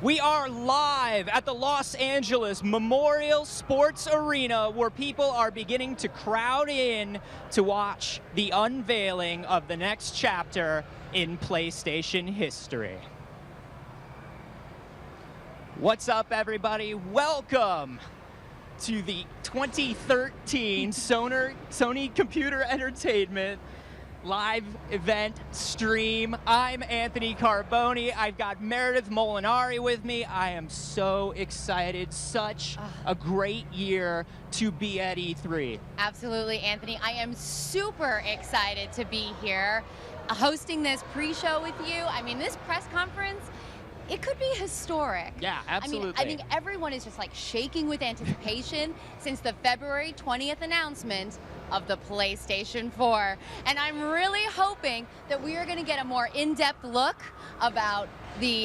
We are live at the Los Angeles Memorial Sports Arena, where people are beginning to crowd in to watch the unveiling of the next chapter in PlayStation history. What's up, everybody? Welcome to the 2013 Sony Computer Entertainment live event stream. I'm Anthony Carboni. I've got Meredith Molinari with me. I am so excited. Such a great year to be at E3. Absolutely, Anthony. I am super excited to be here hosting this pre-show with you. I mean, this press conference, it could be historic. Yeah, absolutely. I think everyone is just like shaking with anticipation since the February 20th announcement of the PlayStation 4. And I'm really hoping that we are going to get a more in-depth look about the,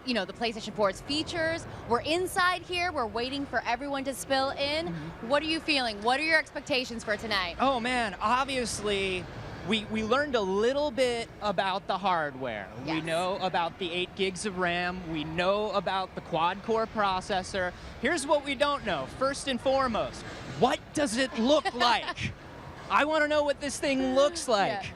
the PlayStation 4's features. We're inside here. We're waiting for everyone to spill in. What are you feeling? What are your expectations for tonight? Oh, man. Obviously, we learned a little bit about the hardware. Yes. We know about the 8 gigs of RAM. We know about the quad-core processor. Here's what we don't know. First and foremost, what does it look like? I want to know what this thing looks like. Yeah.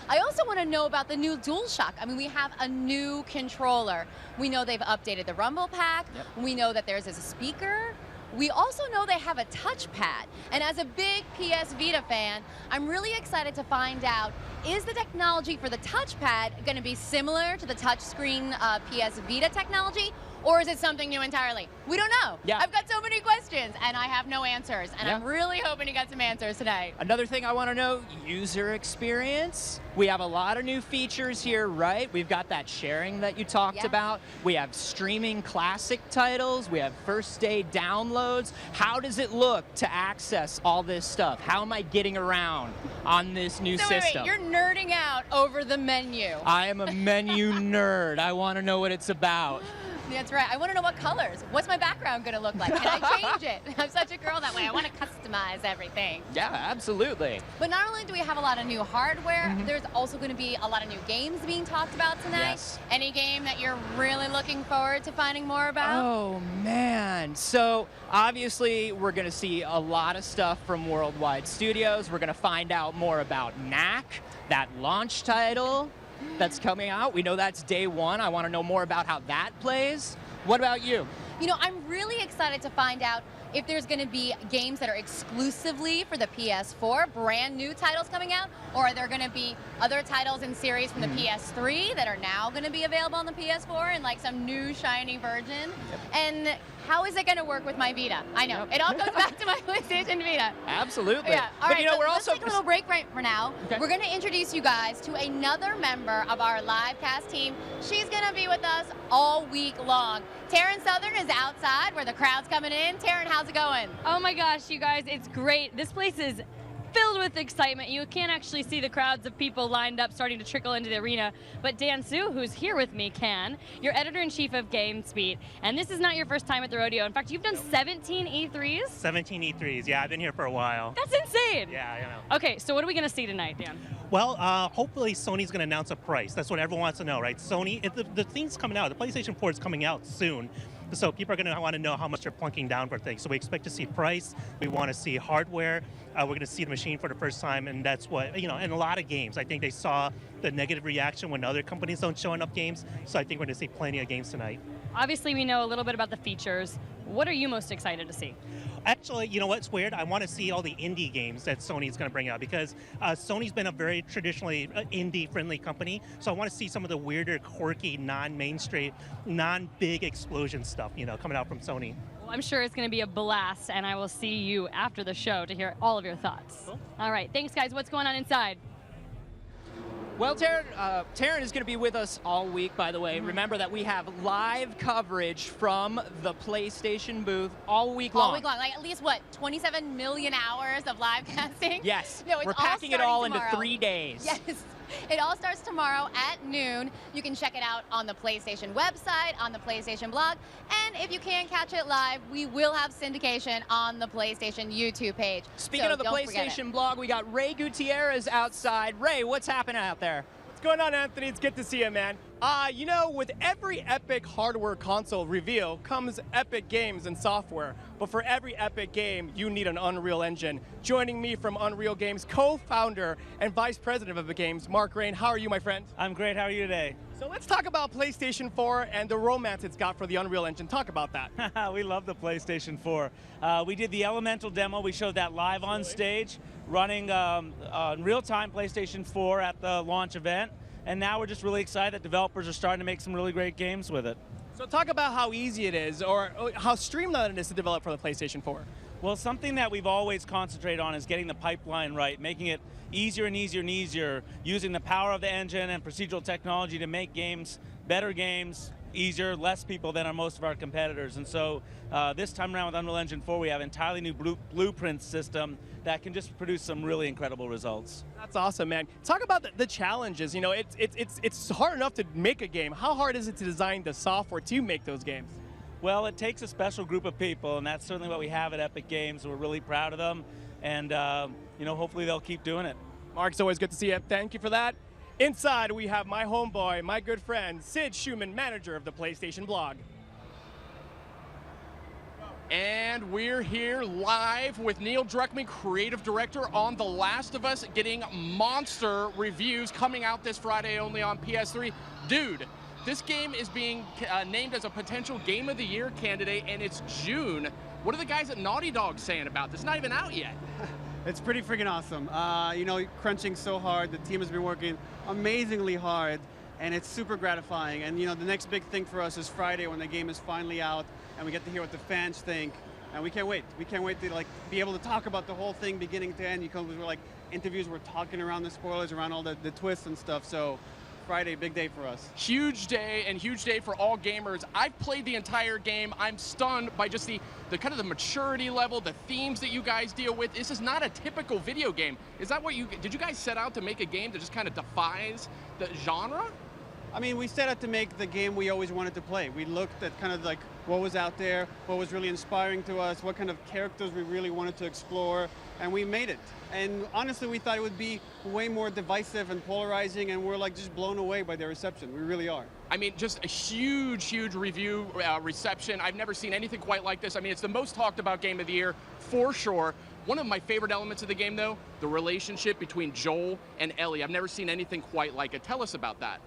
I also want to know about the new DualShock. I mean, we have a new controller. We know they've updated the Rumble Pack. Yep. We know that there's a speaker. We also know they have a touchpad. And as a big PS Vita fan, I'm really excited to find out, is the technology for the touchpad going to be similar to the touchscreen PS Vita technology? Or is it something new entirely? We don't know. Yeah. I've got so many questions, and I have no answers. And I'm really hoping to get some answers tonight. Another thing I want to know, user experience. We have a lot of new features here, right? We've got that sharing that you talked about. We have streaming classic titles. We have first-day downloads. How does it look to access all this stuff? How am I getting around on this new system? Wait, you're nerding out over the menu. I am a menu nerd. I want to know what it's about. That's right. I want to know what colors. What's my background going to look like? Can I change it? I'm such a girl that way. I want to customize everything. Yeah, absolutely. But not only do we have a lot of new hardware, there's also going to be a lot of new games being talked about tonight. Yes. Any game that you're really looking forward to finding more about? Oh, man. So, obviously, we're going to see a lot of stuff from Worldwide Studios. We're going to find out more about Knack, that launch title that's coming out. We know that's day one. I want to know more about how that plays. What about you? You know, I'm really excited to find out if there's going to be games that are exclusively for the PS4, brand new titles coming out, or are there going to be other titles in series from the PS3 that are now going to be available on the PS4 in like some new shiny version? And how is it going to work with my Vita? I know, it all goes back to my PlayStation Vita. Absolutely. Yeah. All right, we're let's also take a little break right for now. Okay. We're going to introduce you guys to another member of our live cast team. She's going to be with us all week long. Taryn Southern is outside where the crowd's coming in. Taryn, how's it going? Oh my gosh, you guys, it's great. This place is filled with excitement. You can't actually see the crowds of people lined up starting to trickle into the arena, but Dan Su, who's here with me, can. You're editor-in-chief of GameSpeed, and this is not your first time at the rodeo. In fact, you've done 17 E3s? 17 E3s, yeah, I've been here for a while. That's insane! Yeah, I know. Okay, so what are we going to see tonight, Dan? Well, hopefully Sony's going to announce a price. That's what everyone wants to know, right? Sony, the thing's coming out, the PlayStation 4 is coming out soon. So people are going to want to know how much they're plunking down for things. So we expect to see price. We want to see hardware. We're going to see the machine for the first time, and that's what, in a lot of games. I think they saw the negative reaction when other companies don't show enough games. So I think we're going to see plenty of games tonight. Obviously, we know a little bit about the features. What are you most excited to see? Actually, you know what's weird? I want to see all the indie games that Sony's going to bring out, because Sony's been a very traditionally indie-friendly company. So I want to see some of the weirder, quirky, non-mainstream, non-big explosion stuff, coming out from Sony. Well, I'm sure it's going to be a blast, and I will see you after the show to hear all of your thoughts. Cool. All right, thanks, guys. What's going on inside? Well, Taryn is going to be with us all week, by the way. Remember that we have live coverage from the PlayStation booth all week long. All week long. Like at least, what, 27 million hours of live casting? Yes. No, it's We're packing it all into tomorrow. 3 days. Yes. It all starts tomorrow at noon. You can check it out on the PlayStation website, on the PlayStation blog, and if you can't catch it live, we will have syndication on the PlayStation YouTube page. Speaking of the PlayStation blog, we got Ray Gutierrez outside. Ray, what's happening out there? What's going on, Anthony? It's good to see you, man. You know, with every Epic hardware console reveal comes Epic games and software. But for every Epic game, you need an Unreal Engine. Joining me from Unreal Games, co-founder and vice president of Epic Games, Mark Rain. How are you, my friend? I'm great. How are you today? So let's talk about PlayStation 4 and the romance it's got for the Unreal Engine. Talk about that. We love the PlayStation 4. We did the Elemental demo. We showed that live on stage, running on real-time PlayStation 4 at the launch event. And now we're just really excited that developers are starting to make some really great games with it. So talk about how easy it is, or how streamlined it is to develop for the PlayStation 4. Well, something that we've always concentrated on is getting the pipeline right, making it easier and easier and easier, using the power of the engine and procedural technology to make games, better games, easier, less people than are most of our competitors. And so this time around with Unreal Engine 4, we have an entirely new blueprint system that can just produce some really incredible results. That's awesome, man. Talk about the challenges. You know, it's hard enough to make a game. How hard is it to design the software to make those games? Well, it takes a special group of people, and that's certainly what we have at Epic Games. We're really proud of them, and you know, hopefully they'll keep doing it. Mark, it's always good to see you. Thank you for that. Inside, we have my homeboy, my good friend, Sid Schumann, manager of the PlayStation blog. And we're here live with Neil Druckmann, creative director on The Last of Us, getting monster reviews coming out this Friday only on PS3. Dude, this game is being named as a potential Game of the Year candidate, and it's June. What are the guys at Naughty Dog saying about this? Not even out yet. It's pretty freaking awesome. You know, crunching so hard. The team has been working amazingly hard, and it's super gratifying. And you know, the next big thing for us is Friday when the game is finally out, and we get to hear what the fans think. And we can't wait. We can't wait to like be able to talk about the whole thing beginning to end. You come with like interviews, we're talking around the spoilers, around all the twists and stuff. So Friday, big day for us. Huge day, and huge day for all gamers. I've played the entire game. I'm stunned by just the kind of the maturity level, the themes that you guys deal with. This is not a typical video game. Is that what did you guys set out to make a game that just kind of defies the genre? I mean, we set out to make the game we always wanted to play. We looked at kind of like what was out there, what was really inspiring to us, what kind of characters we really wanted to explore, and we made it. And honestly, we thought it would be way more divisive and polarizing, and we're like just blown away by the reception. We really are. I mean, just a huge, huge review reception. I've never seen anything quite like this. I mean, it's the most talked about game of the year, for sure. One of my favorite elements of the game, though, the relationship between Joel and Ellie. I've never seen anything quite like it. Tell us about that.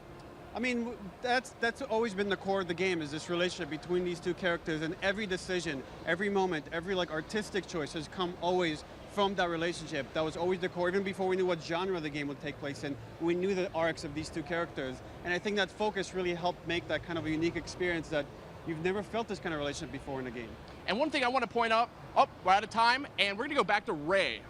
I mean, that's always been the core of the game, is this relationship between these two characters, and every decision, every moment, every like artistic choice has come always from that relationship. That was always the core, even before we knew what genre the game would take place in. We knew the arcs of these two characters, and I think that focus really helped make that kind of a unique experience that you've never felt this kind of relationship before in a game. And one thing I want to point out, we're out of time, and we're going to go back to Ray.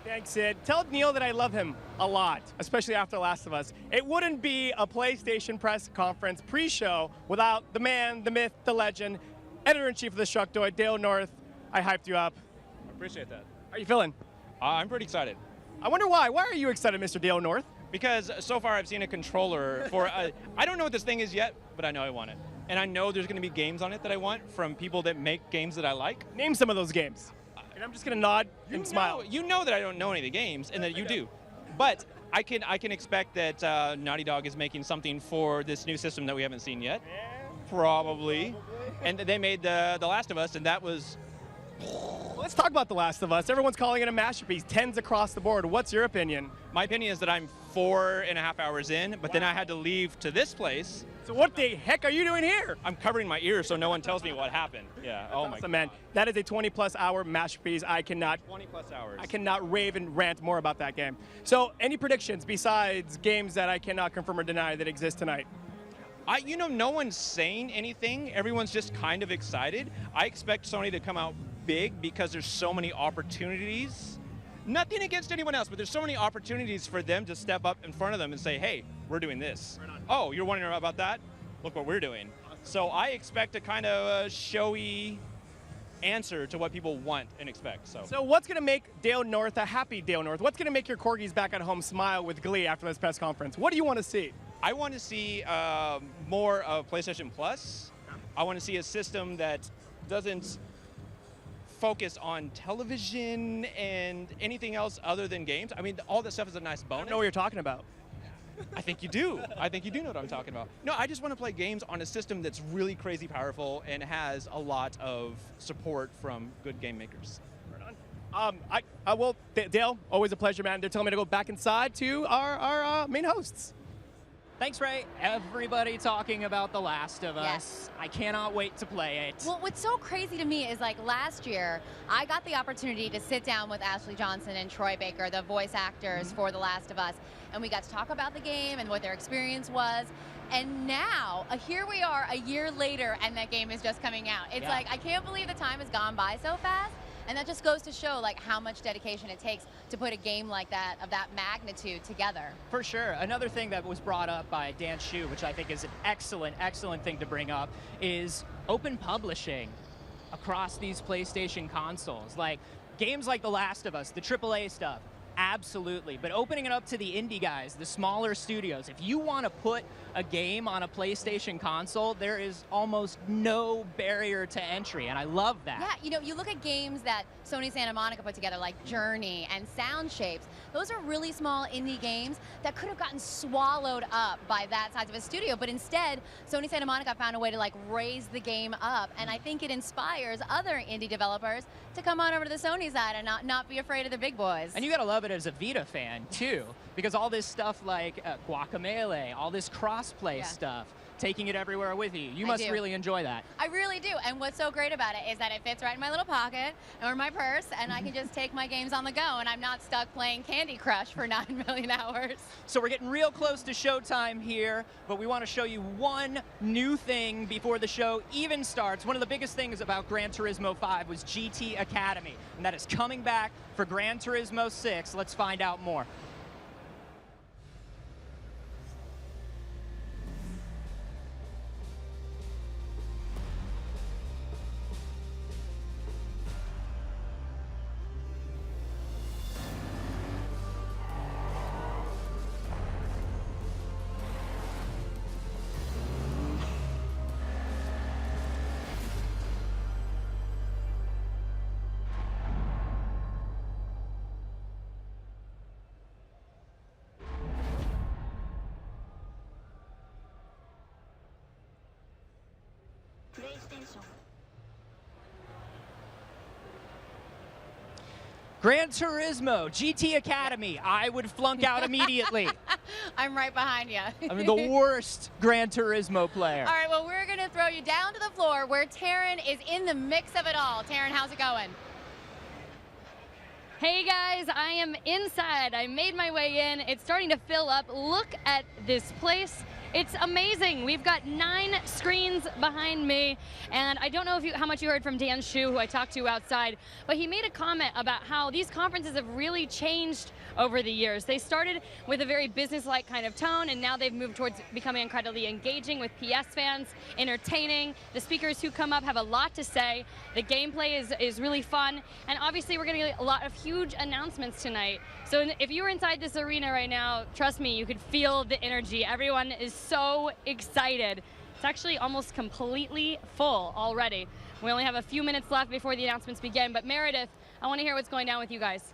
Thanks, Sid. Tell Neil that I love him a lot, especially after Last of Us. It wouldn't be a PlayStation press conference pre-show without the man, the myth, the legend, editor-in-chief of the Shuckdoid, Dale North. I hyped you up. I appreciate that. How are you feeling? I'm pretty excited. I wonder why. Why are you excited, Mr. Dale North? Because so far I've seen a controller for, I don't know what this thing is yet, but I know I want it. And I know there's going to be games on it that I want from people that make games that I like. Name some of those games. And I'm just going to nod and smile. You know that I don't know any of the games, and that you do. But I can expect that Naughty Dog is making something for this new system that we haven't seen yet. Yeah, Probably. And they made the Last of Us, and that was... Let's talk about The Last of Us. Everyone's calling it a masterpiece. 10s across the board. What's your opinion? My opinion is that I'm 4.5 hours in, but then I had to leave to this place. So what the heck are you doing here? I'm covering my ears so no one tells me what happened. Yeah, oh my Awesome, man. That is a 20-plus hour masterpiece. I cannot 20-plus hours. I cannot rave and rant more about that game. So, any predictions besides games that I cannot confirm or deny that exist tonight? You know, no one's saying anything. Everyone's just kind of excited. I expect Sony to come out big because there's so many opportunities. Nothing against anyone else, but there's so many opportunities for them to step up in front of them and say, hey, we're doing this. Oh, you're wondering about that? Look what we're doing. So I expect a kind of showy answer to what people want and expect. So what's going to make Dale North a happy Dale North? What's going to make your corgis back at home smile with glee after this press conference? What do you want to see? I want to see more of PlayStation Plus. I want to see a system that doesn't focus on television and anything else other than games. I mean, all this stuff is a nice bonus. I don't know what you're talking about. I think you do. I think you do know what I'm talking about. No, I just want to play games on a system that's really crazy powerful and has a lot of support from good game makers. Dale, always a pleasure, man. They're telling me to go back inside to our main hosts. Thanks, Ray. Everybody talking about The Last of Us. Yes. I cannot wait to play it. Well, what's so crazy to me is like last year, I got the opportunity to sit down with Ashley Johnson and Troy Baker, the voice actors for The Last of Us, and we got to talk about the game and what their experience was. And now, here we are a year later, and that game is just coming out. It's like, I can't believe the time has gone by so fast. And that just goes to show like how much dedication it takes to put a game like that, of that magnitude, together. For sure. Another thing that was brought up by Dan Shu, which I think is an excellent, excellent thing to bring up, is open publishing across these PlayStation consoles. Like games like The Last of Us, the AAA stuff, absolutely. But opening it up to the indie guys, the smaller studios, if you want to put a game on a PlayStation console, there is almost no barrier to entry, and I love that. Yeah, you know, you look at games that Sony Santa Monica put together, like Journey and Sound Shapes. Those are really small indie games that could have gotten swallowed up by that size of a studio, but instead, Sony Santa Monica found a way to like raise the game up, and I think it inspires other indie developers to come on over to the Sony side and not be afraid of the big boys. And you gotta love it as a Vita fan, too, because all this stuff like Guacamelee, all this cross-play stuff, taking it everywhere with you. You must really enjoy that. I really do, and what's so great about it is that it fits right in my little pocket or my purse, and I can just take my games on the go, and I'm not stuck playing Candy Crush for 9 million hours. So we're getting real close to showtime here, but we want to show you one new thing before the show even starts. One of the biggest things about Gran Turismo 5 was GT Academy, and that is coming back for Gran Turismo 6. Let's find out more. Gran Turismo, GT Academy. I would flunk out immediately. I'm right behind you. I'm the worst Gran Turismo player. All right, well, we're going to throw you down to the floor where Taryn is in the mix of it all. Taryn, how's it going? Hey guys, I am inside. I made my way in. It's starting to fill up. Look at this place. It's amazing. We've got 9 screens behind me, and I don't know how much you heard from Dan Shu, who I talked to outside, but he made a comment about how these conferences have really changed over the years. They started with a very business-like kind of tone, and now they've moved towards becoming incredibly engaging with PS fans, entertaining. The speakers who come up have a lot to say. The gameplay is really fun, and obviously we're going to get a lot of huge announcements tonight. So if you were inside this arena right now, trust me, you could feel the energy. Everyone is so excited. It's actually almost completely full already. We only have a few minutes left before the announcements begin, but Meredith, I want to hear what's going down with you guys.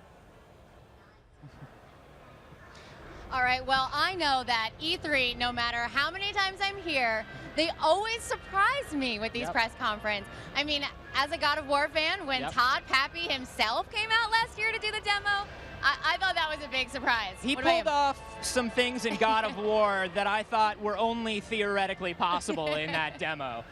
All right, well, I know that E3, no matter how many times I'm here, they always surprise me with these press conferences. I mean, as a God of War fan, when Todd Pappy himself came out last year to do the demo, I thought that was a big surprise. He pulled off some things in God of War that I thought were only theoretically possible in that demo.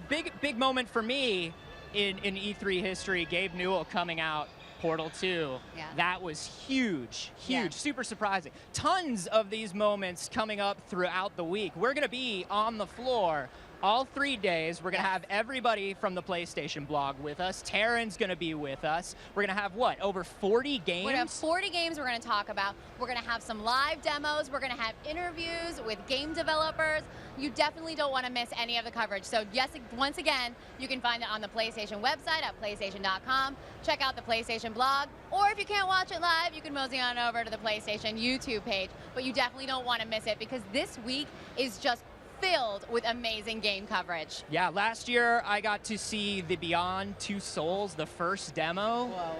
Big moment for me in E3 history, Gabe Newell coming out, Portal 2. Yeah. That was huge, super surprising. Tons of these moments coming up throughout the week. We're going to be on the floor all 3 days. We're going to have everybody from the PlayStation blog with us. Taryn's going to be with us. We're going to have, what, over 40 games? We're going to have 40 games we're going to talk about. We're going to have some live demos. We're going to have interviews with game developers. You definitely don't want to miss any of the coverage. So yes, once again, you can find it on the PlayStation website at PlayStation.com. Check out the PlayStation blog. Or if you can't watch it live, you can mosey on over to the PlayStation YouTube page. But you definitely don't want to miss it because this week is just filled with amazing game coverage. Yeah, last year I got to see the Beyond Two Souls, the first demo. Whoa.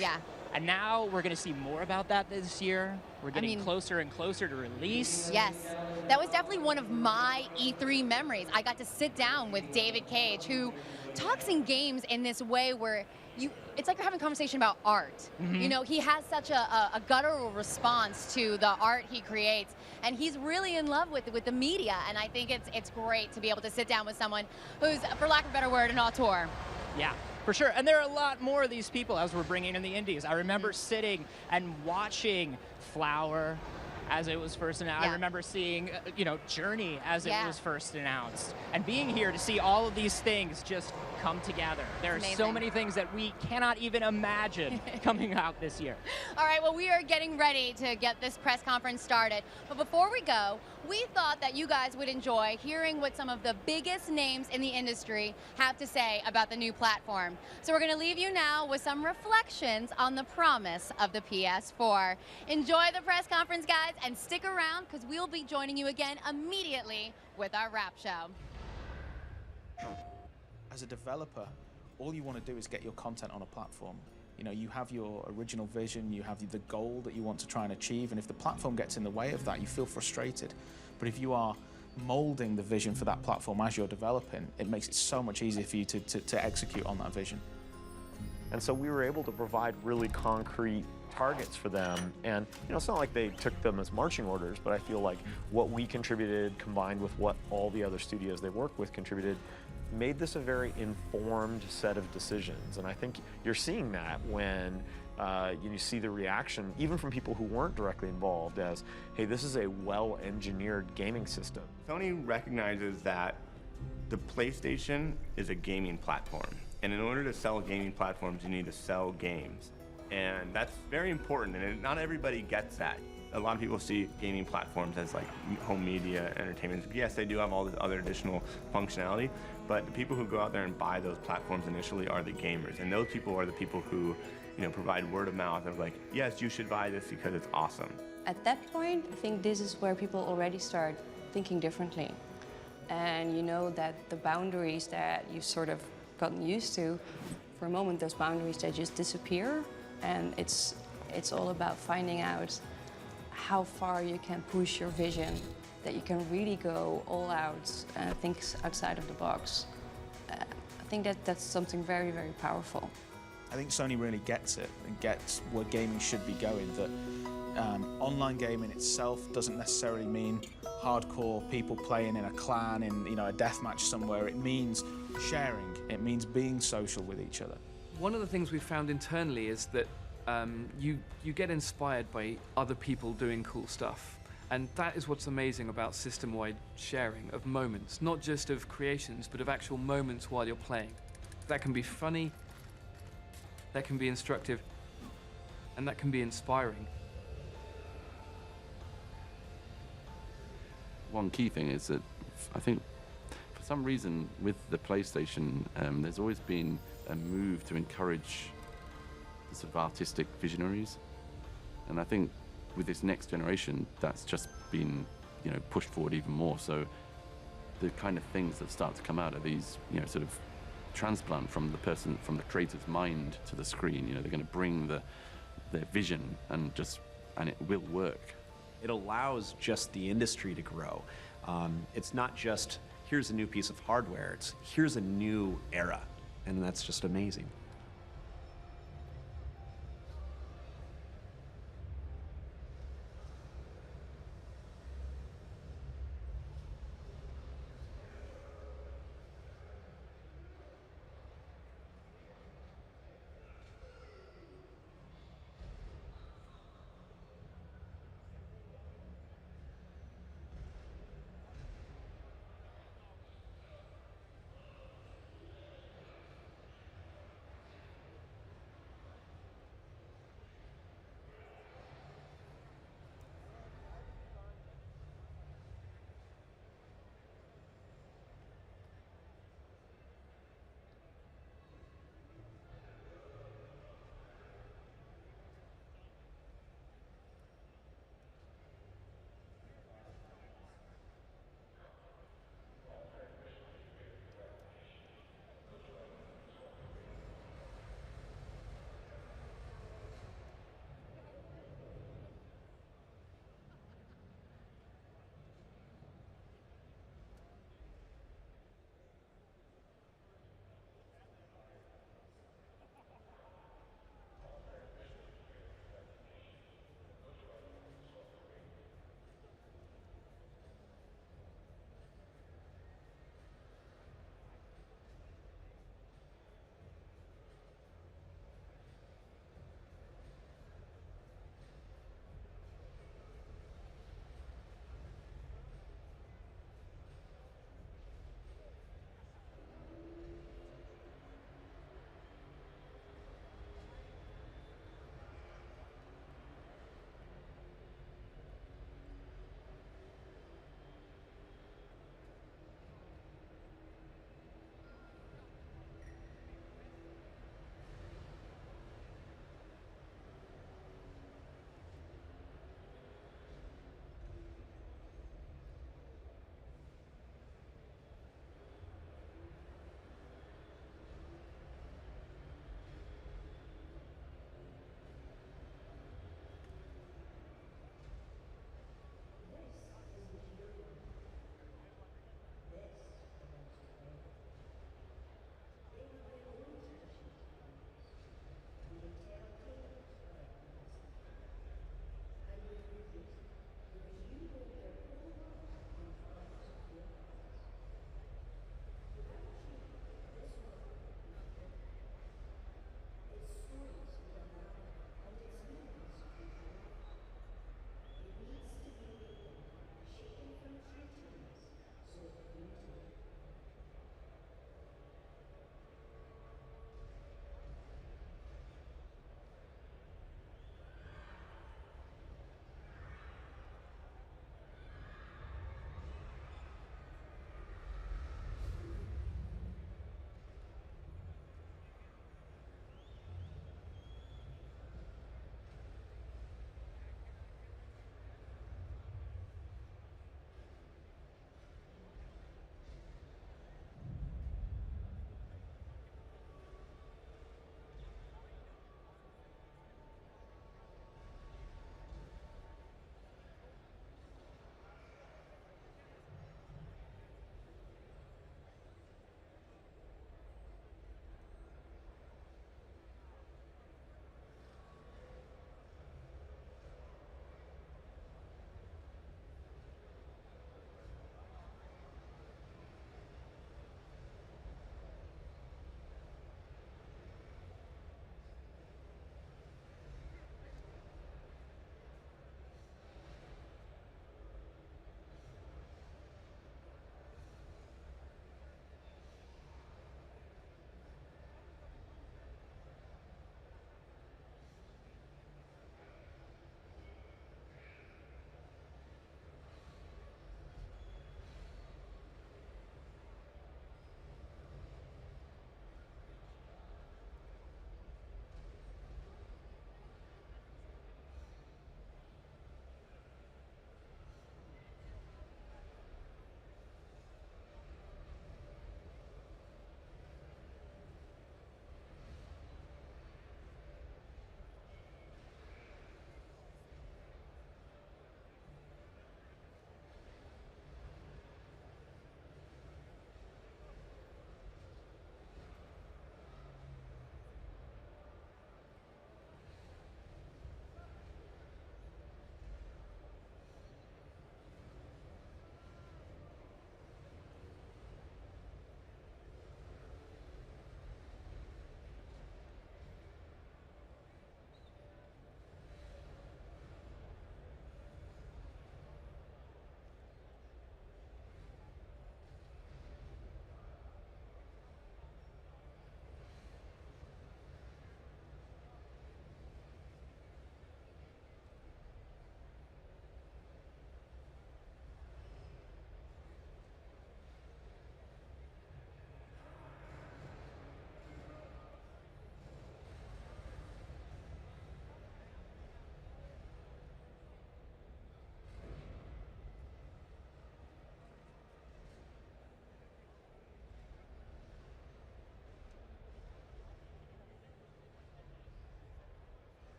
Yeah. And now we're going to see more about that this year. We're getting closer and closer to release. Yes, that was definitely one of my E3 memories. I got to sit down with David Cage, who talks in games in this way where it's like you're having a conversation about art. You know, he has such a guttural response to the art he creates, and he's really in love with the media, and I think it's great to be able to sit down with someone who's, for lack of a better word, an auteur. Yeah, for sure. And there are a lot more of these people as we're bringing in the indies. I remember sitting and watching Flower as it was first announced. I remember seeing, Journey as it was first announced. And being here to see all of these things just come together. There are so many things that we cannot even imagine coming out this year. All right, well, we are getting ready to get this press conference started. But before we go, we thought that you guys would enjoy hearing what some of the biggest names in the industry have to say about the new platform. So we're going to leave you now with some reflections on the promise of the PS4. Enjoy the press conference, guys, and stick around because we'll be joining you again immediately with our wrap show. As a developer, all you want to do is get your content on a platform. You have your original vision, you have the goal that you want to try and achieve, and if the platform gets in the way of that, you feel frustrated. But if you are molding the vision for that platform as you're developing, it makes it so much easier for you to execute on that vision. And so we were able to provide really concrete targets for them. And it's not like they took them as marching orders, but I feel like what we contributed combined with what all the other studios they work with contributed made this a very informed set of decisions. And I think you're seeing that when you see the reaction, even from people who weren't directly involved, as, hey, this is a well-engineered gaming system. Sony recognizes that the PlayStation is a gaming platform. And in order to sell gaming platforms, you need to sell games. And that's very important, and not everybody gets that. A lot of people see gaming platforms as like home media, entertainment. Yes, they do have all this other additional functionality, but the people who go out there and buy those platforms initially are the gamers. And those people are the people who, provide word of mouth of like, yes, you should buy this because it's awesome. At that point, I think this is where people already start thinking differently. And you know that the boundaries that you've sort of gotten used to, for a moment, those boundaries, they just disappear. And it's all about finding out how far you can push your vision, that you can really go all out, think outside of the box. I think that's something very, very powerful. I think Sony really gets it and gets where gaming should be going, that online gaming itself doesn't necessarily mean hardcore people playing in a clan in a deathmatch somewhere. It means sharing. It means being social with each other. One of the things we've found internally is that you get inspired by other people doing cool stuff. And that is what's amazing about system-wide sharing of moments, not just of creations, but of actual moments while you're playing. That can be funny, that can be instructive, and that can be inspiring. One key thing is that I think for some reason with the PlayStation, there's always been a move to encourage the sort of artistic visionaries. And I think with this next generation, that's just been, pushed forward even more. So the kind of things that start to come out of these, sort of transplant from the creator's mind to the screen. They're going to bring their vision and it will work. It allows just the industry to grow. It's not just, here's a new piece of hardware, it's here's a new era. And that's just amazing.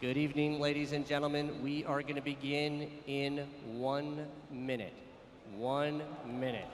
Good evening, ladies and gentlemen. We are going to begin in 1 minute. 1 minute.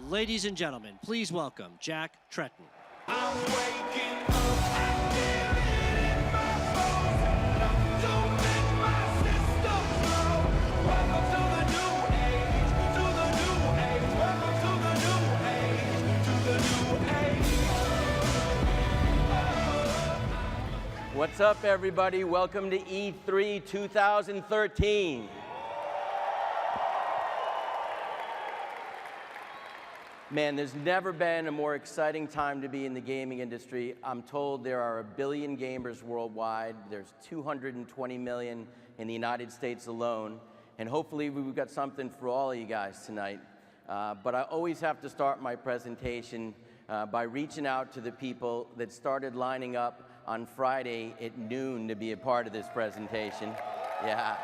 Ladies and gentlemen, please welcome Jack Tretton. What's up, everybody? Welcome to E3 2013. Man, there's never been a more exciting time to be in the gaming industry. I'm told there are 1 billion gamers worldwide. There's 220 million in the United States alone. And hopefully we've got something for all of you guys tonight. But I always have to start my presentation by reaching out to the people that started lining up on Friday at noon to be a part of this presentation. Yeah.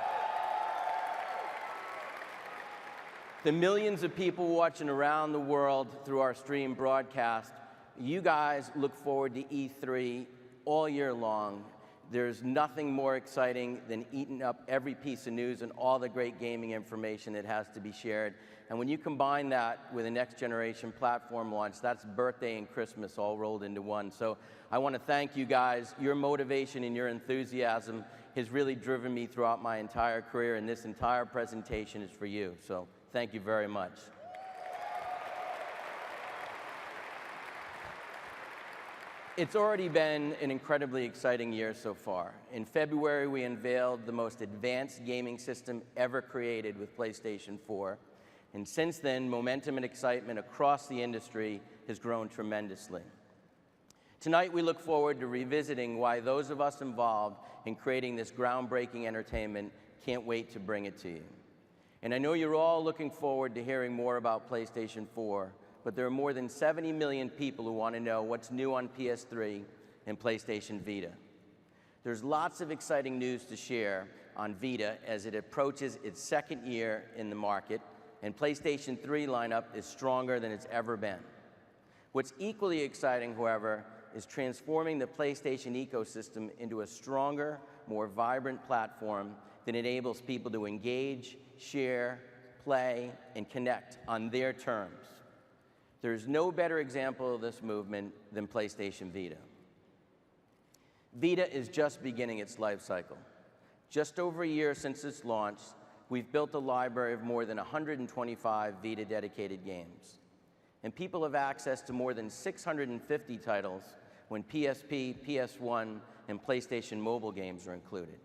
The millions of people watching around the world through our stream broadcast, you guys look forward to E3 all year long. There's nothing more exciting than eating up every piece of news and all the great gaming information that has to be shared. And when you combine that with a next generation platform launch, that's birthday and Christmas all rolled into one. So I want to thank you guys. Your motivation and your enthusiasm has really driven me throughout my entire career, and this entire presentation is for you. So thank you very much. It's already been an incredibly exciting year so far. In February, we unveiled the most advanced gaming system ever created with PlayStation 4. And since then, momentum and excitement across the industry has grown tremendously. Tonight, we look forward to revisiting why those of us involved in creating this groundbreaking entertainment can't wait to bring it to you. And I know you're all looking forward to hearing more about PlayStation 4, but there are more than 70 million people who want to know what's new on PS3 and PlayStation Vita. There's lots of exciting news to share on Vita as it approaches its second year in the market, and PlayStation 3 lineup is stronger than it's ever been. What's equally exciting, however, is transforming the PlayStation ecosystem into a stronger, more vibrant platform that enables people to engage, share, play, and connect on their terms. There's no better example of this movement than PlayStation Vita. Vita is just beginning its life cycle. Just over a year since its launch, we've built a library of more than 125 Vita-dedicated games. And people have access to more than 650 titles when PSP, PS1, and PlayStation Mobile games are included.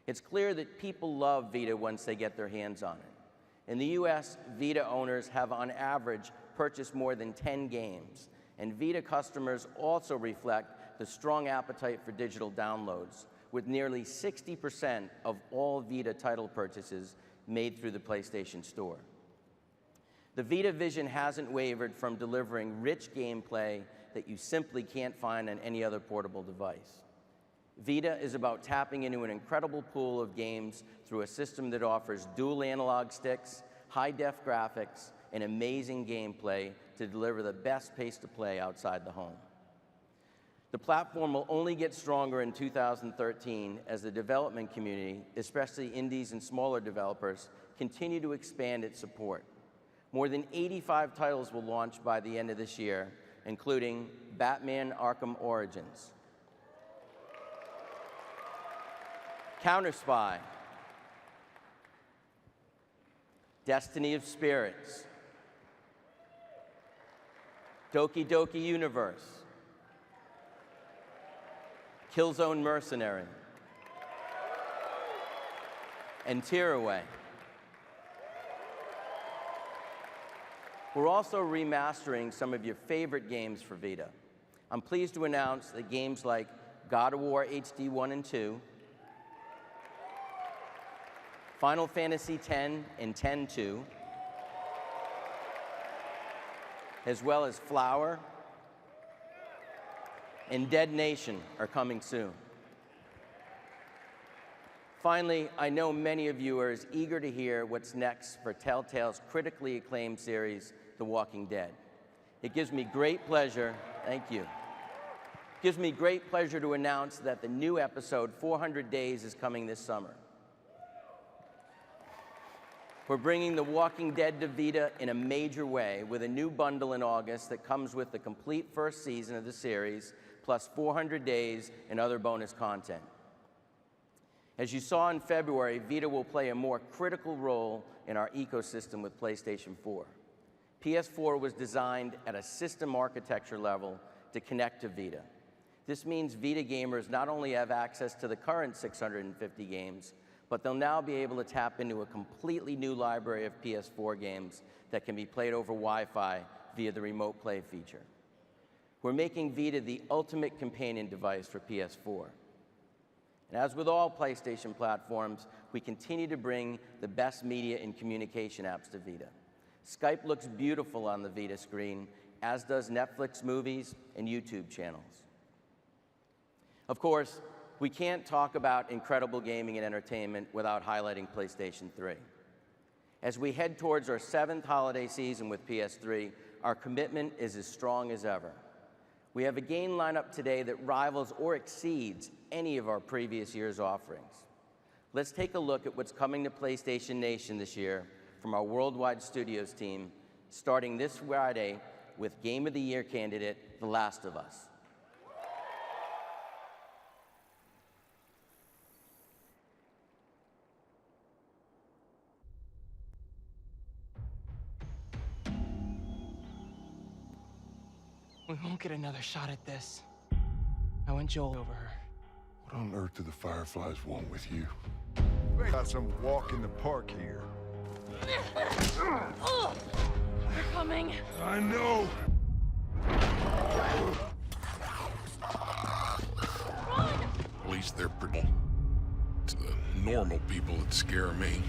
It's clear that people love Vita once they get their hands on it. In the US, Vita owners have on average purchased more than 10 games, and Vita customers also reflect the strong appetite for digital downloads, with nearly 60% of all Vita title purchases made through the PlayStation Store. The Vita vision hasn't wavered from delivering rich gameplay that you simply can't find on any other portable device. Vita is about tapping into an incredible pool of games through a system that offers dual analog sticks, high-def graphics, and amazing gameplay to deliver the best pace to play outside the home. The platform will only get stronger in 2013 as the development community, especially indies and smaller developers, continue to expand its support. More than 85 titles will launch by the end of this year, including Batman Arkham Origins, Counter-Spy, Destiny of Spirits, Doki Doki Universe, Killzone Mercenary, and Tearaway. We're also remastering some of your favorite games for Vita. I'm pleased to announce that games like God of War HD 1 and 2, Final Fantasy X and X-2, as well as Flower and Dead Nation are coming soon. Finally, I know many of you are as eager to hear what's next for Telltale's critically acclaimed series, The Walking Dead. It gives me great pleasure, thank you. It gives me great pleasure to announce that the new episode, 400 Days, is coming this summer. We're bringing The Walking Dead to Vita in a major way with a new bundle in August that comes with the complete first season of the series, plus 400 days and other bonus content. As you saw in February, Vita will play a more critical role in our ecosystem with PlayStation 4. PS4 was designed at a system architecture level to connect to Vita. This means Vita gamers not only have access to the current 650 games, but they'll now be able to tap into a completely new library of PS4 games that can be played over Wi-Fi via the Remote Play feature. We're making Vita the ultimate companion device for PS4. And as with all PlayStation platforms, we continue to bring the best media and communication apps to Vita. Skype looks beautiful on the Vita screen, as does Netflix movies and YouTube channels. Of course, we can't talk about incredible gaming and entertainment without highlighting PlayStation 3. As we head towards our 7th holiday season with PS3, our commitment is as strong as ever. We have a game lineup today that rivals or exceeds any of our previous year's offerings. Let's take a look at what's coming to PlayStation Nation this year from our Worldwide Studios team, starting this Friday with Game of the Year candidate, The Last of Us. We won't get another shot at this. I want Joel over her. What on earth do the Fireflies want with you? Got some walk in the park here. They're coming. I know. At least they're pretty. It's the normal people that scare me.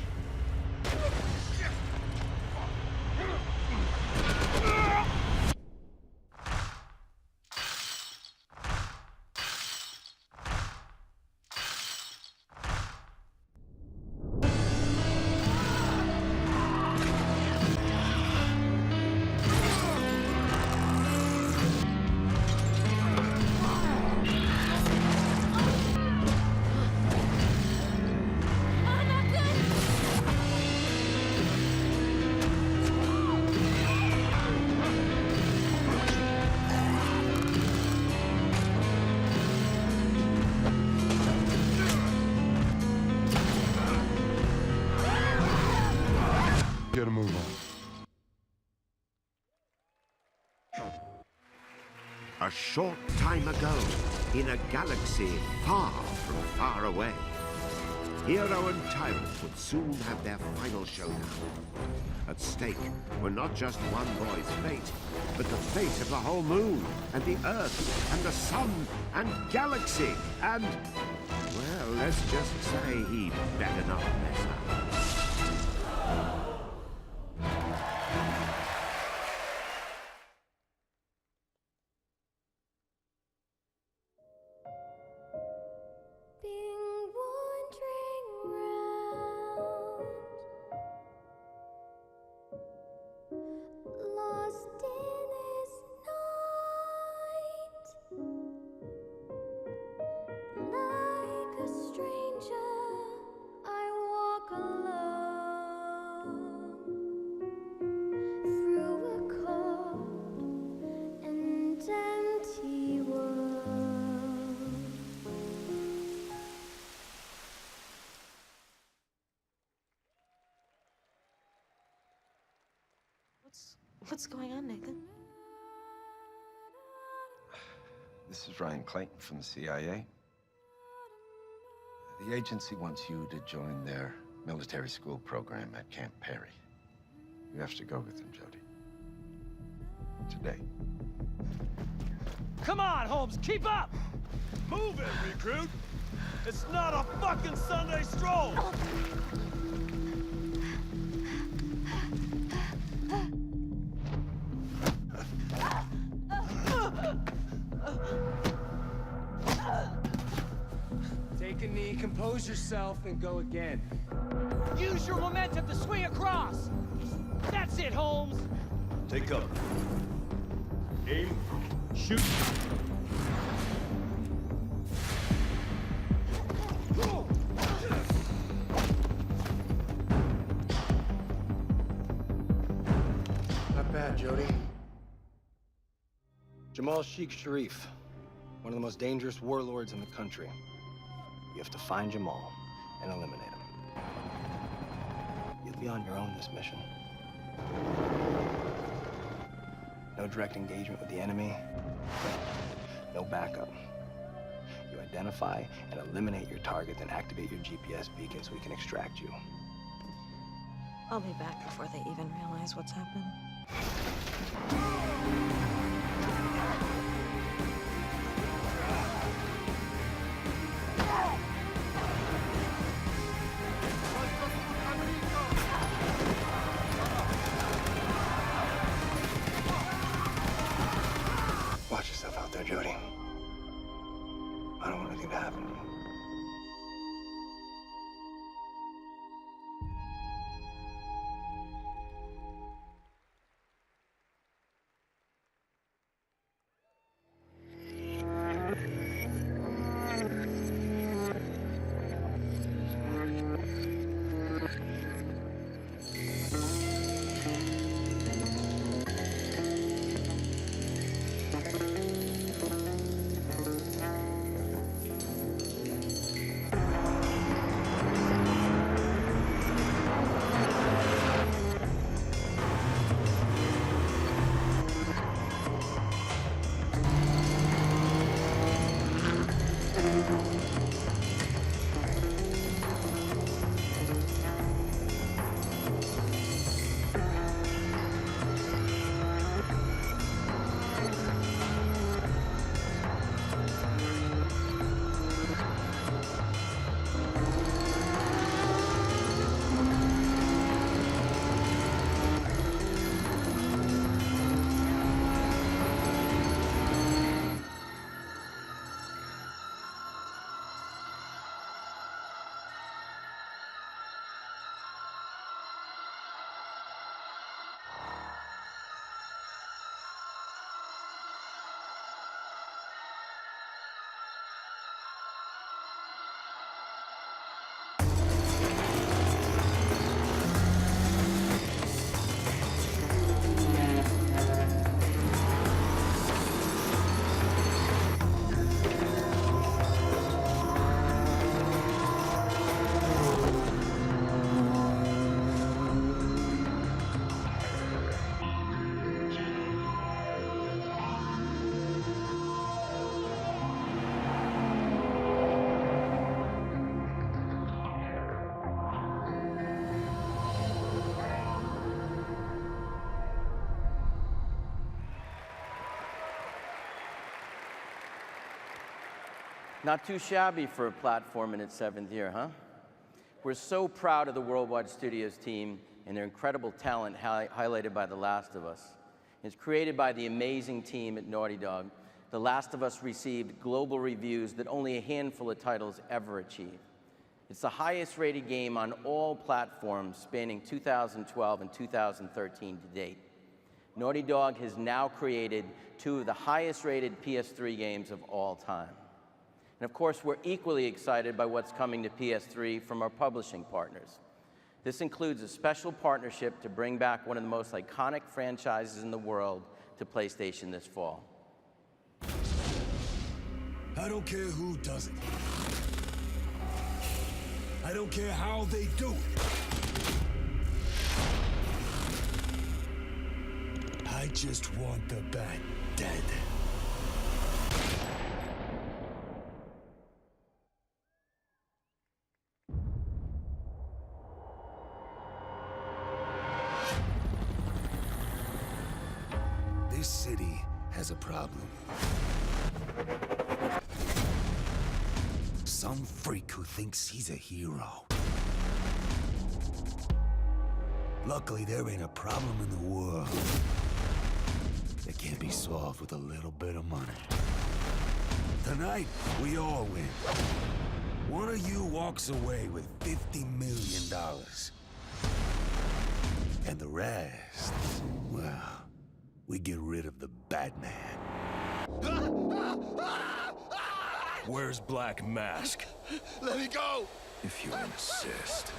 Get a move on. A short time ago, in a galaxy far from far away, hero and tyrant would soon have their final showdown. At stake were not just one boy's fate, but the fate of the whole moon, and the Earth, and the sun, and galaxy, and... well, let's just say he'd better not mess up. What's going on, Nathan? This is Ryan Clayton from the CIA. The agency wants you to join their military school program at Camp Perry. You have to go with them, Jody. Today. Come on, Holmes, keep up! Move it, recruit! It's not a fucking Sunday stroll! Take a knee, compose yourself, and go again. Use your momentum to swing across! That's it, Holmes! Take cover. Aim. Shoot. Not bad, Jody. Jamal Sheikh Sharif, one of the most dangerous warlords in the country. You have to find Jamal and eliminate him. You'll be on your own this mission. No direct engagement with the enemy. No backup. You identify and eliminate your target, then activate your GPS beacon so we can extract you. I'll be back before they even realize what's happened. Watch yourself out there, Jody. I don't want to 2000. Not too shabby for a platform in its 7th year, huh? We're so proud of the Worldwide Studios team and their incredible talent highlighted by The Last of Us. It's created by the amazing team at Naughty Dog. The Last of Us received global reviews that only a handful of titles ever achieve. It's the highest rated game on all platforms spanning 2012 and 2013 to date. Naughty Dog has now created 2 of the highest rated PS3 games of all time. And of course, we're equally excited by what's coming to PS3 from our publishing partners. This includes a special partnership to bring back one of the most iconic franchises in the world to PlayStation this fall. I don't care who does it. I don't care how they do it. I just want the Bat dead. This city has a problem. Some freak who thinks he's a hero. Luckily, there ain't a problem in the world that can't be solved with a little bit of money. Tonight, we all win. One of you walks away with $50 million. And the rest, well, we get rid of the Batman. Where's Black Mask? Let me go! If you insist.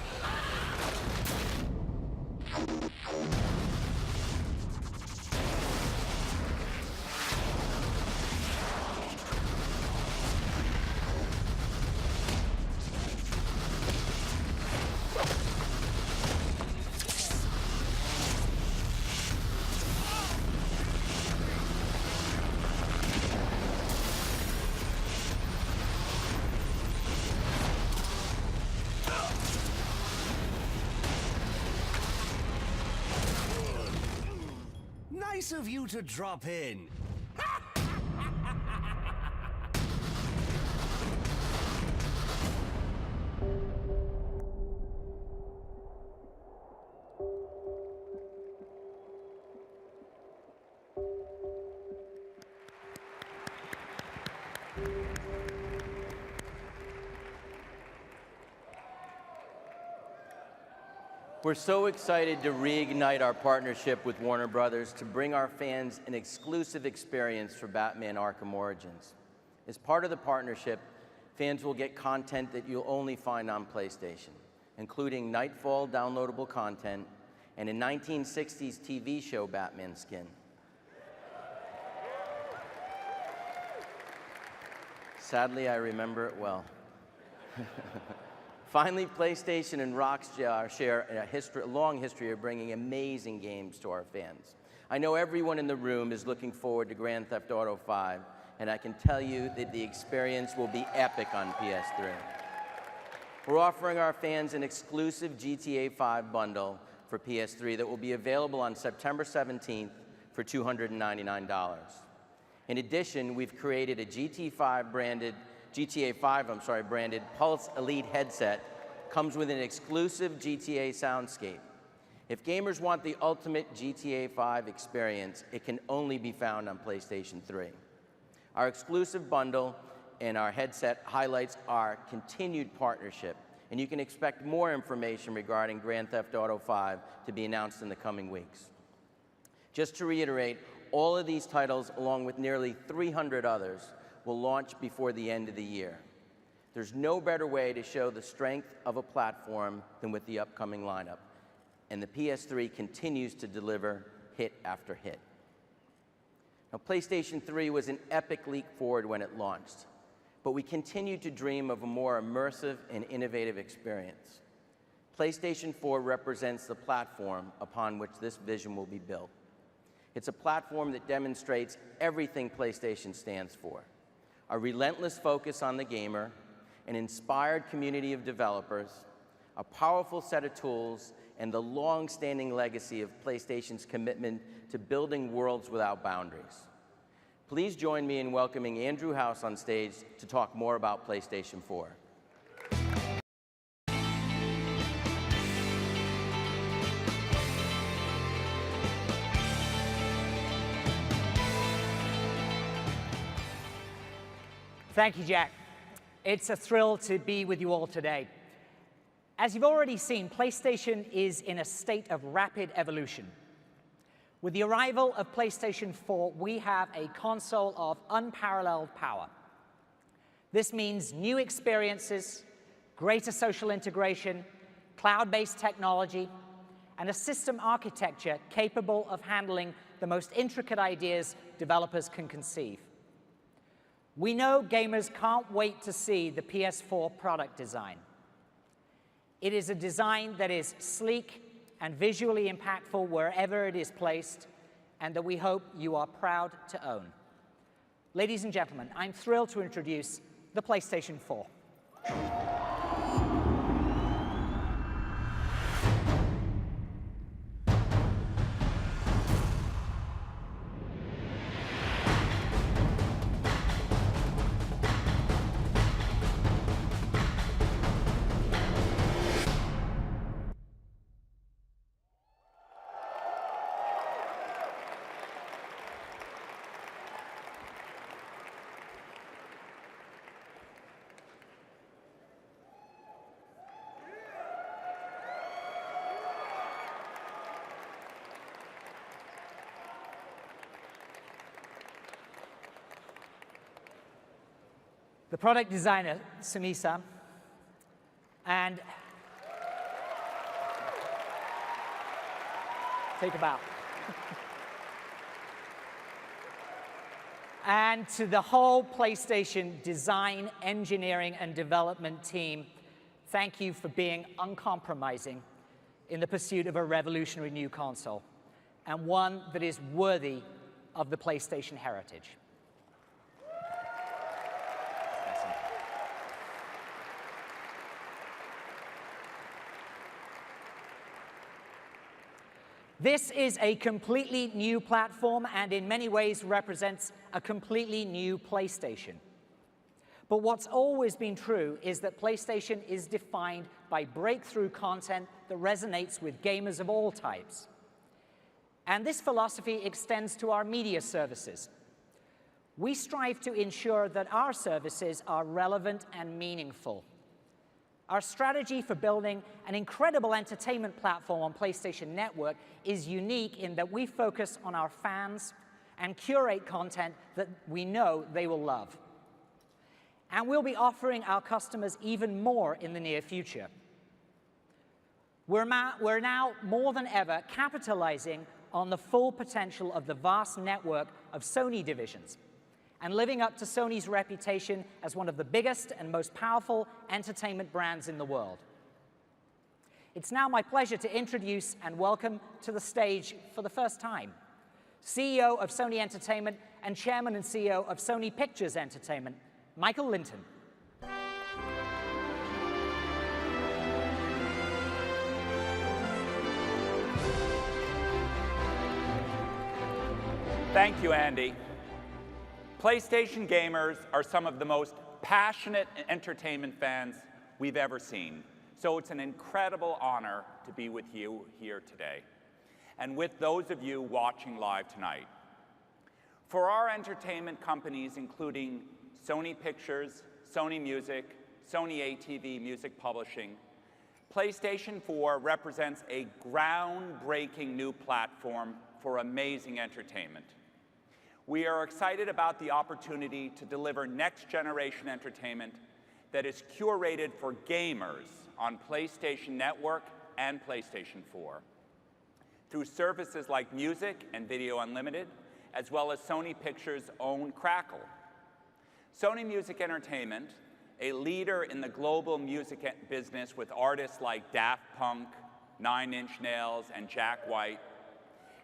Nice of you to drop in. We're so excited to reignite our partnership with Warner Brothers to bring our fans an exclusive experience for Batman Arkham Origins. As part of the partnership, fans will get content that you'll only find on PlayStation, including Nightfall downloadable content and a 1960s TV show Batman skin. Sadly, I remember it well. Finally, PlayStation and Rockstar share a long history of bringing amazing games to our fans. I know everyone in the room is looking forward to Grand Theft Auto 5, and I can tell you that the experience will be epic on PS3. We're offering our fans an exclusive GTA 5 bundle for PS3 that will be available on September 17th for $299. In addition, we've created a GTA 5 branded Pulse Elite headset. Comes with an exclusive GTA soundscape. If gamers want the ultimate GTA 5 experience, it can only be found on PlayStation 3. Our exclusive bundle and our headset highlights our continued partnership, and you can expect more information regarding Grand Theft Auto 5 to be announced in the coming weeks. Just to reiterate, all of these titles, along with nearly 300 others, will launch before the end of the year. There's no better way to show the strength of a platform than with the upcoming lineup, and the PS3 continues to deliver hit after hit. Now, PlayStation 3 was an epic leap forward when it launched, but we continue to dream of a more immersive and innovative experience. PlayStation 4 represents the platform upon which this vision will be built. It's a platform that demonstrates everything PlayStation stands for: a relentless focus on the gamer, an inspired community of developers, a powerful set of tools, and the long-standing legacy of PlayStation's commitment to building worlds without boundaries. Please join me in welcoming Andrew House on stage to talk more about PlayStation 4. Thank you, Jack. It's a thrill to be with you all today. As you've already seen, PlayStation is in a state of rapid evolution. With the arrival of PlayStation 4, we have a console of unparalleled power. This means new experiences, greater social integration, cloud-based technology, and a system architecture capable of handling the most intricate ideas developers can conceive. We know gamers can't wait to see the PS4 product design. It is a design that is sleek and visually impactful wherever it is placed, and that we hope you are proud to own. Ladies and gentlemen, I'm thrilled to introduce the PlayStation 4. The product designer, Sumisa, and take a bow. And to the whole PlayStation design, engineering, and development team, thank you for being uncompromising in the pursuit of a revolutionary new console, and one that is worthy of the PlayStation heritage. This is a completely new platform and in many ways represents a completely new PlayStation. But what's always been true is that PlayStation is defined by breakthrough content that resonates with gamers of all types. And this philosophy extends to our media services. We strive to ensure that our services are relevant and meaningful. Our strategy for building an incredible entertainment platform on PlayStation Network is unique in that we focus on our fans and curate content that we know they will love. And we'll be offering our customers even more in the near future. We're now more than ever capitalizing on the full potential of the vast network of Sony divisions and living up to Sony's reputation as one of the biggest and most powerful entertainment brands in the world. It's now my pleasure to introduce and welcome to the stage for the first time, CEO of Sony Entertainment and Chairman and CEO of Sony Pictures Entertainment, Michael Linton. Thank you, Andy. PlayStation gamers are some of the most passionate entertainment fans we've ever seen. So it's an incredible honor to be with you here today, and with those of you watching live tonight. For our entertainment companies, including Sony Pictures, Sony Music, Sony ATV Music Publishing, PlayStation 4 represents a groundbreaking new platform for amazing entertainment. We are excited about the opportunity to deliver next-generation entertainment that is curated for gamers on PlayStation Network and PlayStation 4 through services like Music and Video Unlimited, as well as Sony Pictures' own Crackle. Sony Music Entertainment, a leader in the global music business with artists like Daft Punk, 9 Inch Nails, and Jack White,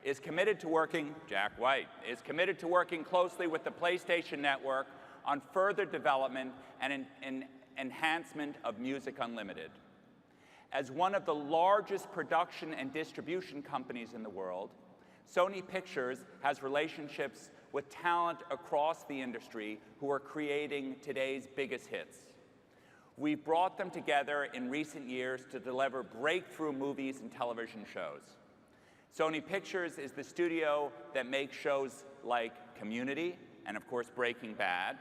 is committed to working closely with the PlayStation Network on further development and enhancement of Music Unlimited. As one of the largest production and distribution companies in the world, Sony Pictures has relationships with talent across the industry who are creating today's biggest hits. We've brought them together in recent years to deliver breakthrough movies and television shows. Sony Pictures is the studio that makes shows like Community and, of course, Breaking Bad,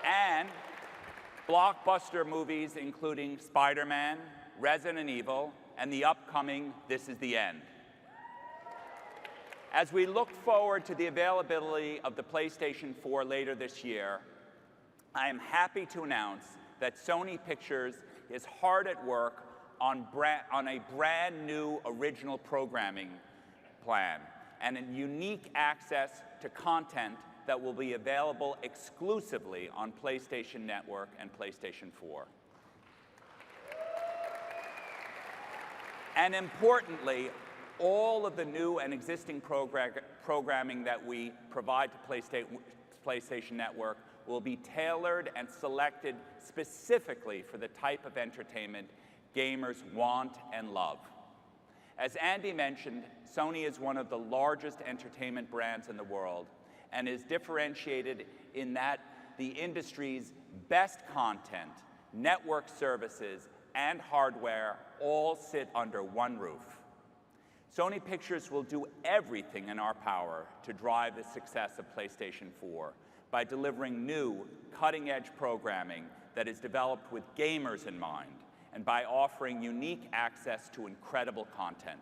and blockbuster movies including Spider-Man, Resident Evil, and the upcoming This Is the End. As we look forward to the availability of the PlayStation 4 later this year, I am happy to announce that Sony Pictures is hard at work on a brand new original programming plan and a unique access to content that will be available exclusively on PlayStation Network and PlayStation 4. And importantly, all of the new and existing programming that we provide to PlayStation Network will be tailored and selected specifically for the type of entertainment gamers want and love. As Andy mentioned, Sony is one of the largest entertainment brands in the world and is differentiated in that the industry's best content, network services, and hardware all sit under one roof. Sony Pictures will do everything in our power to drive the success of PlayStation 4 by delivering new, cutting-edge programming that is developed with gamers in mind, and by offering unique access to incredible content.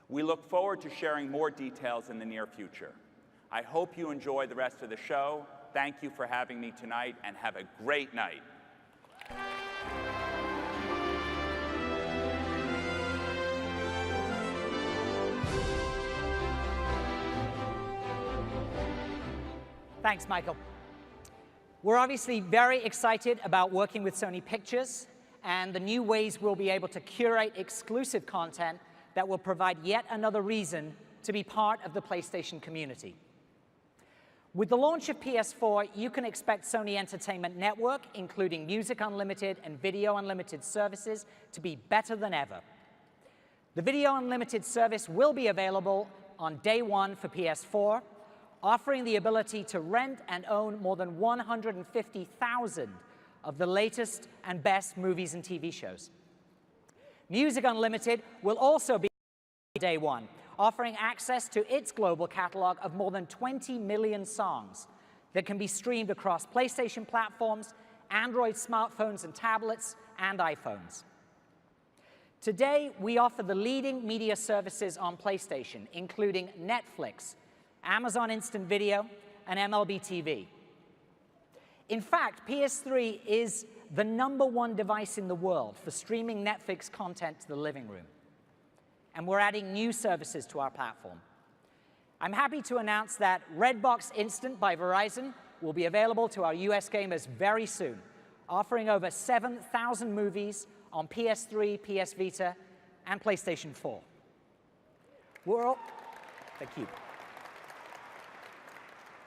We look forward to sharing more details in the near future. I hope you enjoy the rest of the show. Thank you for having me tonight, and have a great night. Thanks, Michael. We're obviously very excited about working with Sony Pictures and the new ways we'll be able to curate exclusive content that will provide yet another reason to be part of the PlayStation community. With the launch of PS4, you can expect Sony Entertainment Network, including Music Unlimited and Video Unlimited services, to be better than ever. The Video Unlimited service will be available on day one for PS4, offering the ability to rent and own more than 150,000 of the latest and best movies and TV shows. Music Unlimited will also be day one, offering access to its global catalog of more than 20 million songs that can be streamed across PlayStation platforms Android smartphones and tablets, and iPhones. Today, we offer the leading media services on PlayStation, including Netflix, Amazon Instant Video, and MLB TV. In fact, PS3 is the #1 device in the world for streaming Netflix content to the living room. And we're adding new services to our platform. I'm happy to announce that Redbox Instant by Verizon will be available to our US gamers very soon, offering over 7,000 movies on PS3, PS Vita, and PlayStation 4. Thank you.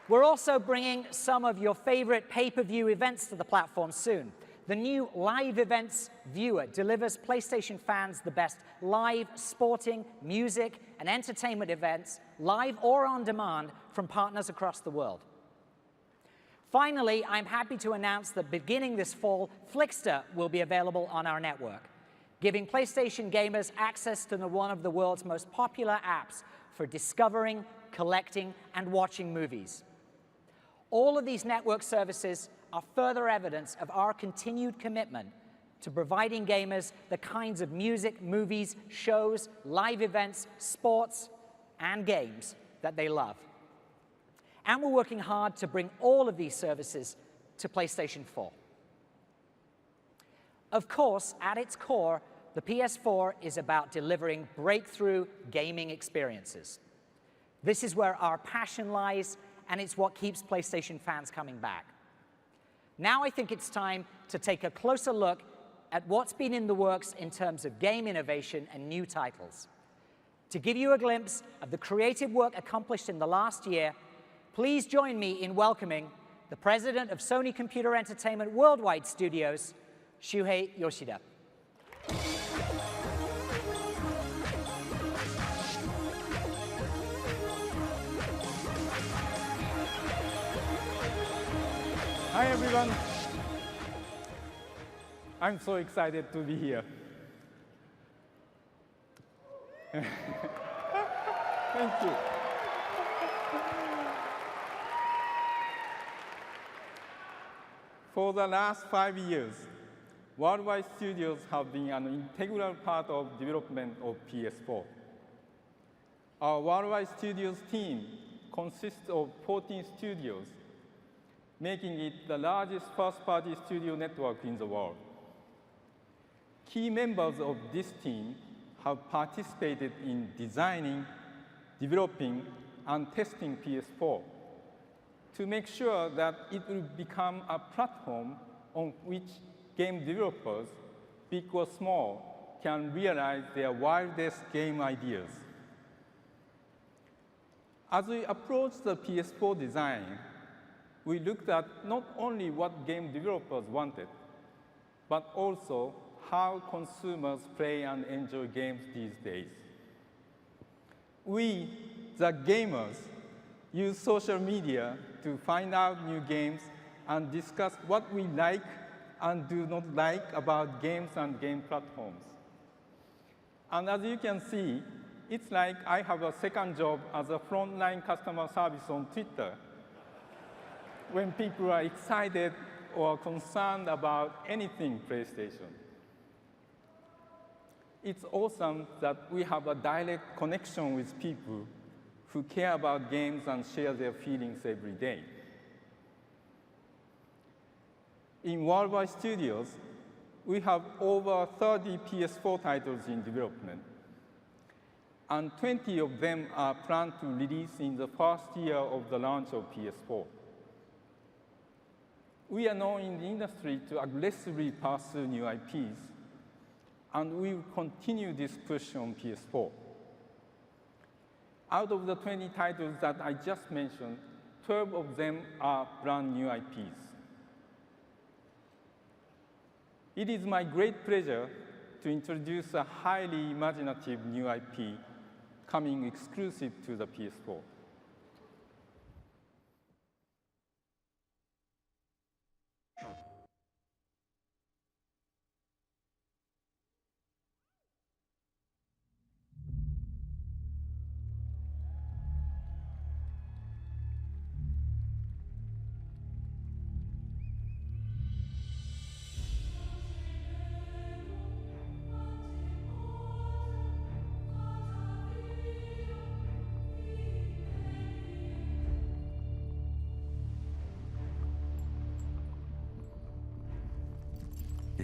We're also bringing some of your favorite pay-per-view events to the platform soon. The new Live Events Viewer delivers PlayStation fans the best live sporting, music, and entertainment events, live or on demand, from partners across the world. Finally, I'm happy to announce that beginning this fall, Flickster will be available on our network, giving PlayStation gamers access to one of the world's most popular apps for discovering, collecting, and watching movies. All of these network services are further evidence of our continued commitment to providing gamers the kinds of music, movies, shows, live events, sports, and games that they love. And we're working hard to bring all of these services to PlayStation 4. Of course, at its core, the PS4 is about delivering breakthrough gaming experiences. This is where our passion lies, and it's what keeps PlayStation fans coming back. Now I think it's time to take a closer look at what's been in the works in terms of game innovation and new titles. To give you a glimpse of the creative work accomplished in the last year, please join me in welcoming the president of Sony Computer Entertainment Worldwide Studios, Shuhei Yoshida. Hi, everyone. I'm so excited to be here. Thank you. For the last 5 years, Worldwide Studios have been an integral part of development of PS4. Our Worldwide Studios team consists of 14 studios, making it the largest first-party studio network in the world. Key members of this team have participated in designing, developing, and testing PS4 to make sure that it will become a platform on which game developers, big or small, can realize their wildest game ideas. As we approached the PS4 design, we looked at not only what game developers wanted, but also how consumers play and enjoy games these days. We, the gamers, use social media to find out new games and discuss what we like and do not like about games and game platforms. And as you can see, it's like I have a second job as a frontline customer service on Twitter when people are excited or concerned about anything PlayStation. It's awesome that we have a direct connection with people who care about games and share their feelings every day. In Worldwide Studios, we have over 30 PS4 titles in development, and 20 of them are planned to release in the first year of the launch of PS4. We are known in the industry to aggressively pursue new IPs, and we will continue this push on PS4. Out of the 20 titles that I just mentioned, 12 of them are brand new IPs. It is my great pleasure to introduce a highly imaginative new IP coming exclusive to the PS4.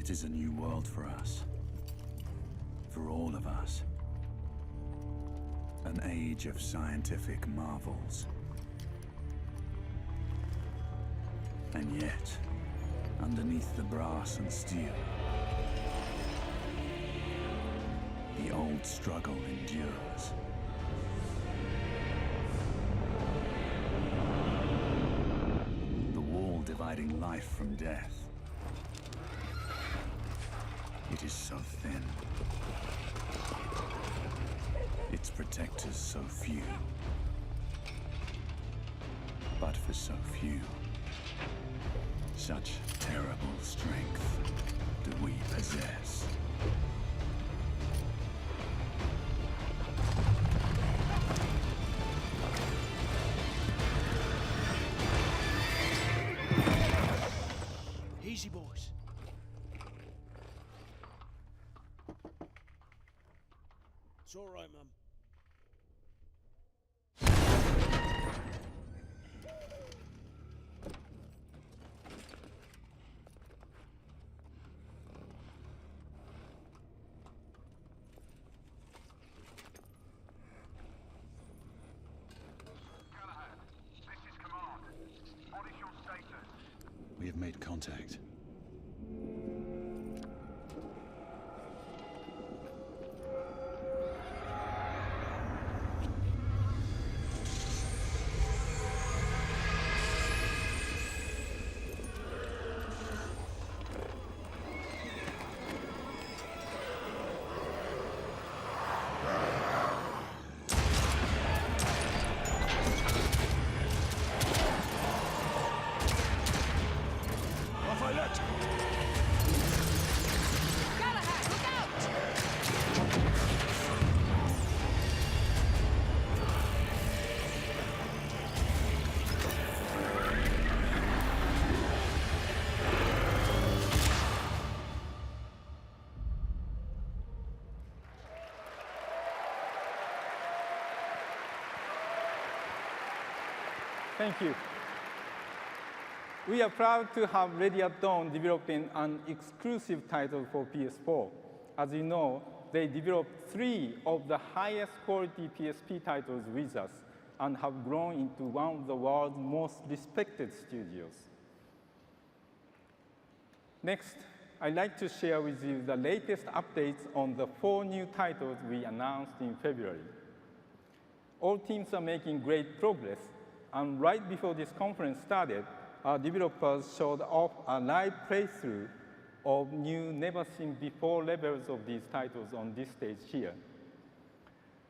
It is a new world for us. For all of us. An age of scientific marvels. And yet, underneath the brass and steel, the old struggle endures. The wall dividing life from death. It is so thin. Its protectors so few. But for so few, such terrible strength do we possess. Easy, boys. It's all right, Mum. We have made contact. Thank you. We are proud to have Ready at Dawn developing an exclusive title for PS4. As you know, they developed 3 of the highest quality PSP titles with us and have grown into one of the world's most respected studios. Next, I'd like to share with you the latest updates on the 4 new titles we announced in February. All teams are making great progress, and right before this conference started, our developers showed off a live playthrough of new never-seen-before levels of these titles on this stage here.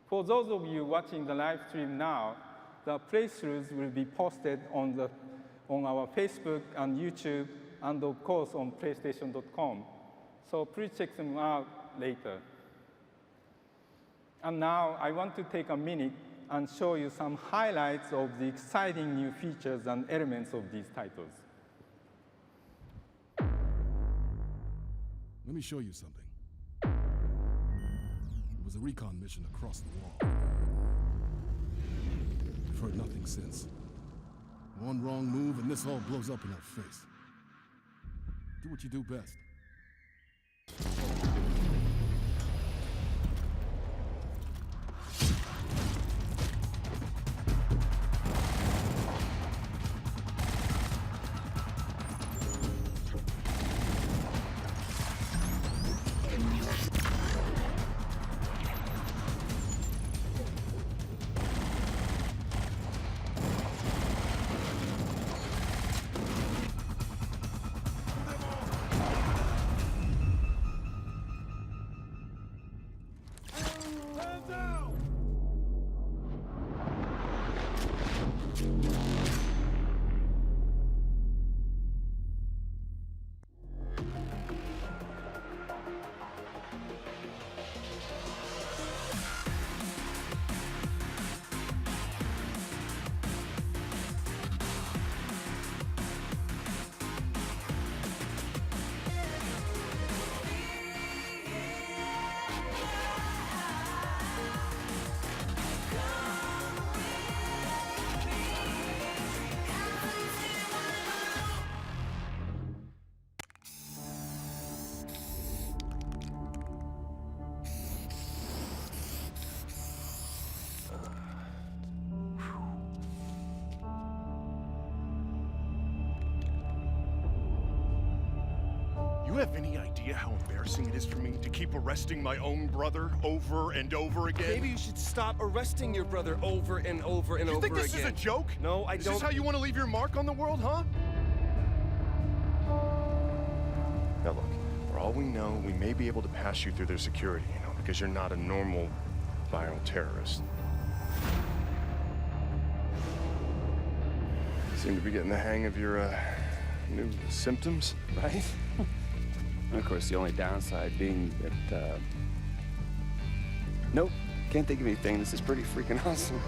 For those of you watching the live stream now, the playthroughs will be posted on our Facebook and YouTube, and of course on PlayStation.com. So please check them out later. And now I want to take a minute and show you some highlights of the exciting new features and elements of these titles. Let me show you something. It was a recon mission across the wall. We've heard nothing since. One wrong move and this all blows up in our face. Do what you do best. you have any idea how embarrassing it is for me to keep arresting my own brother over and over again? Maybe you should stop arresting your brother over and over and over again. You think this is a joke? No, I don't. Is this how you want to leave your mark on the world, huh? Now look, for all we know, we may be able to pass you through their security, you know, because you're not a normal viral terrorist. You seem to be getting the hang of your, new symptoms. Right? And of course, the only downside being that, nope, can't think of anything. This is pretty freaking awesome.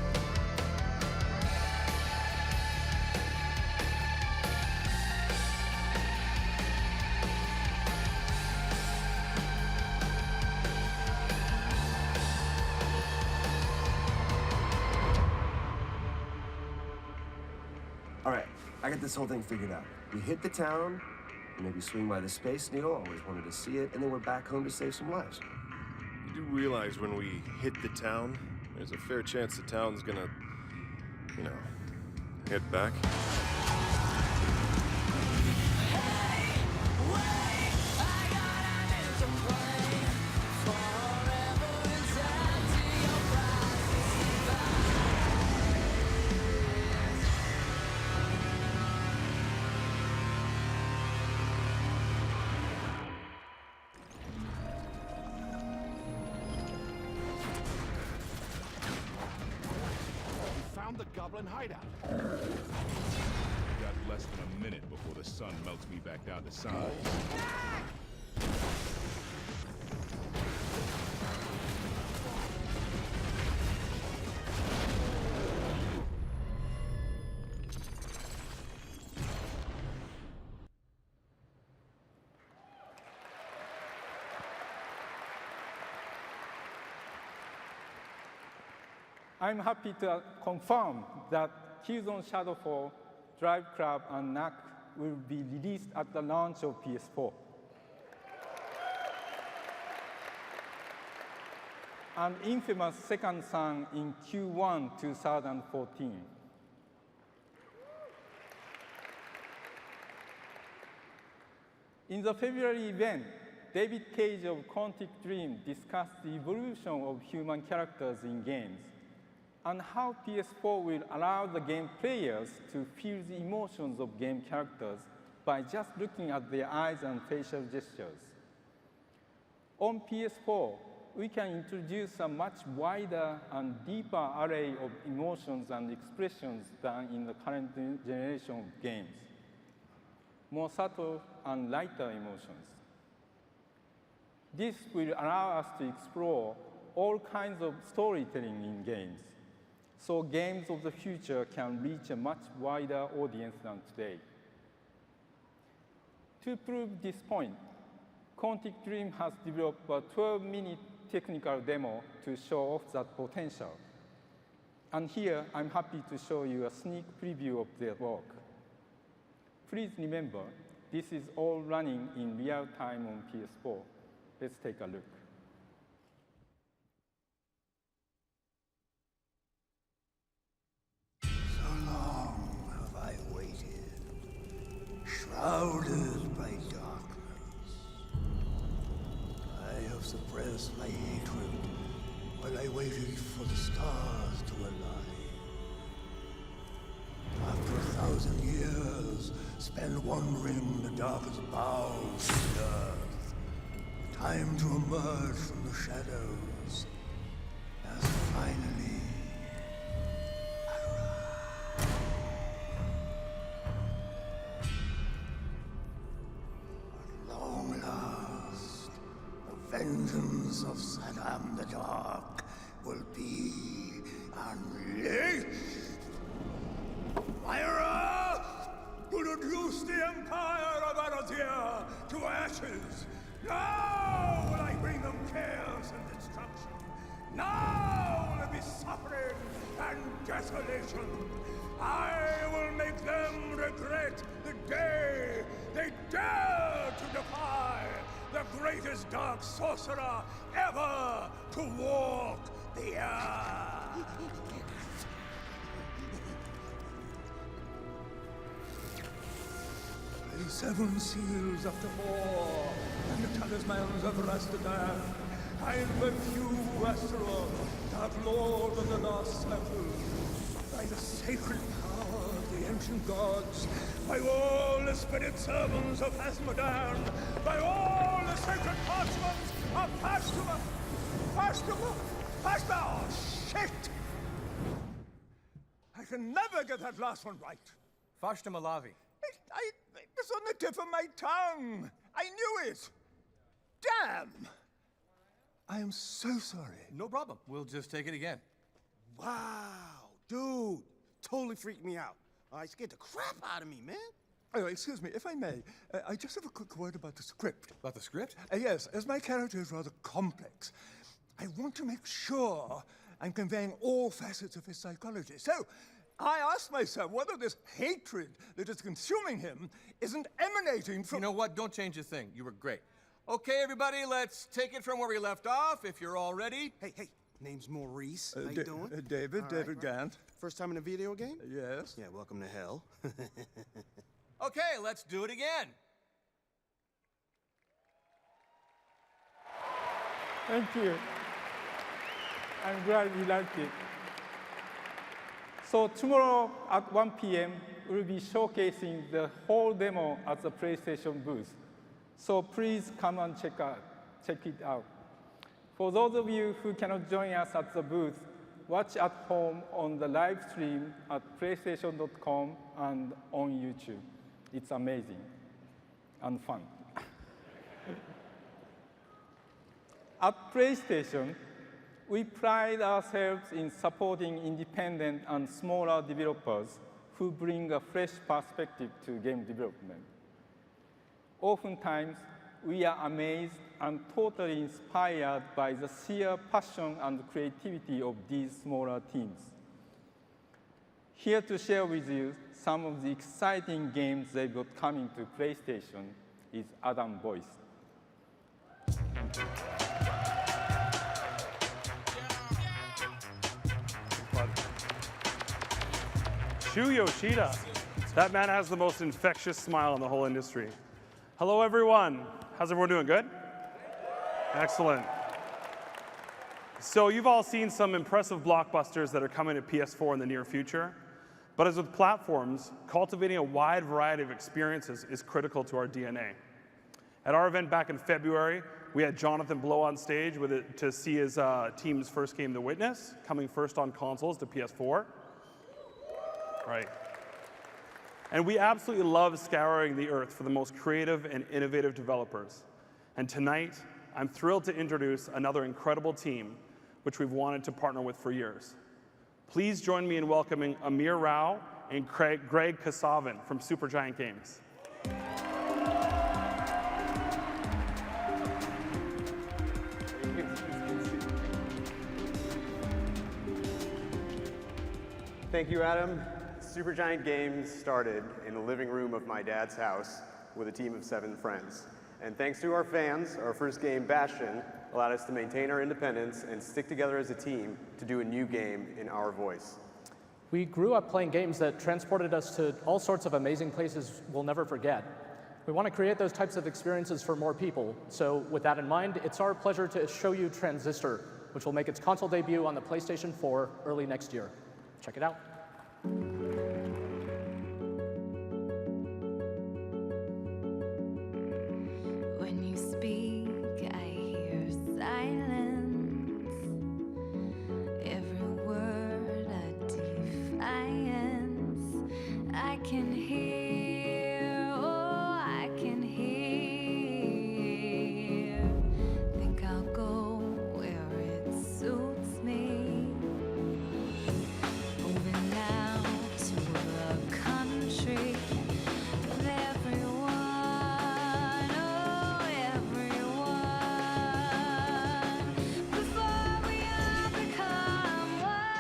All right, I got this whole thing figured out. We hit the town, maybe swing by the Space Needle, always wanted to see it, and then we're back home to save some lives. You do realize when we hit the town, there's a fair chance the town's gonna, you know, hit back? The goblin hideout. We got less than a minute before the sun melts me back down to size. I'm happy to confirm that Killzone Shadowfall, Drive Club, and Knack will be released at the launch of PS4. And Infamous Second Son in Q1 2014. In the February event, David Cage of Quantic Dream discussed the evolution of human characters in games and how PS4 will allow the game players to feel the emotions of game characters by just looking at their eyes and facial gestures. On PS4, we can introduce a much wider and deeper array of emotions and expressions than in the current generation of games. More subtle and lighter emotions. This will allow us to explore all kinds of storytelling in games, so games of the future can reach a much wider audience than today. To prove this point, Quantic Dream has developed a 12-minute technical demo to show off that potential. And here, I'm happy to show you a sneak preview of their work. Please remember, this is all running in real time on PS4. Let's take a look. Shrouded by darkness, I have suppressed my hatred while I waited for the stars to align. After 1,000 years spent wandering the darkest bowels of the earth, time to emerge from the shadows has finally vengeance of Saddam the Dark will be unleashed. Myra will reduce the empire of Arazir to ashes. Now will I bring them chaos and destruction. Now will there be suffering and desolation. I will make them regret the day they dare to defy the greatest dark sorcerer ever to walk the earth. I the seven seals of the war and the talismans of Rastadan. I'm the few Astaroth, Dark Lord of the Lost Circle. By the sacred power of the ancient gods, by all the spirit servants of Asmodan, by all the sacred parchments of Pashtima! Oh, shit! I can never get that last one right. Fashtama-Lavi. It was on the tip of my tongue. I knew it. Damn! I am so sorry. No problem. We'll just take it again. Wow, dude. Totally freaked me out. I scared the crap out of me, man. Oh, excuse me, if I may, I just have a quick word about the script. About the script? Yes, as my character is rather complex, I want to make sure I'm conveying all facets of his psychology. So, I asked myself whether this hatred that is consuming him isn't emanating from... You know what? Don't change a thing. You were great. Okay, everybody, let's take it from where we left off, if you're all ready. Hey, name's Maurice. How you doing? David Gant. First time in a video game? Yes. Yeah, welcome to hell. Okay, let's do it again. Thank you. I'm glad you liked it. So tomorrow at 1 p.m., we'll be showcasing the whole demo at the PlayStation booth. So please come and check it out. For those of you who cannot join us at the booth, watch at home on the live stream at PlayStation.com and on YouTube. It's amazing and fun. At PlayStation, we pride ourselves in supporting independent and smaller developers who bring a fresh perspective to game development. Oftentimes, we are amazed and totally inspired by the sheer passion and creativity of these smaller teams. Here to share with you some of the exciting games they've got coming to PlayStation is Adam Boyce. Shu Yoshida. That man has the most infectious smile in the whole industry. Hello, everyone. How's everyone doing? Good? Excellent. So you've all seen some impressive blockbusters that are coming to PS4 in the near future. But as with platforms, cultivating a wide variety of experiences is critical to our DNA. At our event back in February, we had Jonathan Blow on stage to see his team's first game, The Witness, coming first on consoles to PS4. Right. And we absolutely love scouring the earth for the most creative and innovative developers. And tonight, I'm thrilled to introduce another incredible team, which we've wanted to partner with for years. Please join me in welcoming Amir Rao and Greg Kasavin from Supergiant Games. Thank you, Adam. Supergiant Games started in the living room of my dad's house with a team of 7 friends. And thanks to our fans, our first game, Bastion, allowed us to maintain our independence and stick together as a team to do a new game in our voice. We grew up playing games that transported us to all sorts of amazing places we'll never forget. We want to create those types of experiences for more people. So with that in mind, it's our pleasure to show you Transistor, which will make its console debut on the PlayStation 4 early next year. Check it out. When you speak, I hear silence. Every word a defiance. I can hear, oh, I can hear. Think I'll go where it suits me. Moving now to a country with everyone, oh everyone. Before we all become one,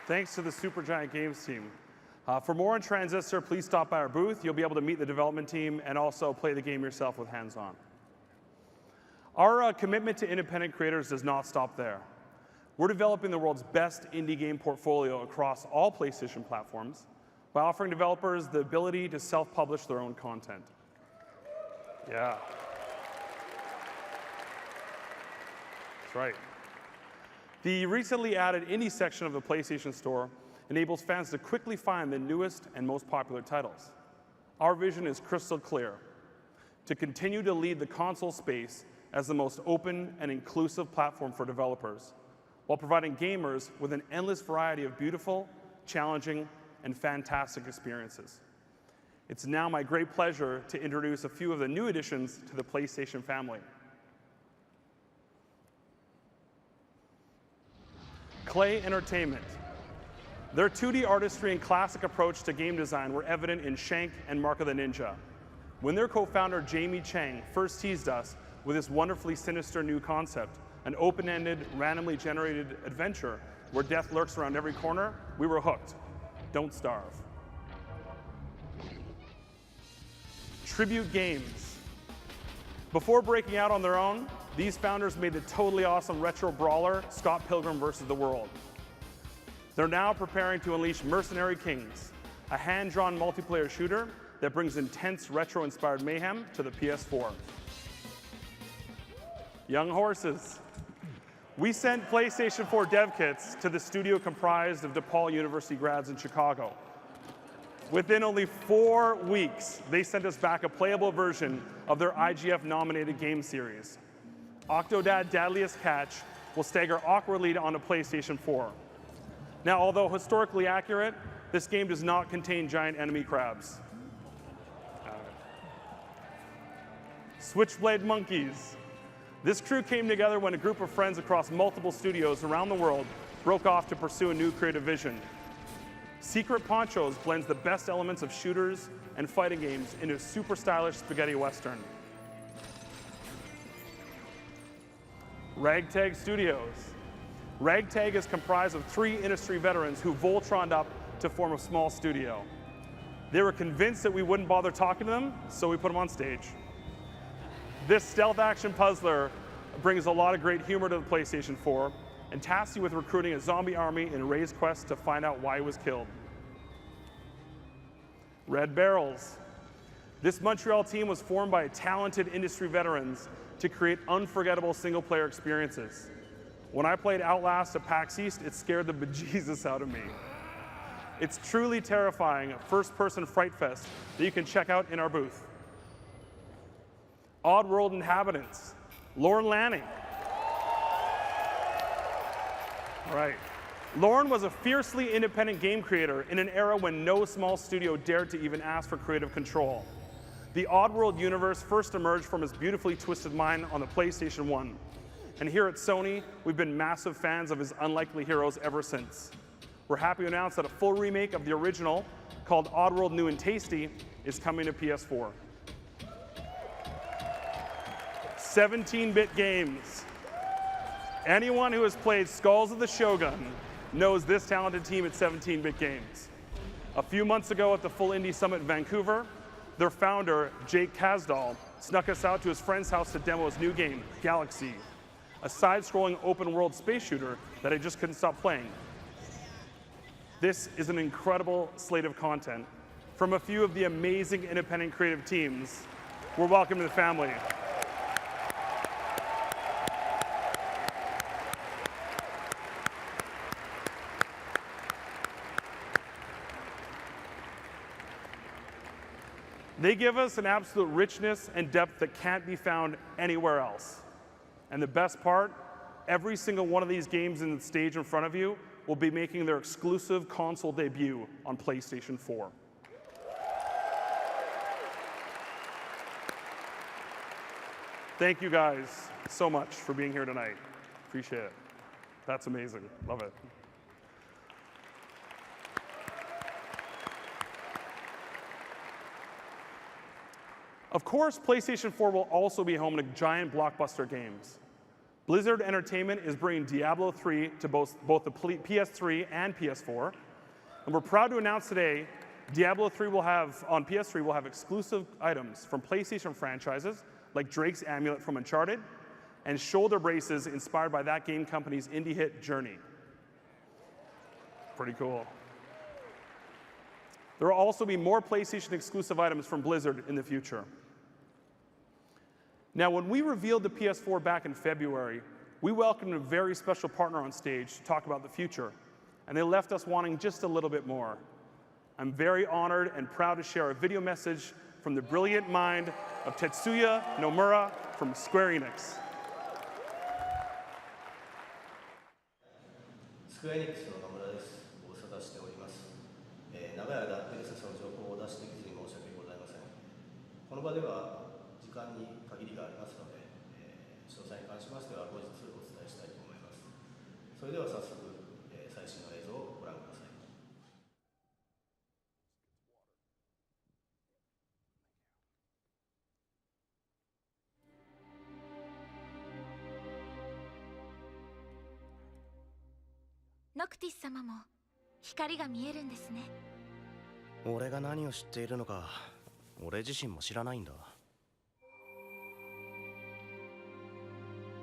Thanks to the Supergiant Games team. For more on Transistor, please stop by our booth. You'll be able to meet the development team and also play the game yourself with hands-on. Our commitment to independent creators does not stop there. We're developing the world's best indie game portfolio across all PlayStation platforms by offering developers the ability to self-publish their own content. Yeah. That's right. The recently added indie section of the PlayStation Store enables fans to quickly find the newest and most popular titles. Our vision is crystal clear: to continue to lead the console space as the most open and inclusive platform for developers, while providing gamers with an endless variety of beautiful, challenging, and fantastic experiences. It's now my great pleasure to introduce a few of the new additions to the PlayStation family. Klei Entertainment. Their 2D artistry and classic approach to game design were evident in Shank and Mark of the Ninja. When their co-founder Jamie Chang first teased us with this wonderfully sinister new concept, an open-ended, randomly generated adventure where death lurks around every corner, we were hooked. Don't starve. Tribute Games. Before breaking out on their own, these founders made the totally awesome retro brawler Scott Pilgrim vs. the World. They're now preparing to unleash Mercenary Kings, a hand-drawn multiplayer shooter that brings intense retro-inspired mayhem to the PS4. Young Horses. We sent PlayStation 4 dev kits to the studio comprised of DePaul University grads in Chicago. Within only 4 weeks, they sent us back a playable version of their IGF-nominated game series. Octodad Dadliest Catch will stagger awkwardly onto PlayStation 4. Now, although historically accurate, this game does not contain giant enemy crabs. Switchblade Monkeys. This crew came together when a group of friends across multiple studios around the world broke off to pursue a new creative vision. Secret Ponchos blends the best elements of shooters and fighting games into a super stylish spaghetti western. Ragtag Studios. Ragtag is comprised of 3 industry veterans who Voltroned up to form a small studio. They were convinced that we wouldn't bother talking to them, so we put them on stage. This stealth action puzzler brings a lot of great humor to the PlayStation 4 and tasks you with recruiting a zombie army in Ray's quest to find out why he was killed. Red Barrels. This Montreal team was formed by talented industry veterans to create unforgettable single-player experiences. When I played Outlast at PAX East, it scared the bejesus out of me. It's truly terrifying first-person fright fest that you can check out in our booth. Oddworld Inhabitants. Lorne Lanning. All right. Lorne was a fiercely independent game creator in an era when no small studio dared to even ask for creative control. The Oddworld universe first emerged from his beautifully twisted mind on the PlayStation 1. And here at Sony, we've been massive fans of his unlikely heroes ever since. We're happy to announce that a full remake of the original, called Oddworld New and Tasty, is coming to PS4. 17-bit games. Anyone who has played Skulls of the Shogun knows this talented team at 17-bit games. A few months ago at the Full Indie Summit in Vancouver, their founder, Jake Kasdal, snuck us out to his friend's house to demo his new game, Galaxy, a side-scrolling open-world space shooter that I just couldn't stop playing. This is an incredible slate of content from a few of the amazing independent creative teams. We're welcome to the family. They give us an absolute richness and depth that can't be found anywhere else. And the best part, every single one of these games in the stage in front of you will be making their exclusive console debut on PlayStation 4. Thank you guys so much for being here tonight. Appreciate it. That's amazing. Love it. Of course, PlayStation 4 will also be home to giant blockbuster games. Blizzard Entertainment is bringing Diablo 3 to both the PS3 and PS4. And we're proud to announce today, Diablo 3 on PS3 will have exclusive items from PlayStation franchises, like Drake's Amulet from Uncharted, and shoulder braces inspired by that game company's indie hit Journey. Pretty cool. There will also be more PlayStation exclusive items from Blizzard in the future. Now, when we revealed the PS4 back in February, we welcomed a very special partner on stage to talk about the future, and they left us wanting just a little bit more. I'm very honored and proud to share a video message from the brilliant mind of Tetsuya Nomura from Square Enix. スクエアエニックスの野村です。ご無沙汰しております。長い間、ペルセスの情報を出してきずに申し訳ございません。この場では時間に限りがありますので、詳細に関しましては後日お伝えしたいと思います。それでは早速、最新の映像をご覧ください。ノクティス様も光が見えるんですね。俺が何を知っているのか、俺自身も知らないんだ。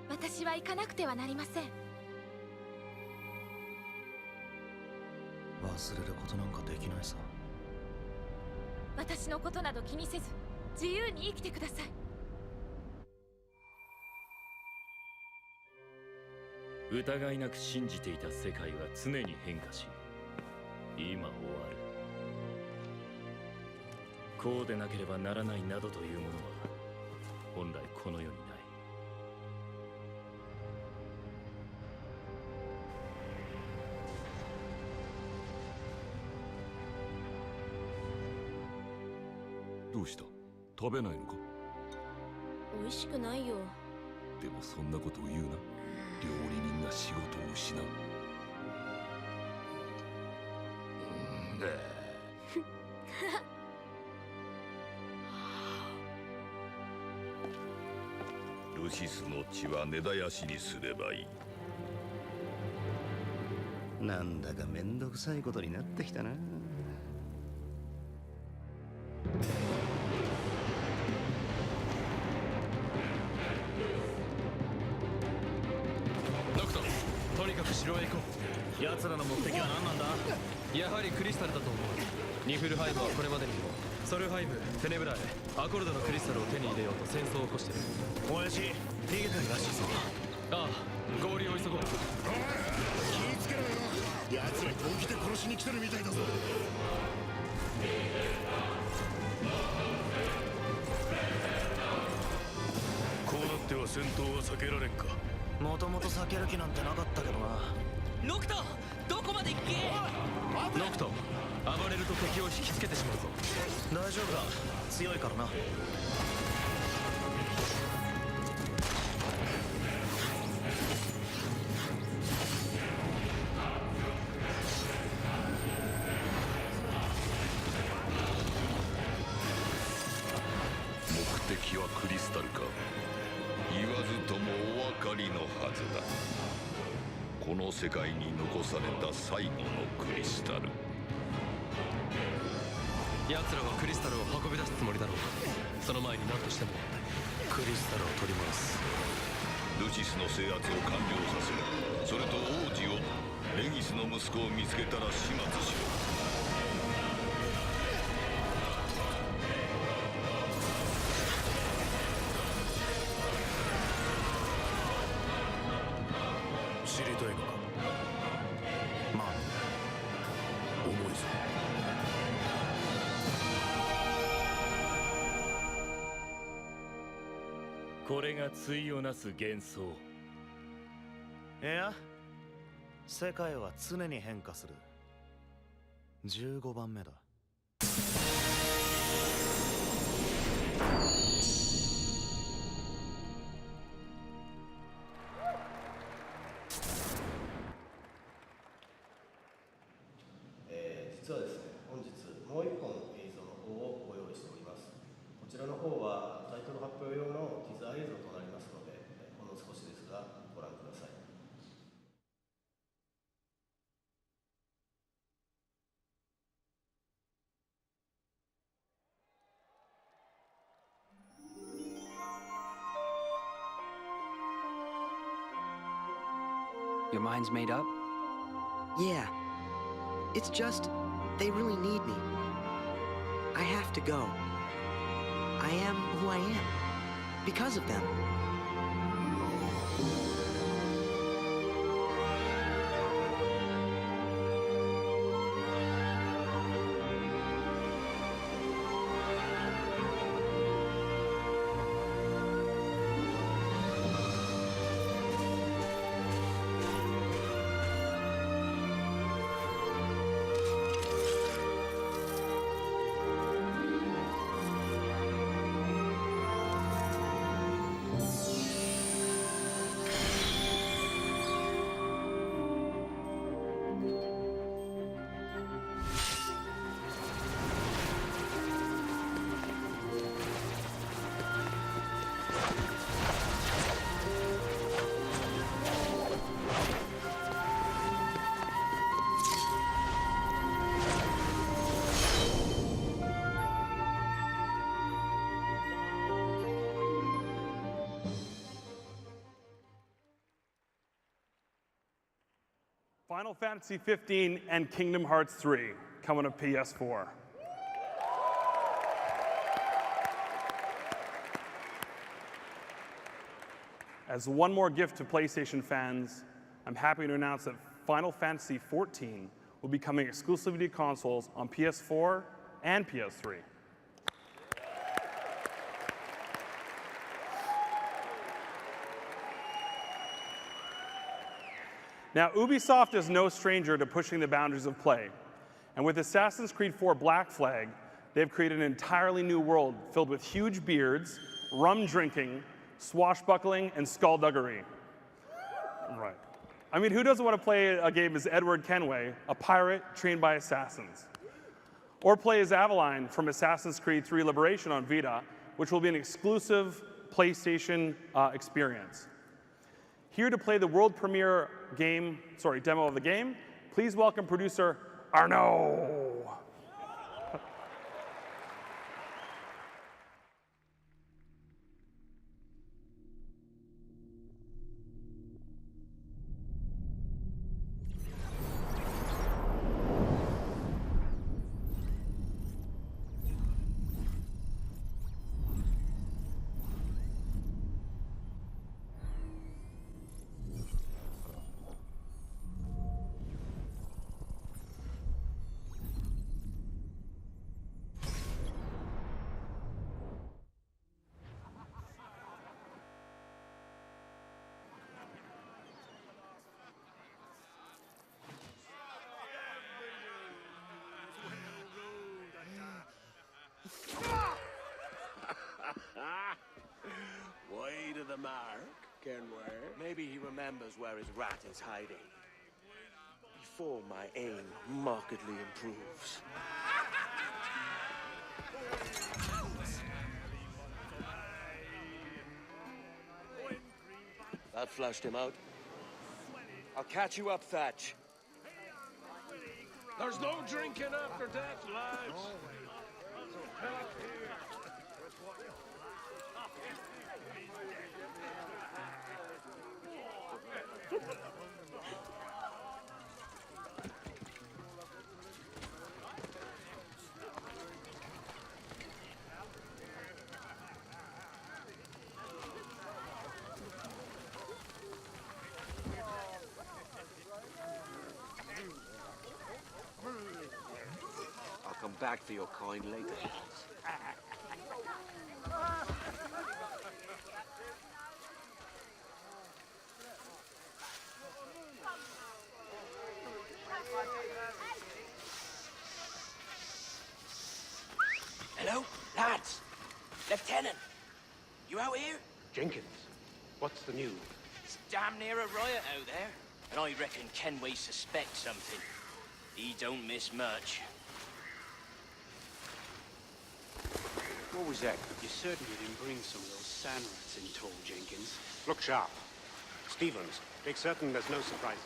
私は行かなくてはなりません。忘れることなんかできないさ。私のことなど気にせず自由に生きてください。疑いなく信じていた世界は常に変化し、今終わる。こうでなければならないなどというものは本来この世にない。どうした？食べないのか？美味しくないよ。でもそんなことを言うな。料理人が仕事を失う。ルシスの血は根絶やしにすればいい。なんだかめんどくさいことになってきたな。城へ行こう。奴らの目的は何なんだ？やはりクリスタルだと思う。ニフルハイブはこれまでにもソルハイブ、テネブラーへアコルドのクリスタルを手に入れようと戦争を起こしてる。親父、逃げてるらしいぞ。ああ、合流を急ごう。気ぃつけろよ。奴ら本気で殺しに来てるみたいだぞ。こうなっては戦闘は避けられんか。もともと避ける気なんてなかったけどな。ノクト、どこまで行け。ノクト、暴れると敵を引きつけてしまうぞ。大丈夫だ、強いからな。目的はクリスタルか。言わずともお分かりのはずだ。この世界に残された最後のクリスタル。奴らはクリスタルを運び出すつもりだろう。その前に何としてもクリスタルを取り戻す。ルシスの制圧を完了させる。それと王子を、レギスの息子を見つけたら始末しろ。知りたいのか？まあ、重いぞ。これが対をなす幻想。いや、世界は常に変化する。15番目だ。実はですね、本日もう一本映像の方をご用意しております。こちらの方はタイトル発表用のティザー映像となりますので、ほんの少しですがご覧 Your mind's made up? Yeah. It's just, they really need me. I have to go. I am who I am. Because of them. Final Fantasy 15 and Kingdom Hearts 3 coming to PS4. As one more gift to PlayStation fans, I'm happy to announce that Final Fantasy 14 will be coming exclusively to consoles on PS4 and PS3. Now, Ubisoft is no stranger to pushing the boundaries of play. And with Assassin's Creed 4 Black Flag, they've created an entirely new world filled with huge beards, rum drinking, swashbuckling, and skullduggery. Right. I mean, who doesn't want to play a game as Edward Kenway, a pirate trained by assassins? Or play as Aveline from Assassin's Creed 3 Liberation on Vita, which will be an exclusive PlayStation experience. Here to play the world premiere demo of the game, please welcome producer Arnaud. Wide of the mark, Kenway. Maybe he remembers where his rat is hiding. Before my aim markedly improves. That flushed him out. I'll catch you up, Thatch. There's no drinking after death, lads. I'll come back for your coin later. Hello, lads. Lieutenant, you out here? Jenkins, what's the news? It's damn near a riot out there. And I reckon Kenway suspects something. He don't miss much. What was that? You certainly didn't bring some of those sand rats in, tall Jenkins. Look sharp. Stevens, make certain there's no surprises.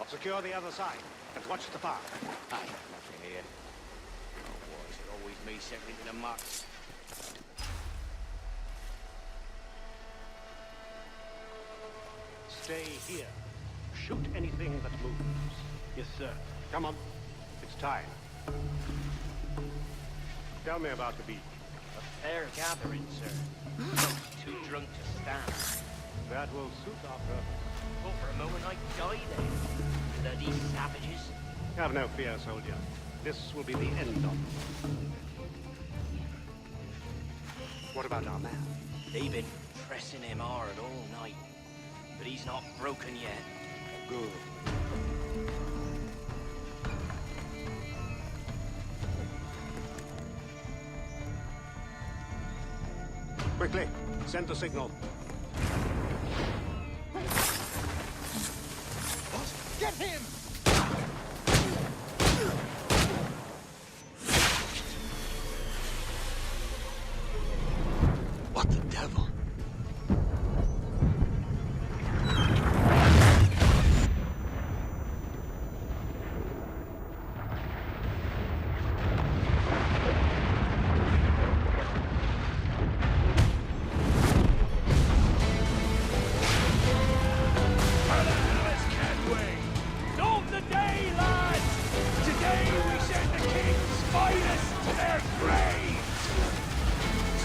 Secure the other side and watch the path. Aye, nothing here. Oh, boys, it always me setting into the muck. Stay here. shoot anything that moves. Yes, sir. Come on. It's time. Tell me about the beach. A fair gathering, sir. Folks too drunk to stand. That will suit our purpose. Thought for a moment I'd die there. Bloody savages. Have no fear, soldier. This will be the end of them. What about our man? They've been pressing him hard all night. But he's not broken yet. Good. Quickly, send the signal. Get him! What the devil?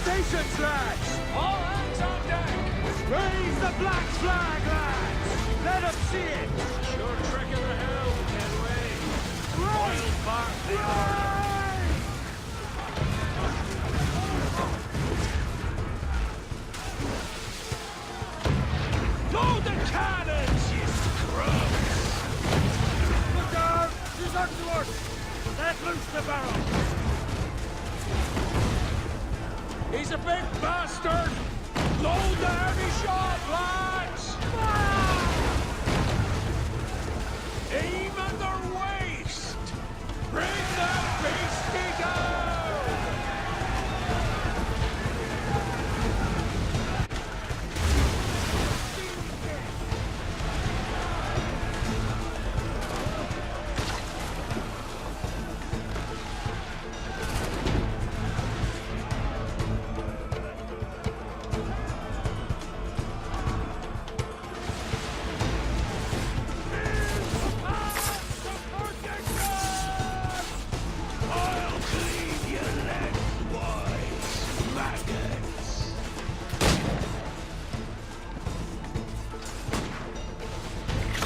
Stations, lads! All hands on deck! Raise the black flag, lads! Let them see it! Sure trick of the hell, Kenway. Royal Park, the Load the cannons, you scrubs! Look out! She's up to us! Let loose the barrel! He's a big bastard! Load the heavy shot, lads! Aim at their waist! Bring that beastie down!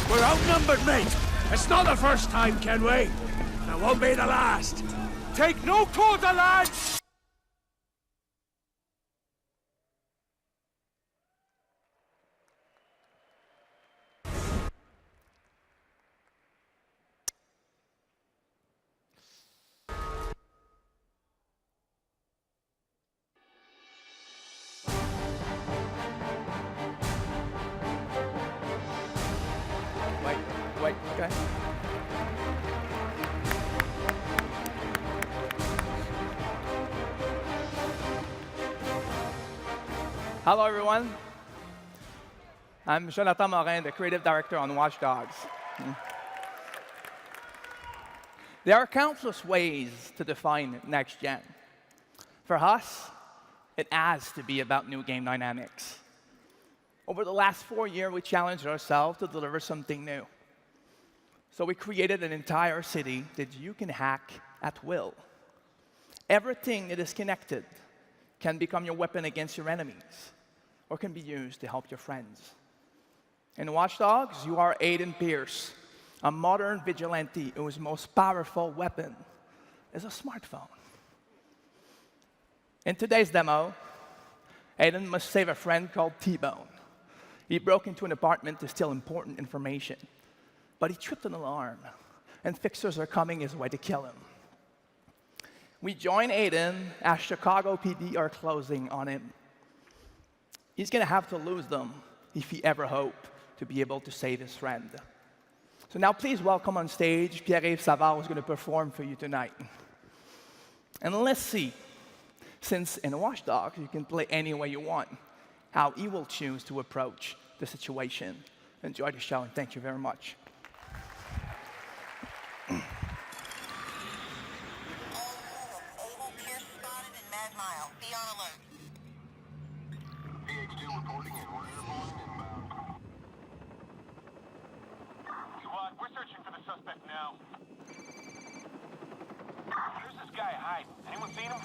We're outnumbered, mate. It's not the first time, Kenway. It won't be the last. Take no quarter, lads! Wait, okay. Hello, everyone. I'm Jonathan Morin, the creative director on Watch Dogs. There are countless ways to define next gen. For us, it has to be about new game dynamics. Over the last 4 years, we challenged ourselves to deliver something new. So we created an entire city that you can hack at will. Everything that is connected can become your weapon against your enemies, or can be used to help your friends. In Watch Dogs, you are Aiden Pierce, a modern vigilante whose most powerful weapon is a smartphone. In today's demo, Aiden must save a friend called T-Bone. He broke into an apartment to steal important information, but he tripped an alarm, and fixers are coming his way to kill him. We join Aiden as Chicago PD are closing on him. He's going to have to lose them if he ever hoped to be able to save his friend. So now please welcome on stage Pierre-Yves Savard, who's going to perform for you tonight. And let's see, since in Watch Dogs you can play any way you want, how he will choose to approach the situation. Enjoy the show, and thank you very much. searching for the suspect now. Where's this guy hiding? Anyone seen him?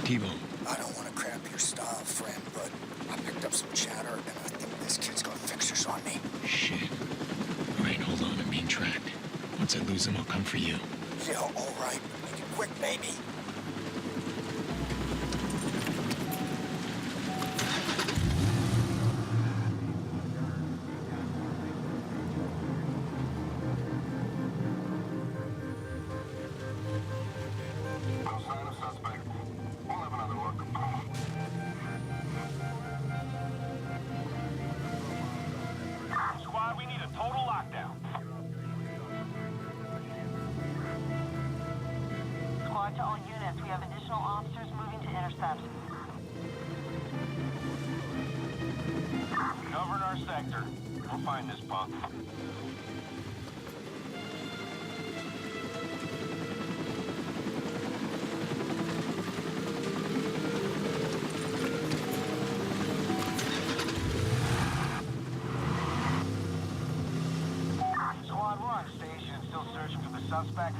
T-Bone. I don't want to cramp your style, friend, but I picked up some chatter, and I think this kid's got fixers on me. Shit. All right, hold on. I'm being tracked. Once I lose him, I'll come for you. Yeah, all right. Make it quick, baby. Squad, we need a total lockdown. Squad to all units, we have additional officers moving to intercept. Covering our sector. We'll find this punk. Squad 1, station, still searching for the suspect.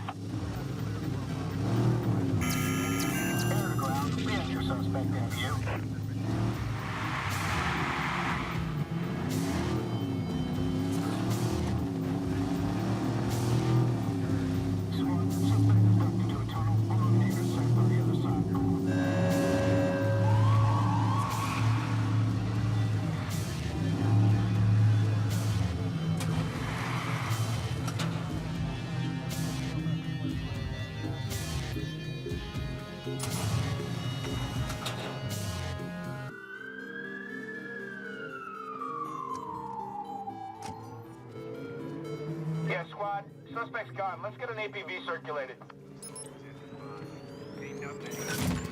Air to ground, we have your suspect in view. Yeah, squad. Suspect's gone. Let's get an APV circulated.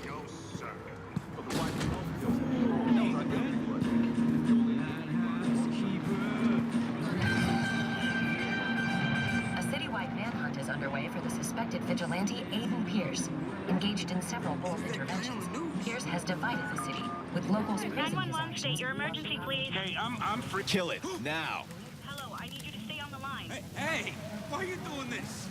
No, sir. A citywide manhunt is underway for the suspected vigilante Aiden Pierce. Engaged in several bold interventions, Pierce has divided the city, with locals praising his 911 actions. state your emergency, please. Hey, I'm free. Kill it, now! Hello, I need you to stay on the line. Hey, why are you doing this?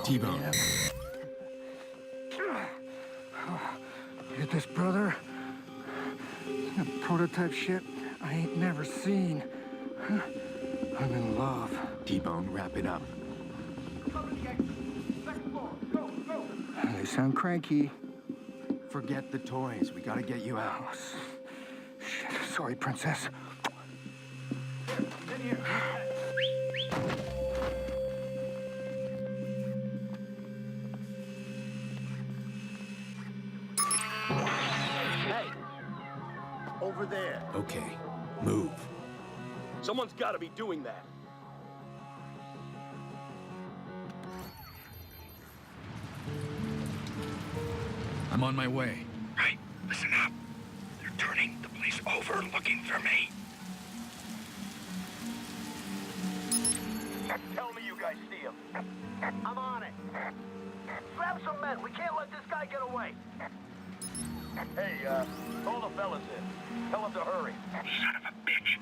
T-Bone. Get this, brother? That prototype shit I ain't never seen. I'm in love. T-Bone, wrap it up. They sound cranky. Forget the toys. We gotta get you out. Shit, sorry, princess. Hey, over there. Okay, move. Someone's got to be doing that. I'm on my way. Right, listen up. They're turning the place over looking for me. Tell me you guys see him. I'm on it. Grab some men. We can't let this guy get away. Hey, call the fellas in. Tell them to hurry. Son of a bitch.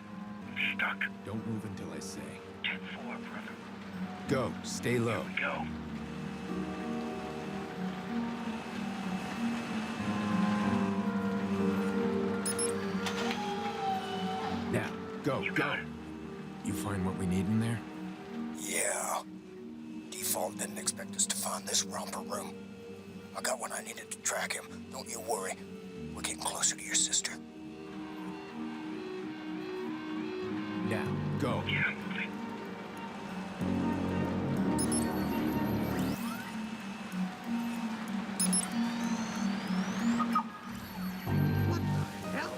I'm stuck. Don't move until I say. 10-4, brother. Go. Stay low. Go. Now, go. Go. You find what we need in there? Yeah. Default didn't expect us to find this romper room. I got what I needed to track him. Don't you worry. We're getting closer to your sister. Now, go. Yeah, I'm moving. What the hell?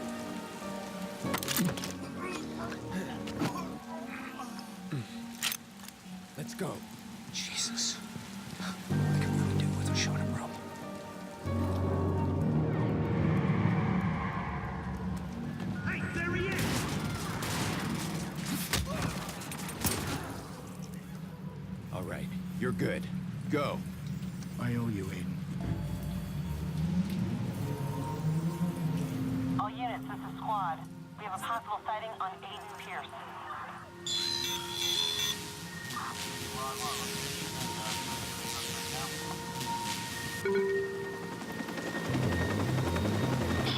Let's go. Jesus. I can really do with a shot of rum. Hey, there he is! You're good. Go. I owe you, Aiden. All units, this is Squad. We have a possible sighting on Aiden Pierce.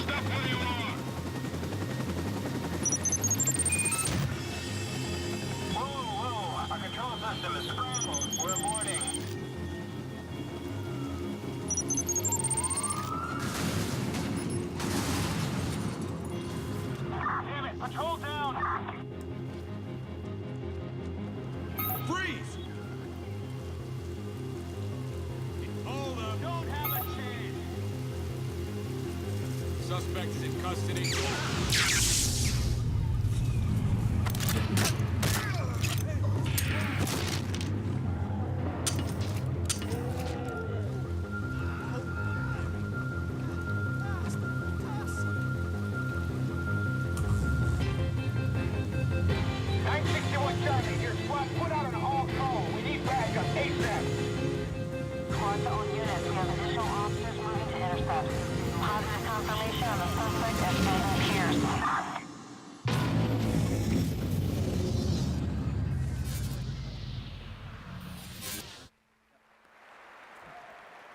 Stop where you are! Whoa, our control system is scrambled. We're boarding. Damn it, patrol down! Freeze! Hold up. Don't have a chance. Suspect is in custody.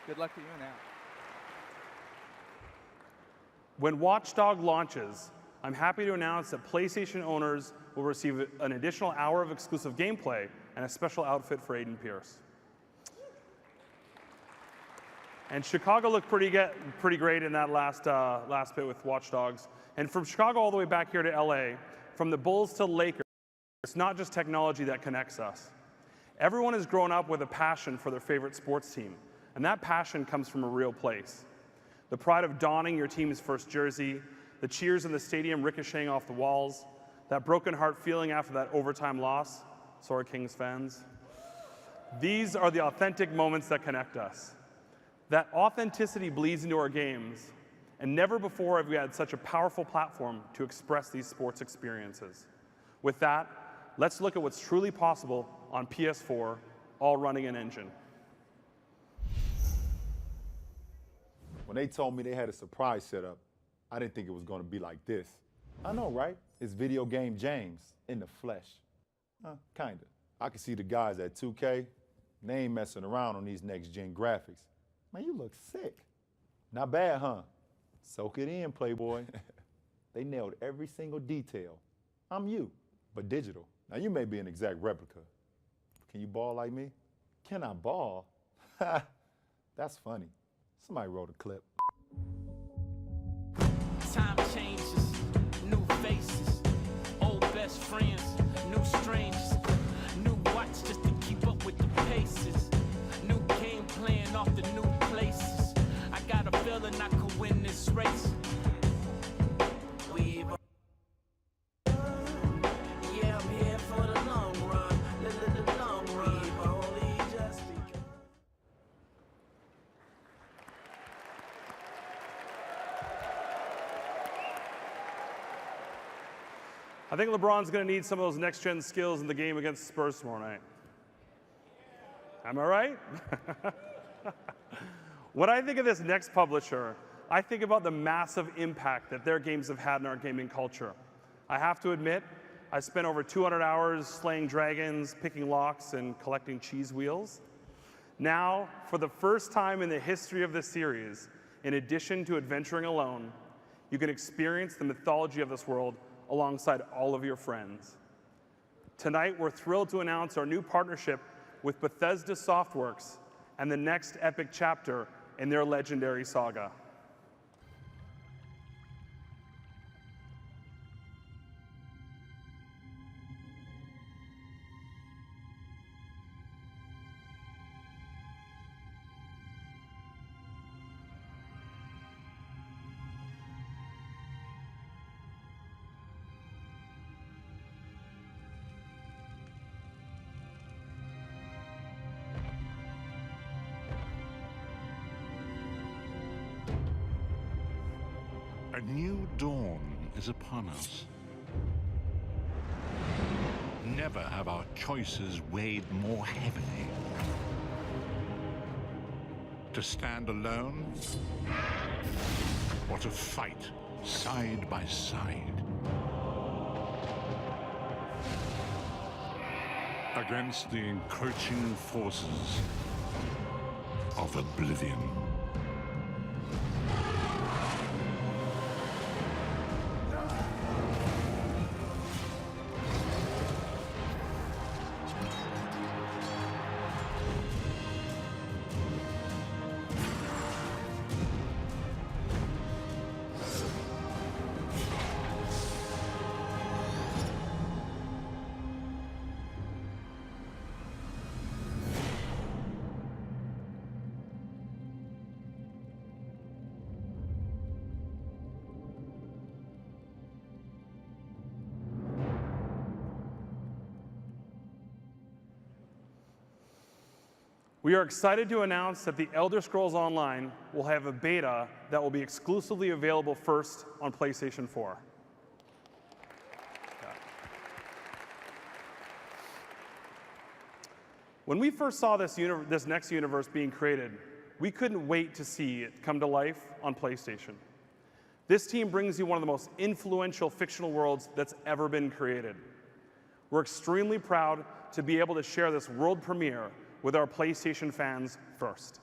Good luck to you now. When Watch Dogs launches, I'm happy to announce that PlayStation owners will receive an additional hour of exclusive gameplay and a special outfit for Aiden Pierce. And Chicago looked pretty great in that last bit with Watch Dogs. And from Chicago all the way back here to LA, from the Bulls to the Lakers, it's not just technology that connects us. Everyone has grown up with a passion for their favorite sports team, and that passion comes from a real place. The pride of donning your team's first jersey, the cheers in the stadium ricocheting off the walls, that broken heart feeling after that overtime loss. Sorry, Kings fans. These are the authentic moments that connect us. That authenticity bleeds into our games, and never before have we had such a powerful platform to express these sports experiences. With that, let's look at what's truly possible on PS4, all running an engine. When they told me they had a surprise set up, I didn't think it was going to be like this. I know, right? It's video game James in the flesh. Kinda. I can see the guys at 2K, they ain't messing around on these next-gen graphics. Man, you look sick. Not bad, huh? Soak it in, Playboy. They nailed every single detail. I'm you, but digital. Now, you may be an exact replica. Can you ball like me? Can I ball? That's funny. Somebody wrote a clip. Time changes, new faces, old best friends, new strangers, new watch just to keep up with the paces, new game plan off the new places. I got a feeling I could win this race. Yeah, I'm here for the long run, the long run. We've only just begun. I think LeBron's going to need some of those next-gen skills in the game against Spurs tomorrow night. Am I right? When I think of this next publisher, I think about the massive impact that their games have had in our gaming culture. I have to admit, I spent over 200 hours slaying dragons, picking locks, and collecting cheese wheels. Now, for the first time in the history of this series, in addition to adventuring alone, you can experience the mythology of this world alongside all of your friends. Tonight, we're thrilled to announce our new partnership with Bethesda Softworks and the next epic chapter in their legendary saga. A new dawn is upon us. Never have our choices weighed more heavily. To stand alone, or to fight side by side against the encroaching forces of oblivion. We are excited to announce that The Elder Scrolls Online will have a beta that will be exclusively available first on PlayStation 4. When we first saw this next universe being created, we couldn't wait to see it come to life on PlayStation. This team brings you one of the most influential fictional worlds that's ever been created. We're extremely proud to be able to share this world premiere with our PlayStation fans first.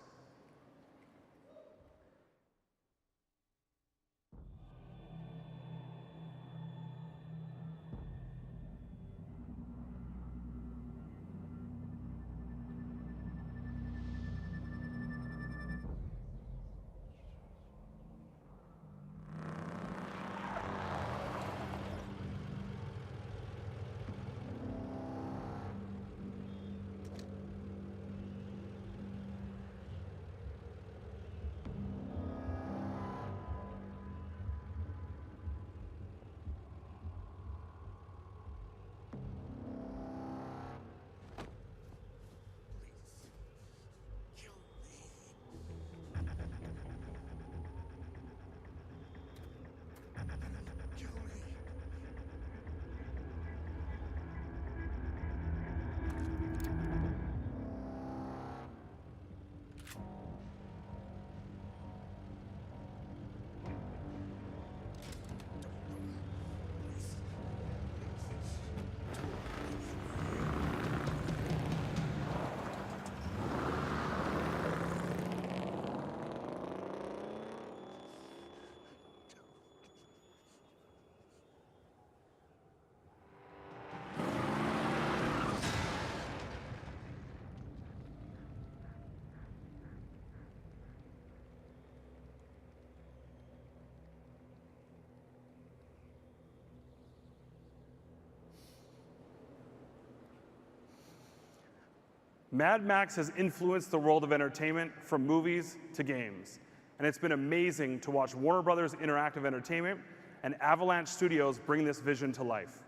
Mad Max has influenced the world of entertainment from movies to games, and it's been amazing to watch Warner Brothers Interactive Entertainment and Avalanche Studios bring this vision to life.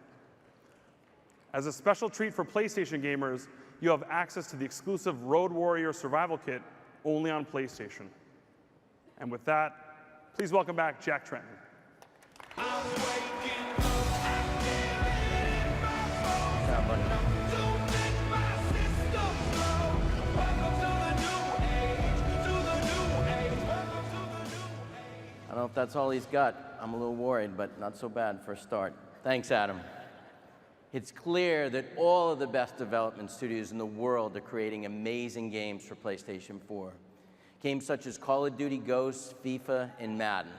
As a special treat for PlayStation gamers, you have access to the exclusive Road Warrior Survival Kit only on PlayStation. And with that, please welcome back Jack Trenton. I don't know if that's all he's got. I'm a little worried, but not so bad for a start. Thanks, Adam. It's clear that all of the best development studios in the world are creating amazing games for PlayStation 4. Games such as Call of Duty Ghosts, FIFA, and Madden.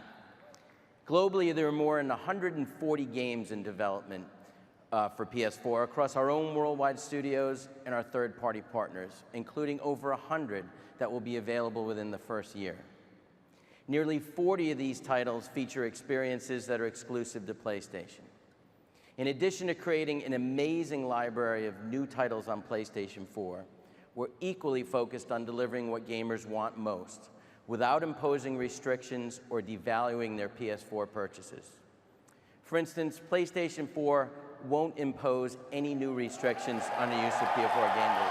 Globally, there are more than 140 games in development for PS4 across our own worldwide studios and our third-party partners, including over 100 that will be available within the first year. Nearly 40 of these titles feature experiences that are exclusive to PlayStation. In addition to creating an amazing library of new titles on PlayStation 4, we're equally focused on delivering what gamers want most, without imposing restrictions or devaluing their PS4 purchases. For instance, PlayStation 4 won't impose any new restrictions on the use of PS4 games.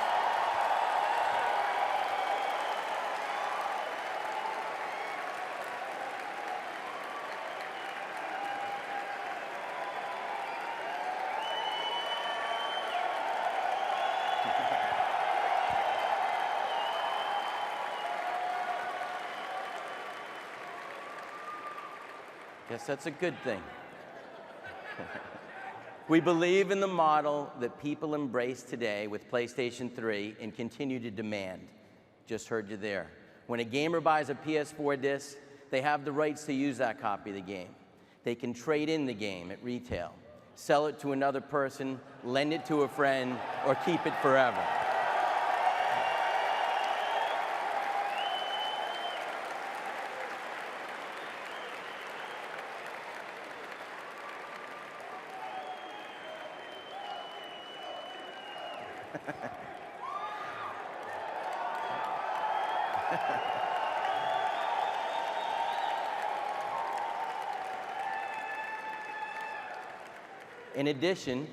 Guess that's a good thing. We believe in the model that people embrace today with PlayStation 3 and continue to demand. Just heard you there. When a gamer buys a PS4 disc, they have the rights to use that copy of the game. They can trade in the game at retail, sell it to another person, lend it to a friend, or keep it forever. In addition,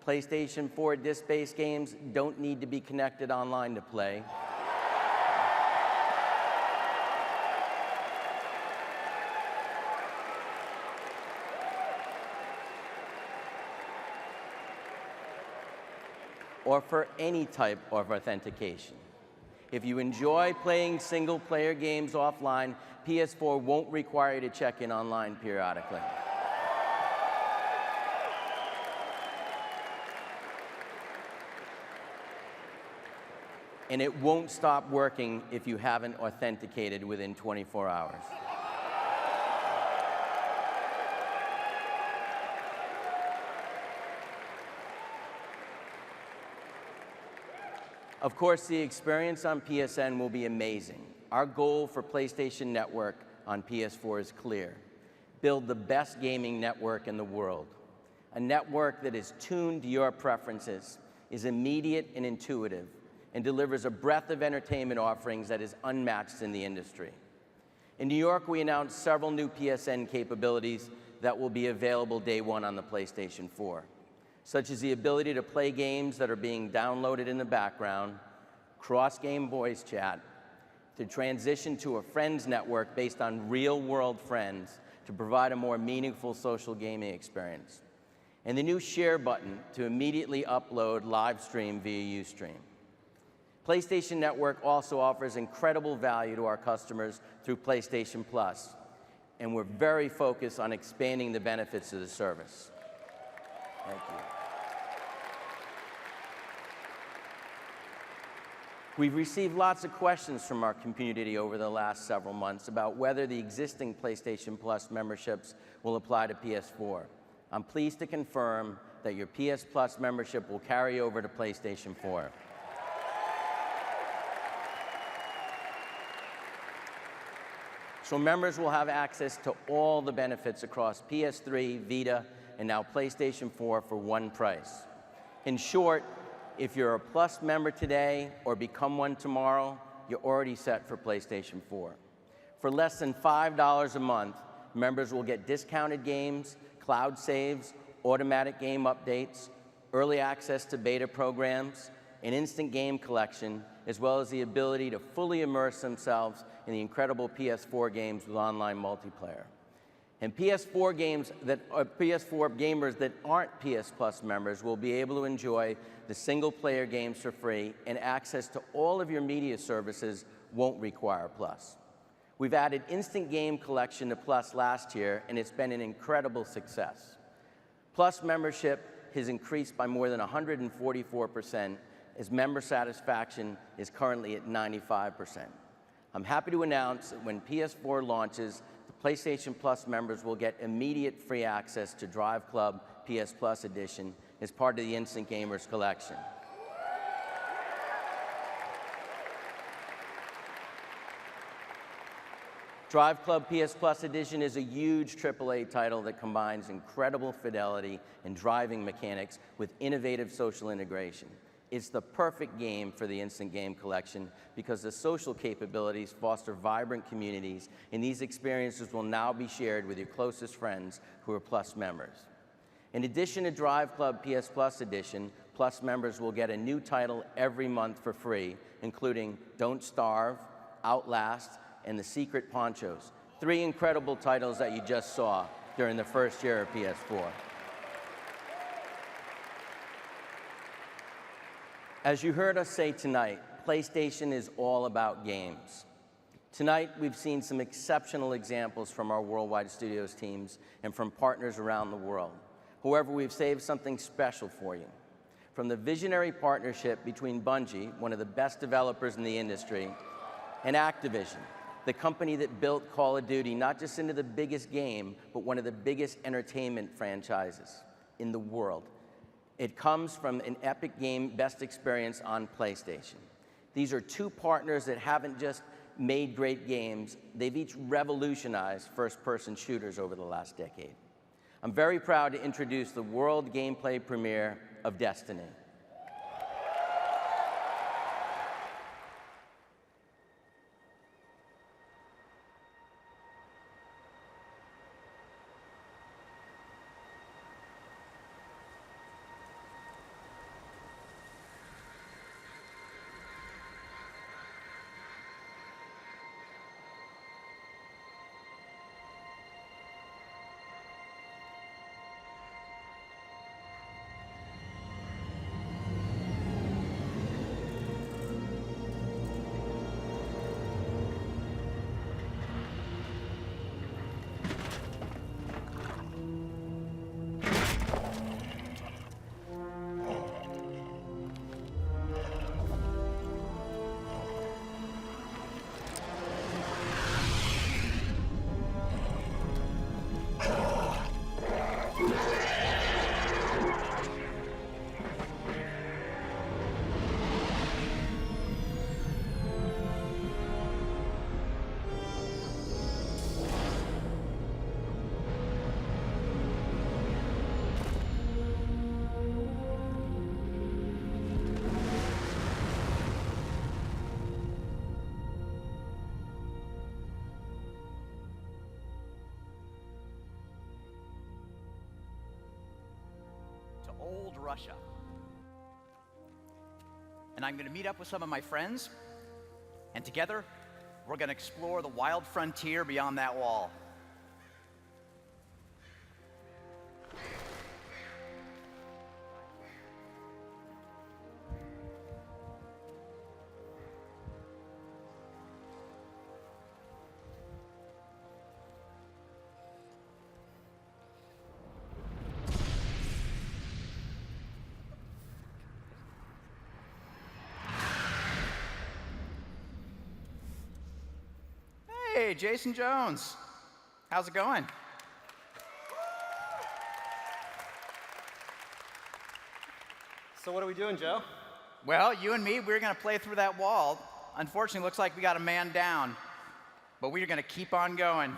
PlayStation 4 disc-based games don't need to be connected online to play. Or for any type of authentication. If you enjoy playing single-player games offline, PS4 won't require you to check in online periodically. And it won't stop working if you haven't authenticated within 24 hours. Of course, the experience on PSN will be amazing. Our goal for PlayStation Network on PS4 is clear. Build the best gaming network in the world. A network that is tuned to your preferences, is immediate and intuitive, and delivers a breadth of entertainment offerings that is unmatched in the industry. In New York, we announced several new PSN capabilities that will be available day one on the PlayStation 4, such as the ability to play games that are being downloaded in the background, cross-game voice chat, to transition to a friends network based on real-world friends to provide a more meaningful social gaming experience, and the new share button to immediately upload live stream via Ustream. PlayStation Network also offers incredible value to our customers through PlayStation Plus, and we're very focused on expanding the benefits of the service. Thank you. We've received lots of questions from our community over the last several months about whether the existing PlayStation Plus memberships will apply to PS4. I'm pleased to confirm that your PS Plus membership will carry over to PlayStation 4. So members will have access to all the benefits across PS3, Vita, and now PlayStation 4 for one price. In short, if you're a Plus member today or become one tomorrow, you're already set for PlayStation 4. For less than $5 a month, members will get discounted games, cloud saves, automatic game updates, early access to beta programs, an instant game collection, as well as the ability to fully immerse themselves in the incredible PS4 games with online multiplayer. And PS4 gamers that aren't PS Plus members will be able to enjoy the single-player games for free, and access to all of your media services won't require Plus. We've added Instant Game Collection to Plus last year, and it's been an incredible success. Plus membership has increased by more than 144%, as member satisfaction is currently at 95%. I'm happy to announce that when PS4 launches, the PlayStation Plus members will get immediate free access to Drive Club PS Plus Edition as part of the Instant Gamers Collection. Drive Club PS Plus Edition is a huge AAA title that combines incredible fidelity and driving mechanics with innovative social integration. It's the perfect game for the Instant Game Collection because the social capabilities foster vibrant communities, and these experiences will now be shared with your closest friends who are Plus members. In addition to Drive Club PS Plus Edition, Plus members will get a new title every month for free, including Don't Starve, Outlast, and The Secret Ponchos, 3 incredible titles that you just saw during the first year of PS4. As you heard us say tonight, PlayStation is all about games. Tonight, we've seen some exceptional examples from our worldwide studios teams and from partners around the world. However, we've saved something special for you. From the visionary partnership between Bungie, one of the best developers in the industry, and Activision, the company that built Call of Duty not just into the biggest game, but one of the biggest entertainment franchises in the world. It comes from an Epic Game Best Experience on PlayStation. These are two partners that haven't just made great games, they've each revolutionized first-person shooters over the last decade. I'm very proud to introduce the world gameplay premiere of Destiny. Old Russia. And I'm going to meet up with some of my friends, and together, we're going to explore the wild frontier beyond that wall. Hey, Jason Jones. How's it going? So what are we doing, Joe? Well, you and me, we're going to play through that wall. Unfortunately, looks like we got a man down. But we're going to keep on going.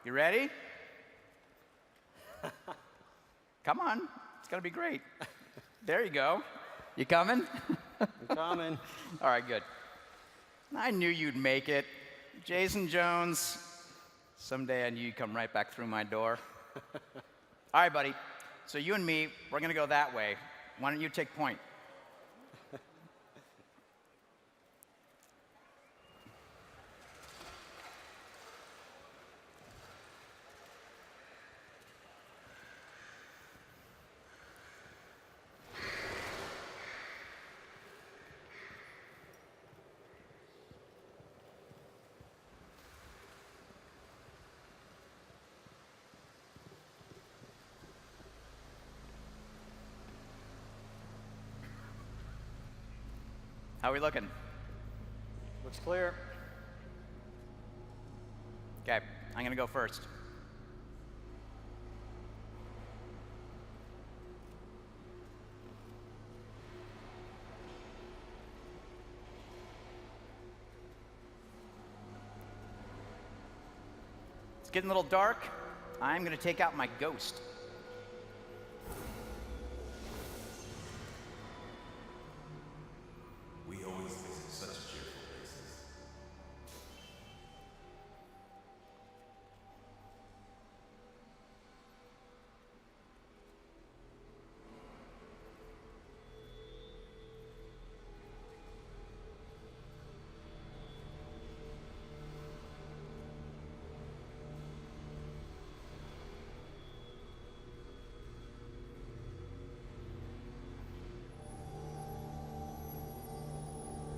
You ready? Come on. It's going to be great. There you go. You coming? I'm coming. All right, good. I knew you'd make it. Jason Jones, someday I knew you'd come right back through my door. All right, buddy. So you and me, we're going to go that way. Why don't you take point? How are we looking? Looks clear. Okay, I'm going to go first. It's getting a little dark. I'm going to take out my ghost. We always visit such cheerful places.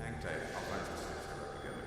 Hang tight, I'll find some stuff to rub together.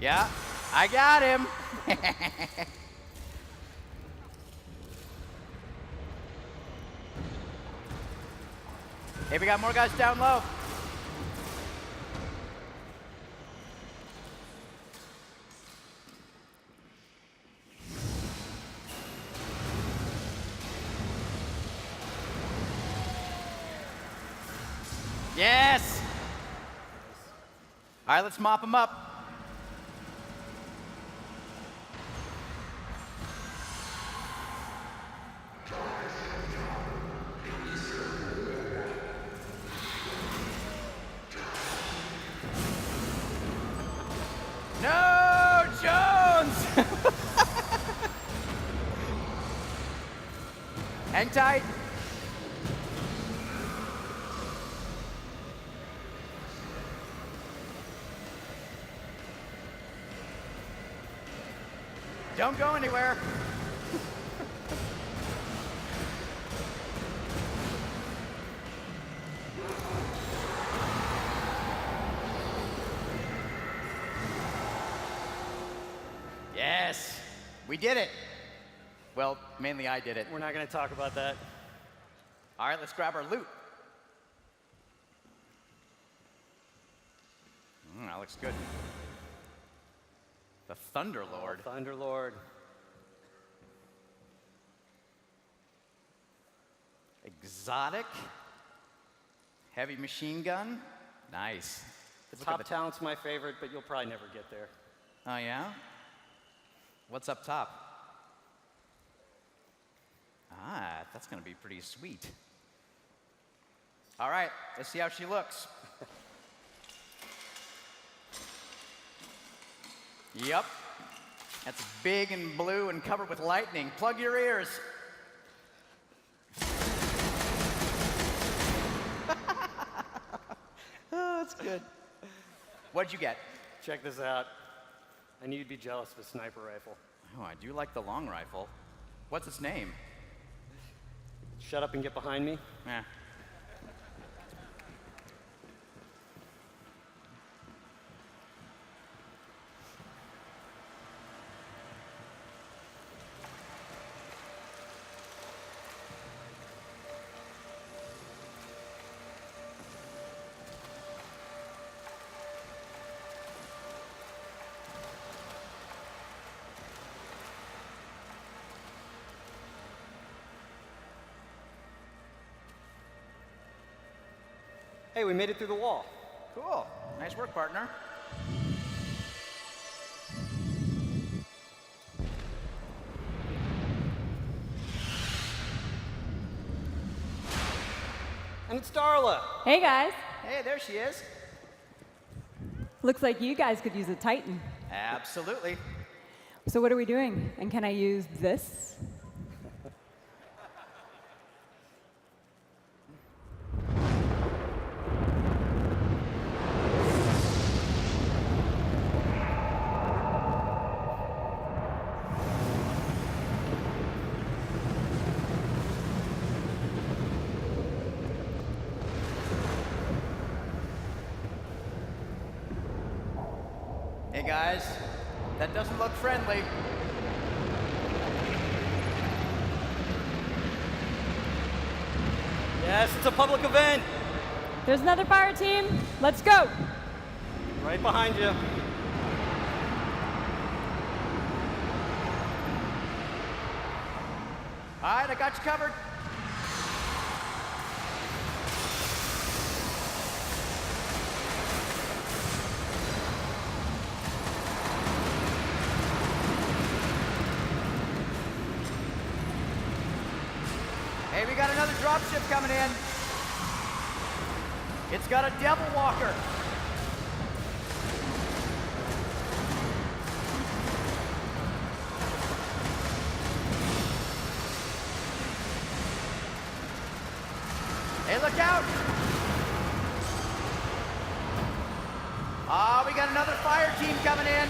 Yeah, I got him. Hey, we got more guys down low. Yes! All right, let's mop them up. No, Jones! Hang tight. Don't go anywhere. Yes, we did it. Well, mainly I did it. We're not going to talk about that. All right, let's grab our loot. That looks good. The Thunderlord. Oh, Thunderlord. Exotic. Heavy machine gun. Nice. The top talent's my favorite, but you'll probably never get there. Oh, yeah? What's up top? Ah, that's going to be pretty sweet. All right, let's see how she looks. Yep. That's big and blue and covered with lightning. Plug your ears. Oh, that's good. What'd you get? Check this out. I knew you'd be jealous of a sniper rifle. Oh, I do like the long rifle. What's its name? Shut up and get behind me. Yeah. Hey, we made it through the wall. Cool. Nice work, partner. And it's Darla. Hey, guys. Hey, there she is. Looks like you guys could use a Titan. Absolutely. So what are we doing? And can I use this? Hey, guys. That doesn't look friendly. Yes, it's a public event. There's another fire team. Let's go. Right behind you. All right, I got you covered. Hey, we got another dropship coming in. It's got a Devil Walker. Hey, look out! Ah, we got another fire team coming in.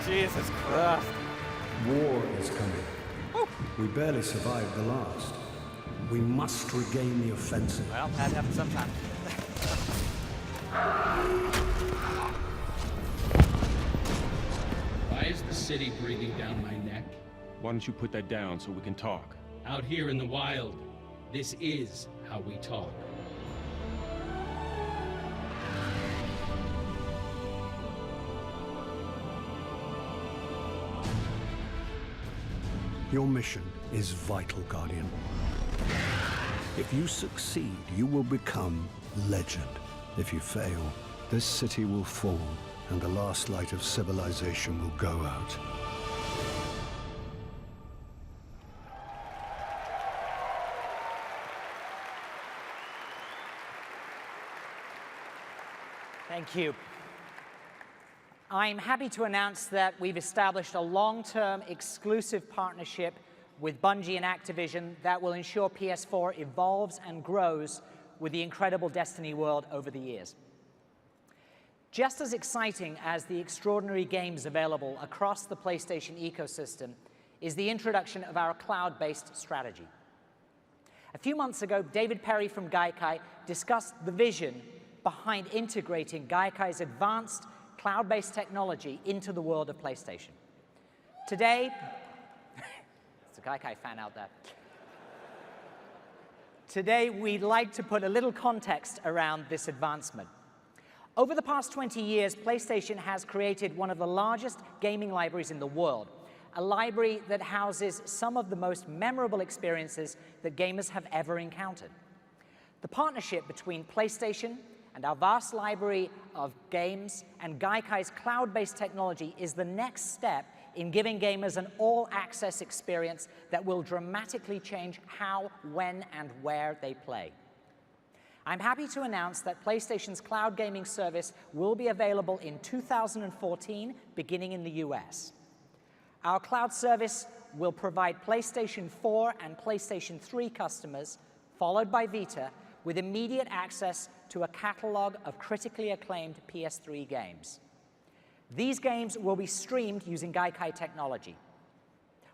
Jesus Christ. War is coming. We barely survived the last. We must regain the offensive. Well, that happens sometime. Why is the city breathing down my neck? Why don't you put that down so we can talk? Out here in the wild, this is how we talk. Your mission is vital, Guardian. If you succeed, you will become legend. If you fail, this city will fall, and the last light of civilization will go out. Thank you. I'm happy to announce that we've established a long-term exclusive partnership with Bungie and Activision that will ensure PS4 evolves and grows with the incredible Destiny world over the years. Just as exciting as the extraordinary games available across the PlayStation ecosystem is the introduction of our cloud-based strategy. A few months ago, David Perry from Gaikai discussed the vision behind integrating Gaikai's advanced cloud-based technology into the world of PlayStation. Today, it's a Gaikai fan out there. Today, we'd like to put a little context around this advancement. Over the past 20 years, PlayStation has created one of the largest gaming libraries in the world, a library that houses some of the most memorable experiences that gamers have ever encountered. The partnership between PlayStation and our vast library of games and Gaikai's cloud-based technology is the next step in giving gamers an all-access experience that will dramatically change how, when, and where they play. I'm happy to announce that PlayStation's cloud gaming service will be available in 2014, beginning in the US. Our cloud service will provide PlayStation 4 and PlayStation 3 customers, followed by Vita, with immediate access to a catalog of critically acclaimed PS3 games. These games will be streamed using Gaikai technology.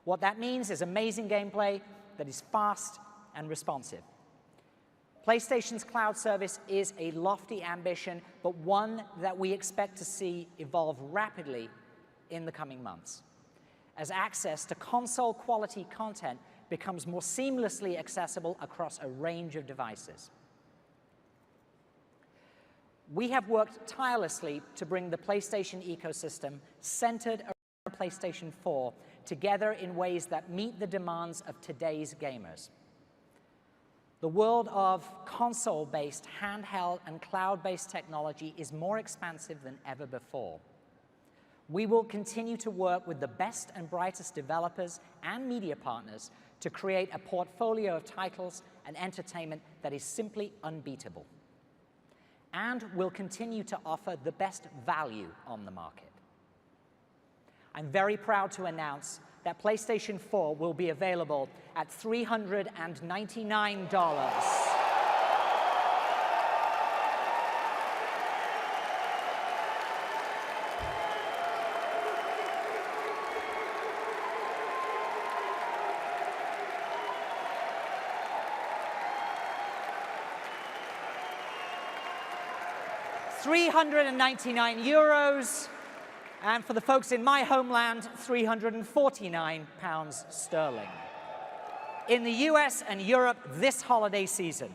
What that means is amazing gameplay that is fast and responsive. PlayStation's cloud service is a lofty ambition, but one that we expect to see evolve rapidly in the coming months, as access to console-quality content becomes more seamlessly accessible across a range of devices. We have worked tirelessly to bring the PlayStation ecosystem centered around PlayStation 4 together in ways that meet the demands of today's gamers. The world of console-based, handheld, and cloud-based technology is more expansive than ever before. We will continue to work with the best and brightest developers and media partners to create a portfolio of titles and entertainment that is simply unbeatable. And we'll continue to offer the best value on the market. I'm very proud to announce that PlayStation 4 will be available at $399. €399, and for the folks in my homeland, £349 in the US and Europe this holiday season.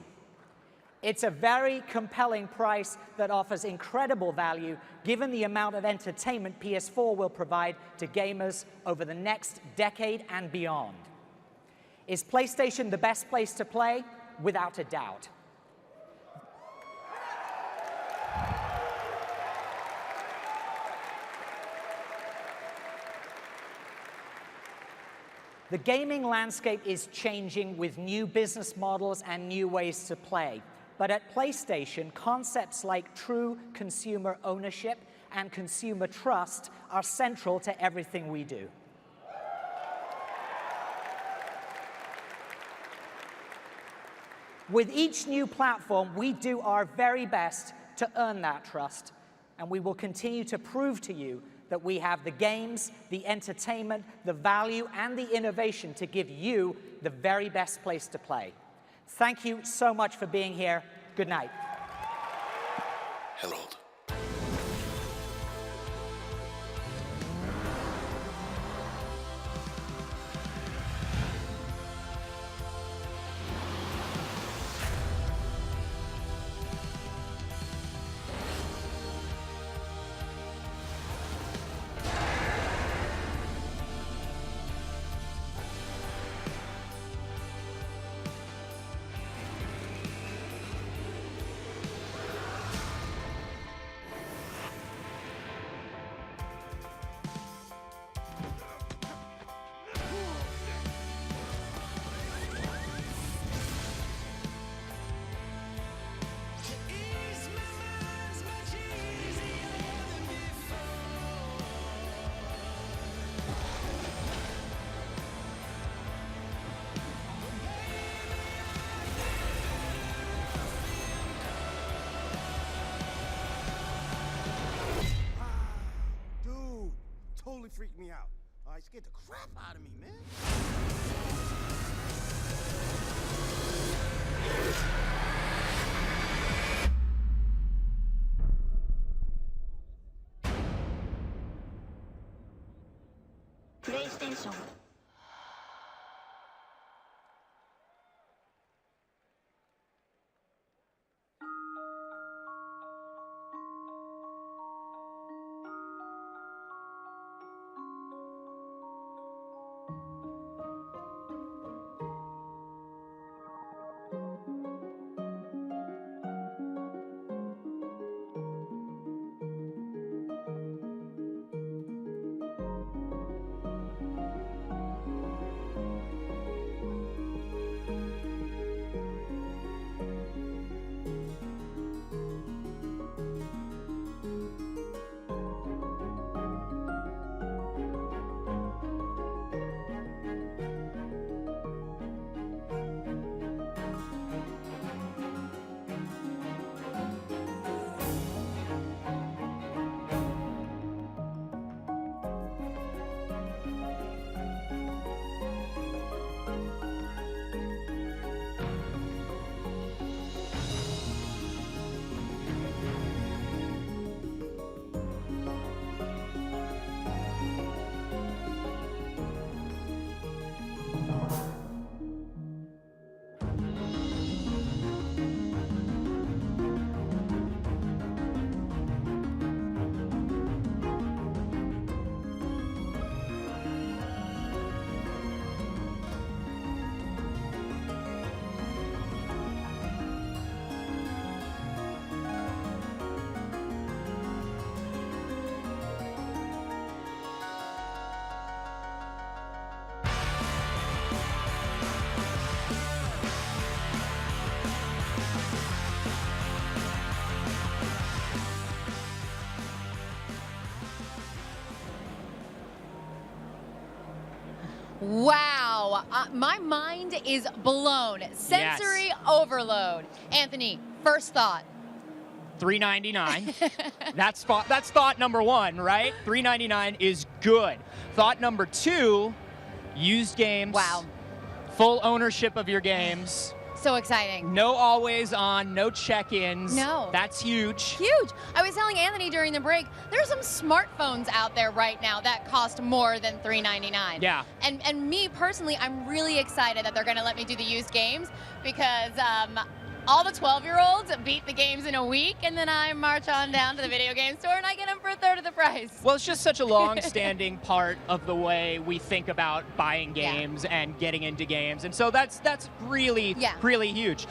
It's a very compelling price that offers incredible value given the amount of entertainment PS4 will provide to gamers over the next decade and beyond. Is PlayStation the best place to play? Without a doubt. The gaming landscape is changing with new business models and new ways to play. But at PlayStation, concepts like true consumer ownership and consumer trust are central to everything we do. With each new platform, we do our very best to earn that trust and we will continue to prove to you that we have the games, the entertainment, the value, and the innovation to give you the very best place to play. Thank you so much for being here. Good night. Herald. Totally freaked me out. It scared the crap out of me, man. PlayStation. Wow, my mind is blown. Sensory overload. Anthony, first thought. $3.99. That's thought number one, right? $3.99 is good. Thought number two, used games. Wow. Full ownership of your games. So exciting. No always on, no check-ins. No. That's huge. Huge. I was telling Anthony during the break, there's some smartphones out there right now that cost more than $3.99. Yeah. And me personally, I'm really excited that they're going to let me do the used games because all the 12-year-olds beat the games in a week, and then I march on down to the video game store and I get them for a third of the price. Well, it's just such a long-standing part of the way we think about buying games and getting into games, and so that's really, really huge.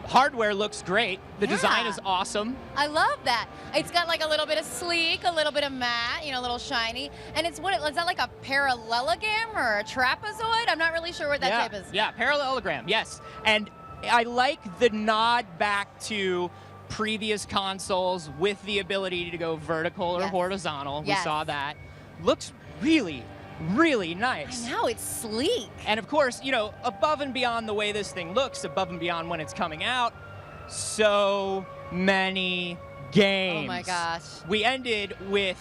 Hardware looks great. The design is awesome. I love that. It's got like a little bit of sleek, a little bit of matte, you know, a little shiny. And it's is that like a parallelogram or a trapezoid? I'm not really sure what that shape is. Yeah, parallelogram, yes. And I like the nod back to previous consoles with the ability to go vertical or horizontal. We saw that. Looks really, really nice. I know, it's sleek. And of course, you know, above and beyond the way this thing looks, above and beyond when it's coming out, so many games. Oh my gosh. We ended with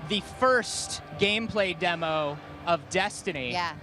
the first gameplay demo of Destiny. Yeah.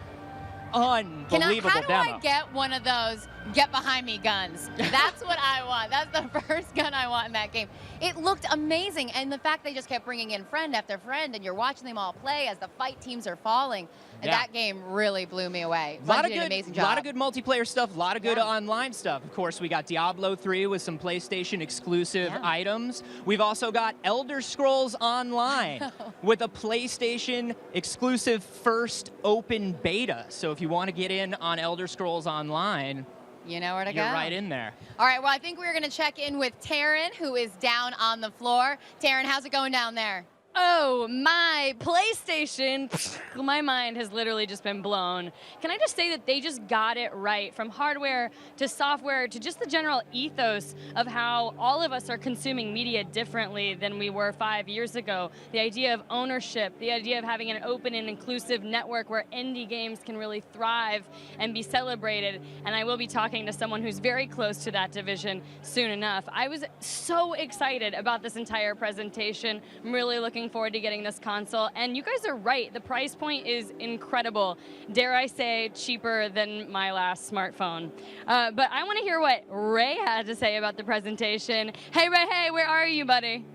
Unbelievable How do demo. I get one of those get behind me guns? That's what I want. That's the first gun I want in that game. It looked amazing, and the fact they just kept bringing in friend after friend, and you're watching them all play as the fight teams are falling. And that game really blew me away. Lot Bungie of did an good, amazing job. lot of good multiplayer stuff, a lot of good online stuff. Of course, we got Diablo 3 with some PlayStation exclusive items. We've also got Elder Scrolls Online with a PlayStation exclusive first open beta. So if you want to get in on Elder Scrolls Online, you know where to go. You're right in there. All right, well, I think we're going to check in with Taryn, who is down on the floor. Taryn, how's it going down there? Oh, my PlayStation, my mind has literally just been blown. Can I just say that they just got it right, from hardware to software to just the general ethos of how all of us are consuming media differently than we were 5 years ago. The idea of ownership, the idea of having an open and inclusive network where indie games can really thrive and be celebrated. And I will be talking to someone who's very close to that division soon enough. I was so excited about this entire presentation. I'm really looking forward to getting this console, and you guys are right, the price point is incredible. Dare I say, cheaper than my last smartphone. But I want to hear what Ray had to say about the presentation. Hey Ray, hey, where are you, buddy?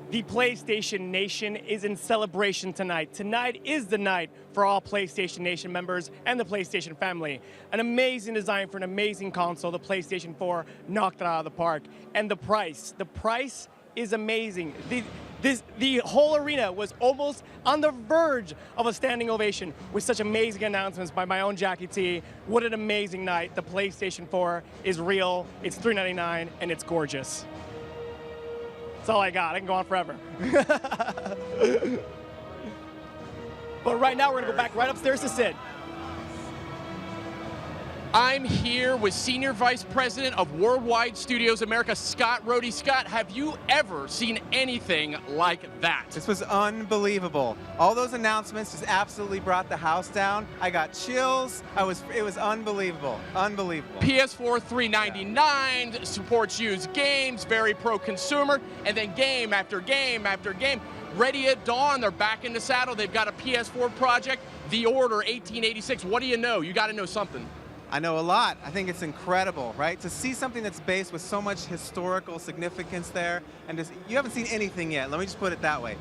The PlayStation Nation is in celebration tonight. Tonight is the night for all PlayStation Nation members and the PlayStation family. An amazing design for an amazing console. The PlayStation 4 knocked it out of the park. And the price is amazing. The whole arena was almost on the verge of a standing ovation with such amazing announcements by my own Jackie T. What an amazing night. The PlayStation 4 is real, it's $399, and it's gorgeous. That's all I got. I can go on forever. But right now, we're going to go back right upstairs to Sid. I'm here with Senior Vice President of Worldwide Studios America, Scott Rohde. Scott, have you ever seen anything like that? This was unbelievable. All those announcements just absolutely brought the house down. I got chills. It was unbelievable. Unbelievable. PS4 $399, supports used games, very pro-consumer, and then game after game after game. Ready at dawn, they're back in the saddle. They've got a PS4 project, The Order 1886. What do you know? You got to know something. I know a lot. I think it's incredible, right? To see something that's based with so much historical significance there, and just, you haven't seen anything yet. Let me just put it that way.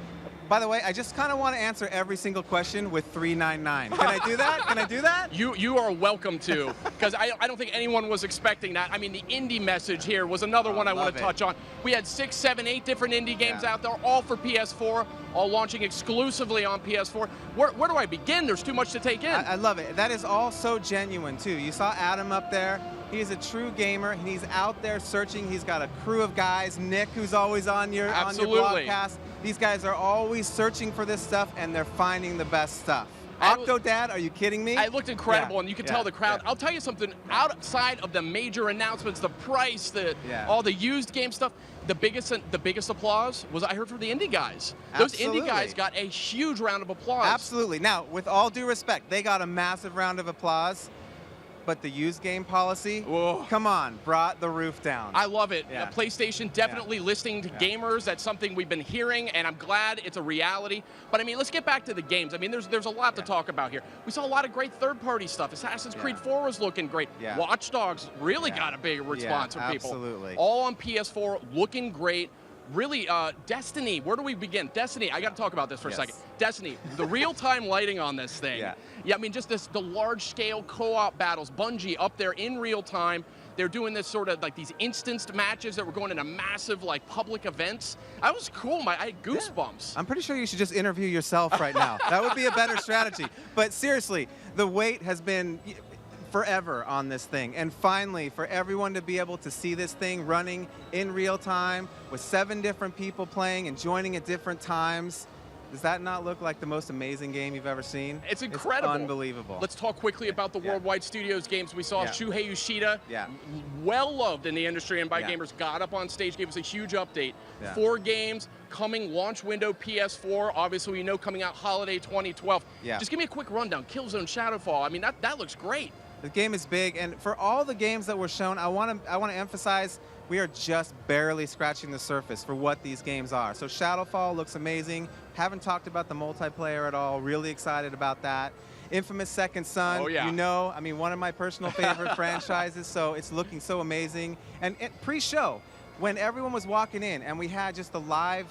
By the way, I just kind of want to answer every single question with $399. Can I do that? Can I do that? You are welcome to, because I don't think anyone was expecting that. I mean, the indie message here was another one I want to touch on. We had 6, 7, 8 different indie games out there, all for PS4, all launching exclusively on PS4. Where do I begin? There's too much to take in. I love it. That is all so genuine, too. You saw Adam up there. He's a true gamer. He's out there searching. He's got a crew of guys. Nick, who's always on your broadcast. These guys are always searching for this stuff, and they're finding the best stuff. Octodad, are you kidding me? It looked incredible, and you could tell the crowd. I'll tell you something, outside of the major announcements, the price, all the used game stuff, the biggest applause was I heard from the indie guys. Those indie guys got a huge round of applause. Absolutely. Now, with all due respect, they got a massive round of applause. But the used game policy, come on, brought the roof down. I love it. PlayStation definitely listening to gamers. That's something we've been hearing, and I'm glad it's a reality. But I mean, let's get back to the games. I mean, there's a lot to talk about here. We saw a lot of great third-party stuff. Assassin's Creed 4 was looking great. Watch Dogs really got a big response from people. Absolutely. All on PS4, looking great. Really, Destiny, where do we begin? Destiny, I got to talk about this for a second. Destiny, the real-time lighting on this thing. Yeah, I mean, just the large-scale co-op battles. Bungie up there in real time. They're doing this sort of like these instanced matches that were going into massive like public events. That was cool. I had goosebumps. I'm pretty sure you should just interview yourself right now. That would be a better strategy. But seriously, the wait has been forever on this thing, and finally for everyone to be able to see this thing running in real time with 7 different people playing and joining at different times, does that not look like the most amazing game you've ever seen? It's incredible. It's unbelievable. Let's talk quickly about the Worldwide Studios games. We saw Shuhei Yoshida, well loved in the industry and by gamers, got up on stage, gave us a huge update. 4 games coming launch window PS4, obviously we know coming out holiday 2012. Just give me a quick rundown. Killzone Shadowfall, I mean that looks great. The game is big, and for all the games that were shown, I want to emphasize we are just barely scratching the surface for what these games are. So Shadowfall looks amazing. Haven't talked about the multiplayer at all. Really excited about that. Infamous Second Son, you know, I mean, one of my personal favorite franchises, so it's looking so amazing. And pre-show, when everyone was walking in and we had just the live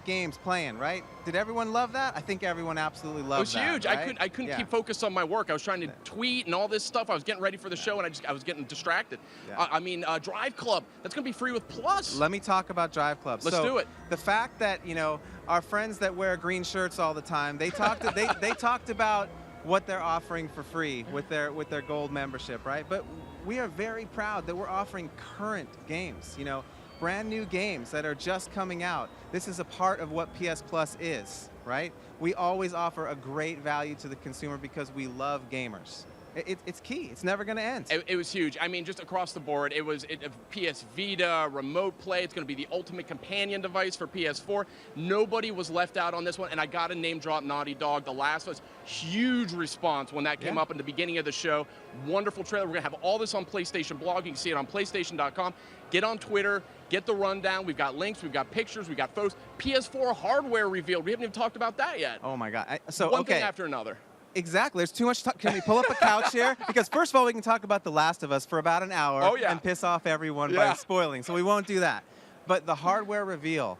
games playing, right? Did everyone love that? I think everyone absolutely loved that. It was huge. Right? I couldn't keep focused on my work. I was trying to tweet and all this stuff. I was getting ready for the show, and I was getting distracted. Yeah. I mean, Drive Club, that's going to be free with Plus. Let me talk about Drive Club. Let's do it. The fact that, you know, our friends that wear green shirts all the time, they talked they talked about what they're offering for free with their gold membership, right? But we are very proud that we're offering current games, you know, brand new games that are just coming out. This is a part of what PS Plus is, right? We always offer a great value to the consumer because we love gamers. It's key. It's never going to end. It was huge. I mean, just across the board, it was PS Vita, remote play. It's going to be the ultimate companion device for PS4. Nobody was left out on this one, and I got to name drop Naughty Dog. The Last of Us, huge response when that came up in the beginning of the show. Wonderful trailer. We're going to have all this on PlayStation Blog. You can see it on PlayStation.com. Get on Twitter. Get the rundown. We've got links. We've got pictures. We've got photos. PS4 hardware revealed. We haven't even talked about that yet. Oh, my God. One thing after another. Exactly. There's too much talk. Can we pull up a couch here? Because first of all, we can talk about The Last of Us for about an hour and piss off everyone by spoiling. So we won't do that. But the hardware reveal,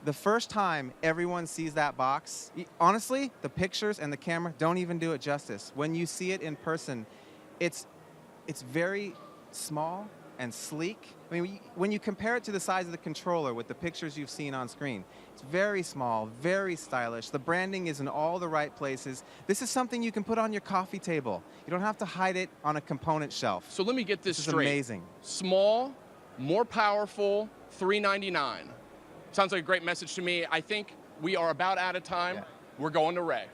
the first time everyone sees that box, honestly, the pictures and the camera don't even do it justice. When you see it in person, it's very small and sleek. I mean, when you compare it to the size of the controller with the pictures you've seen on screen, it's very small, very stylish. The branding is in all the right places. This is something you can put on your coffee table. You don't have to hide it on a component shelf. So let me get this straight. This is amazing. Small, more powerful, $399. Sounds like a great message to me. I think we are about out of time. Yeah. We're going to Ray.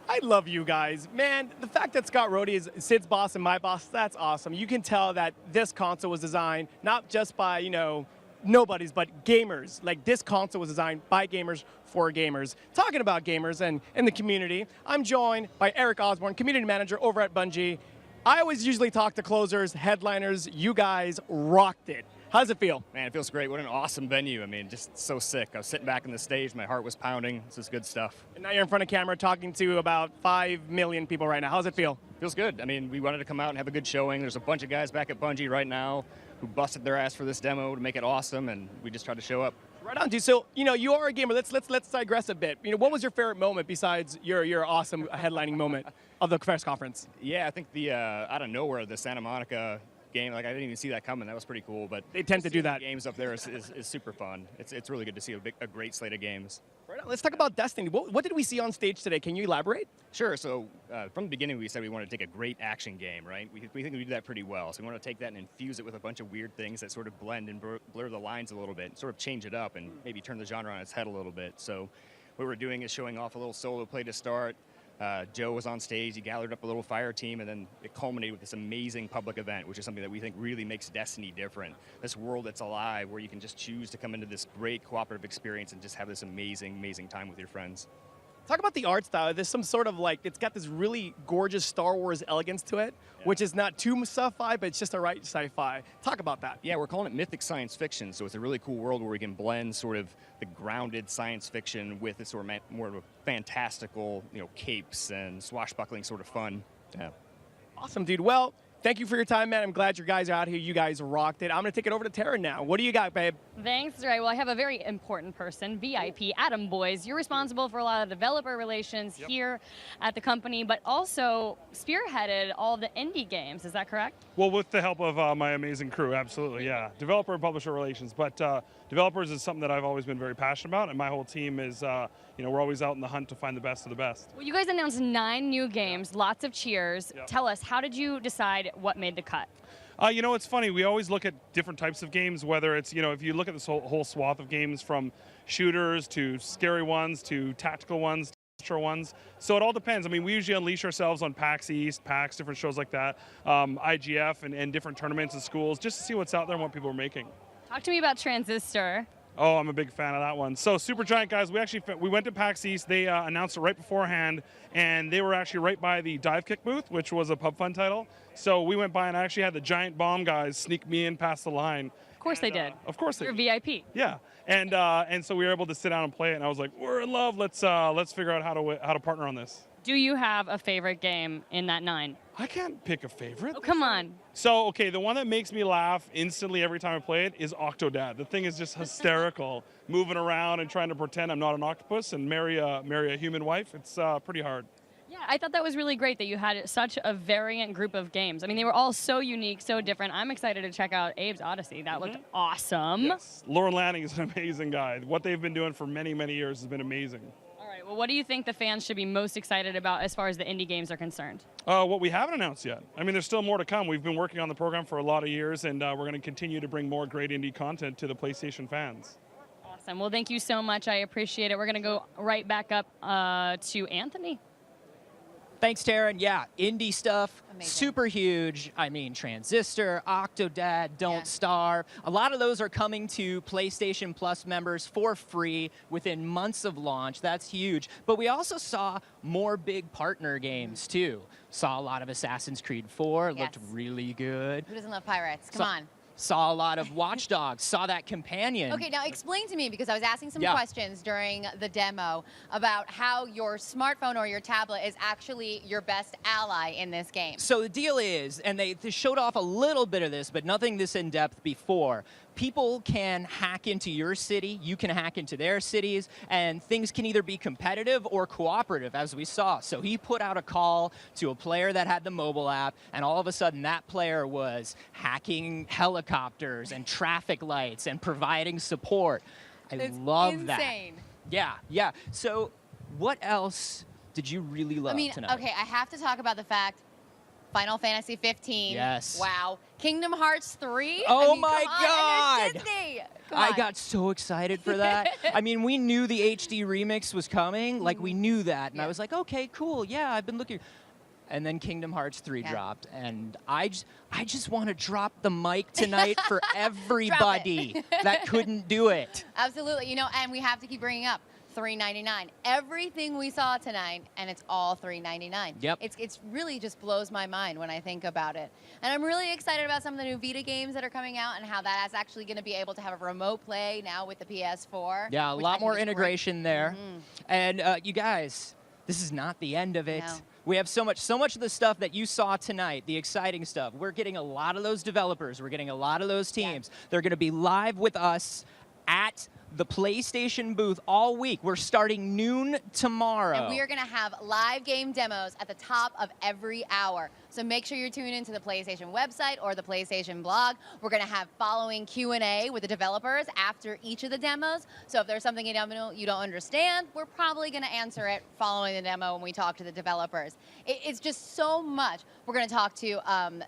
I love you guys. Man, the fact that Scott Rhodey is Sid's boss and my boss, that's awesome. You can tell that this console was designed not just by, you know, nobodies, but gamers. Like, this console was designed by gamers for gamers. Talking about gamers and in the community, I'm joined by Eric Osborne, community manager over at Bungie. I always usually talk to closers, headliners. You guys rocked it. How does it feel? Man, it feels great. What an awesome venue. I mean, just so sick. I was sitting back on the stage. My heart was pounding. This is good stuff. And now you're in front of camera talking to about 5 million people right now. How does it feel? Feels good. I mean, we wanted to come out and have a good showing. There's a bunch of guys back at Bungie right now who busted their ass for this demo to make it awesome, and we just tried to show up. Right on, dude. So, you know, you are a gamer. Let's digress a bit. You know, what was your favorite moment besides your awesome headlining moment of the press conference? Yeah, I think the out of nowhere, the Santa Monica game, like, I didn't even see that coming. That was pretty cool. But they tend to do that. Games up there is super fun. It's really good to see a great slate of games. Right on. Let's talk about Destiny. What did we see on stage today? Can you elaborate? Sure. So from the beginning, we said we wanted to take a great action game, right? We think we do that pretty well. So we want to take that and infuse it with a bunch of weird things that sort of blend and blur the lines a little bit, sort of change it up and maybe turn the genre on its head a little bit. So what we're doing is showing off a little solo play to start. Joe was on stage, he gathered up a little fire team, and then it culminated with this amazing public event, which is something that we think really makes Destiny different. This world that's alive, where you can just choose to come into this great cooperative experience and just have this amazing, amazing time with your friends. Talk about the art style. There's some sort of, like, it's got this really gorgeous Star Wars elegance to it, which is not too sci-fi, but it's just the right sci-fi. Talk about that. Yeah, we're calling it mythic science fiction, so it's a really cool world where we can blend sort of the grounded science fiction with this sort of more of a fantastical, you know, capes and swashbuckling sort of fun. Yeah. Awesome, dude. Well, thank you for your time, man. I'm glad you guys are out here. You guys rocked it. I'm going to take it over to Tara now. What do you got, babe? Thanks, Ray. Well, I have a very important person, VIP, Adam Boyes. You're responsible for a lot of developer relations here at the company, but also spearheaded all the indie games. Is that correct? Well, with the help of my amazing crew, absolutely, yeah. Developer and publisher relations, but developers is something that I've always been very passionate about, and my whole team is, you know, we're always out in the hunt to find the best of the best. Well, you guys announced 9 new games, lots of cheers. Tell us, how did you decide what made the cut? You know, it's funny. We always look at different types of games, whether it's, you know, if you look at this whole swath of games from shooters to scary ones to tactical ones, ones. So it all depends. I mean, we usually unleash ourselves on PAX East, PAX, different shows like that, IGF and different tournaments and schools just to see what's out there and what people are making. Talk to me about Transistor. Oh, I'm a big fan of that one. So Supergiant, guys, we went to PAX East. They announced it right beforehand, and they were actually right by the Dive Kick booth, which was a Pub Fun title. So we went by and I actually had the Giant Bomb guys sneak me in past the line. Of course they did. Of course they You're did. VIP. Yeah, and so we were able to sit down and play it, and I was like, we're in love. Let's figure out how to partner on this. Do you have a favorite game in that 9? I can't pick a favorite. Oh, come on. So, okay, the one that makes me laugh instantly every time I play it is Octodad. The thing is just hysterical, moving around and trying to pretend I'm not an octopus and marry a human wife. It's pretty hard. Yeah, I thought that was really great that you had such a variant group of games. I mean, they were all so unique, so different. I'm excited to check out Abe's Odyssey. That looked awesome. Yes. Lauren Lanning is an amazing guy. What they've been doing for many, many years has been amazing. All right, well, what do you think the fans should be most excited about as far as the indie games are concerned? What we haven't announced yet. I mean, there's still more to come. We've been working on the program for a lot of years, and we're going to continue to bring more great indie content to the PlayStation fans. Awesome. Well, thank you so much. I appreciate it. We're going to go right back up to Anthony. Thanks, Taryn. Yeah, indie stuff, super huge. I mean, Transistor, Octodad, Don't Starve. A lot of those are coming to PlayStation Plus members for free within months of launch. That's huge. But we also saw more big partner games, too. Saw a lot of Assassin's Creed 4. Yes. Looked really good. Who doesn't love pirates? Come on. Saw a lot of Watch Dogs. Saw that companion. Okay, now explain to me, because I was asking some Yeah. questions during the demo about how your smartphone or your tablet is actually your best ally in this game. So the deal is, and they showed off a little bit of this, but nothing this in-depth before. People can hack into your city, you can hack into their cities, and things can either be competitive or cooperative, as we saw. So he put out a call to a player that had the mobile app, and all of a sudden that player was hacking helicopters and traffic lights and providing support. I love that. Insane. Yeah. So what else did you really love tonight? Okay, I have to talk about the fact Final Fantasy 15. Yes. Wow. Kingdom Hearts 3. Oh I mean, my come on, and there's God. Disney. Come I on. got so excited for that. I mean, we knew the HD remix was coming. Like, we knew that. And I was like, okay, cool. Yeah, I've been looking. And then Kingdom Hearts 3 dropped. And I just want to drop the mic tonight for everybody that couldn't do it. Absolutely. You know, and we have to keep bringing up $3.99. Everything we saw tonight, and it's all $3.99. Yep. It's really just blows my mind when I think about it. And I'm really excited about some of the new Vita games that are coming out and how that is actually going to be able to have a remote play now with the PS4. Yeah, a which I lot think more is integration there. And you guys, this is not the end of it. No. We have so much of the stuff that you saw tonight, the exciting stuff. We're getting a lot of those developers. We're getting a lot of those teams. They're going to be live with us at the PlayStation booth all week. We're starting noon tomorrow. And we are going to have live game demos at the top of every hour. So make sure you're tuning into the PlayStation website or the PlayStation blog. We're going to have following Q&A with the developers after each of the demos. So if there's something you don't understand, we're probably going to answer it following the demo when we talk to the developers. It's just so much. We're going to talk to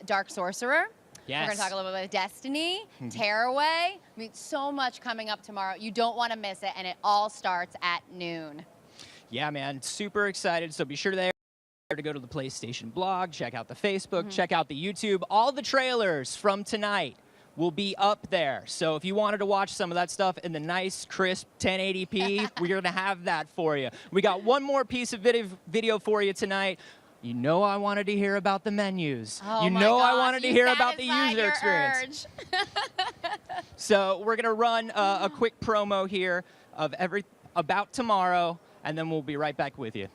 Dark Sorcerer. Yes. We're going to talk a little bit about Destiny, Tearaway. I mean, so much coming up tomorrow. You don't want to miss it, and it all starts at noon. Yeah, man, super excited. So be sure to go to the PlayStation blog, check out the Facebook, check out the YouTube. All the trailers from tonight will be up there. So if you wanted to watch some of that stuff in the nice, crisp 1080p, we're going to have that for you. We got one more piece of video for you tonight. You know I wanted to hear about the menus. Oh you my know gosh, I wanted to you hear about the satisfied user your experience. urge. So we're going to run a quick promo here of about tomorrow, and then we'll be right back with you.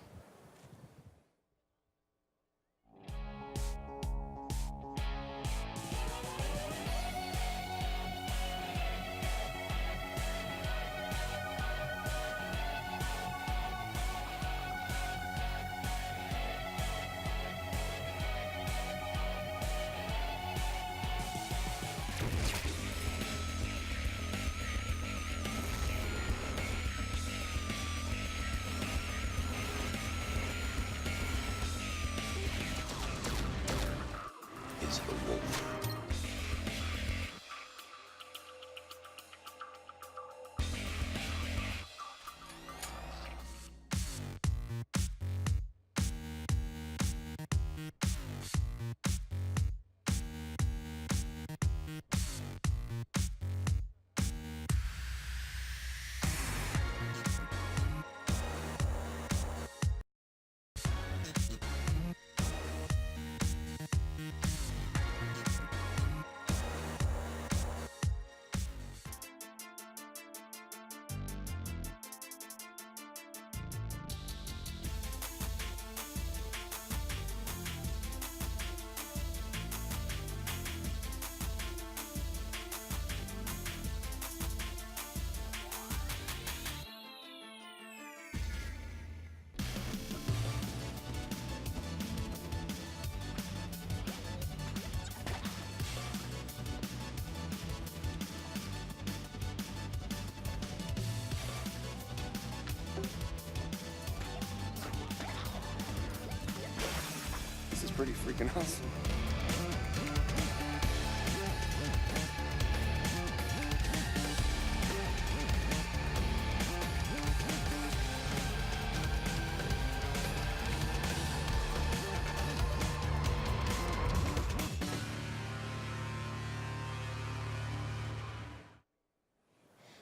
pretty freaking awesome.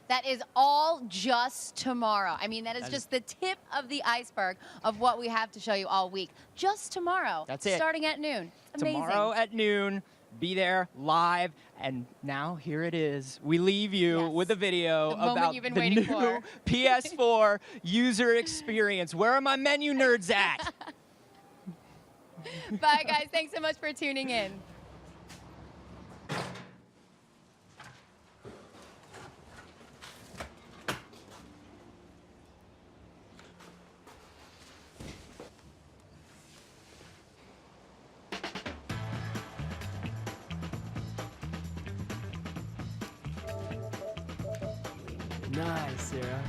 That is all just tomorrow. I mean, that is just the tip of the iceberg of what we have to show you all week. Just tomorrow. That's it. Starting at noon. Amazing. Tomorrow at noon, be there live. And now here it is. We leave you with a video about you've been the waiting new for. PS4 user experience. Where are my menu nerds at? Bye, guys. Thanks so much for tuning in. Nice, Sarah.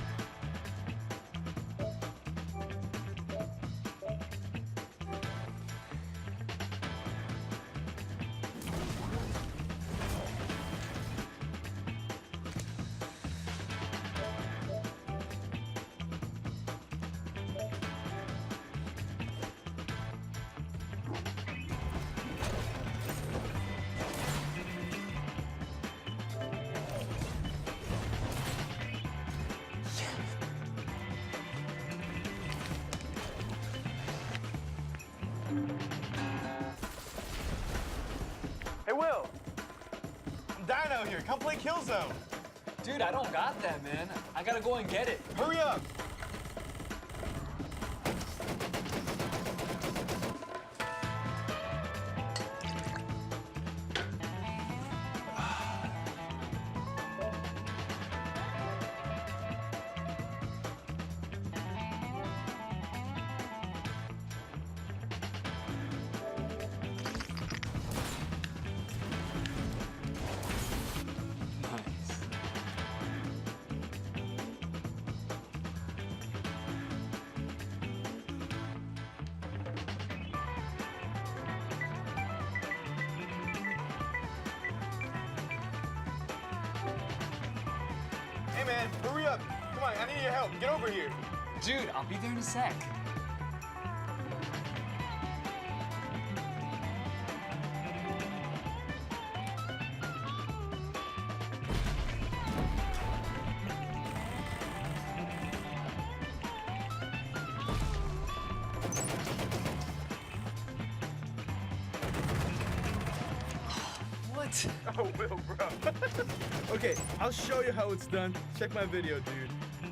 Hey, Will. I'm dying out here. Come play Killzone. Dude, I don't got that, man. I gotta go and get it. Hurry up. Hey, man, hurry up. Come on, I need your help. Get over here. Dude, I'll be there in a sec. What? Oh, Will, bro. Okay, I'll show you how it's done. Check my video, dude.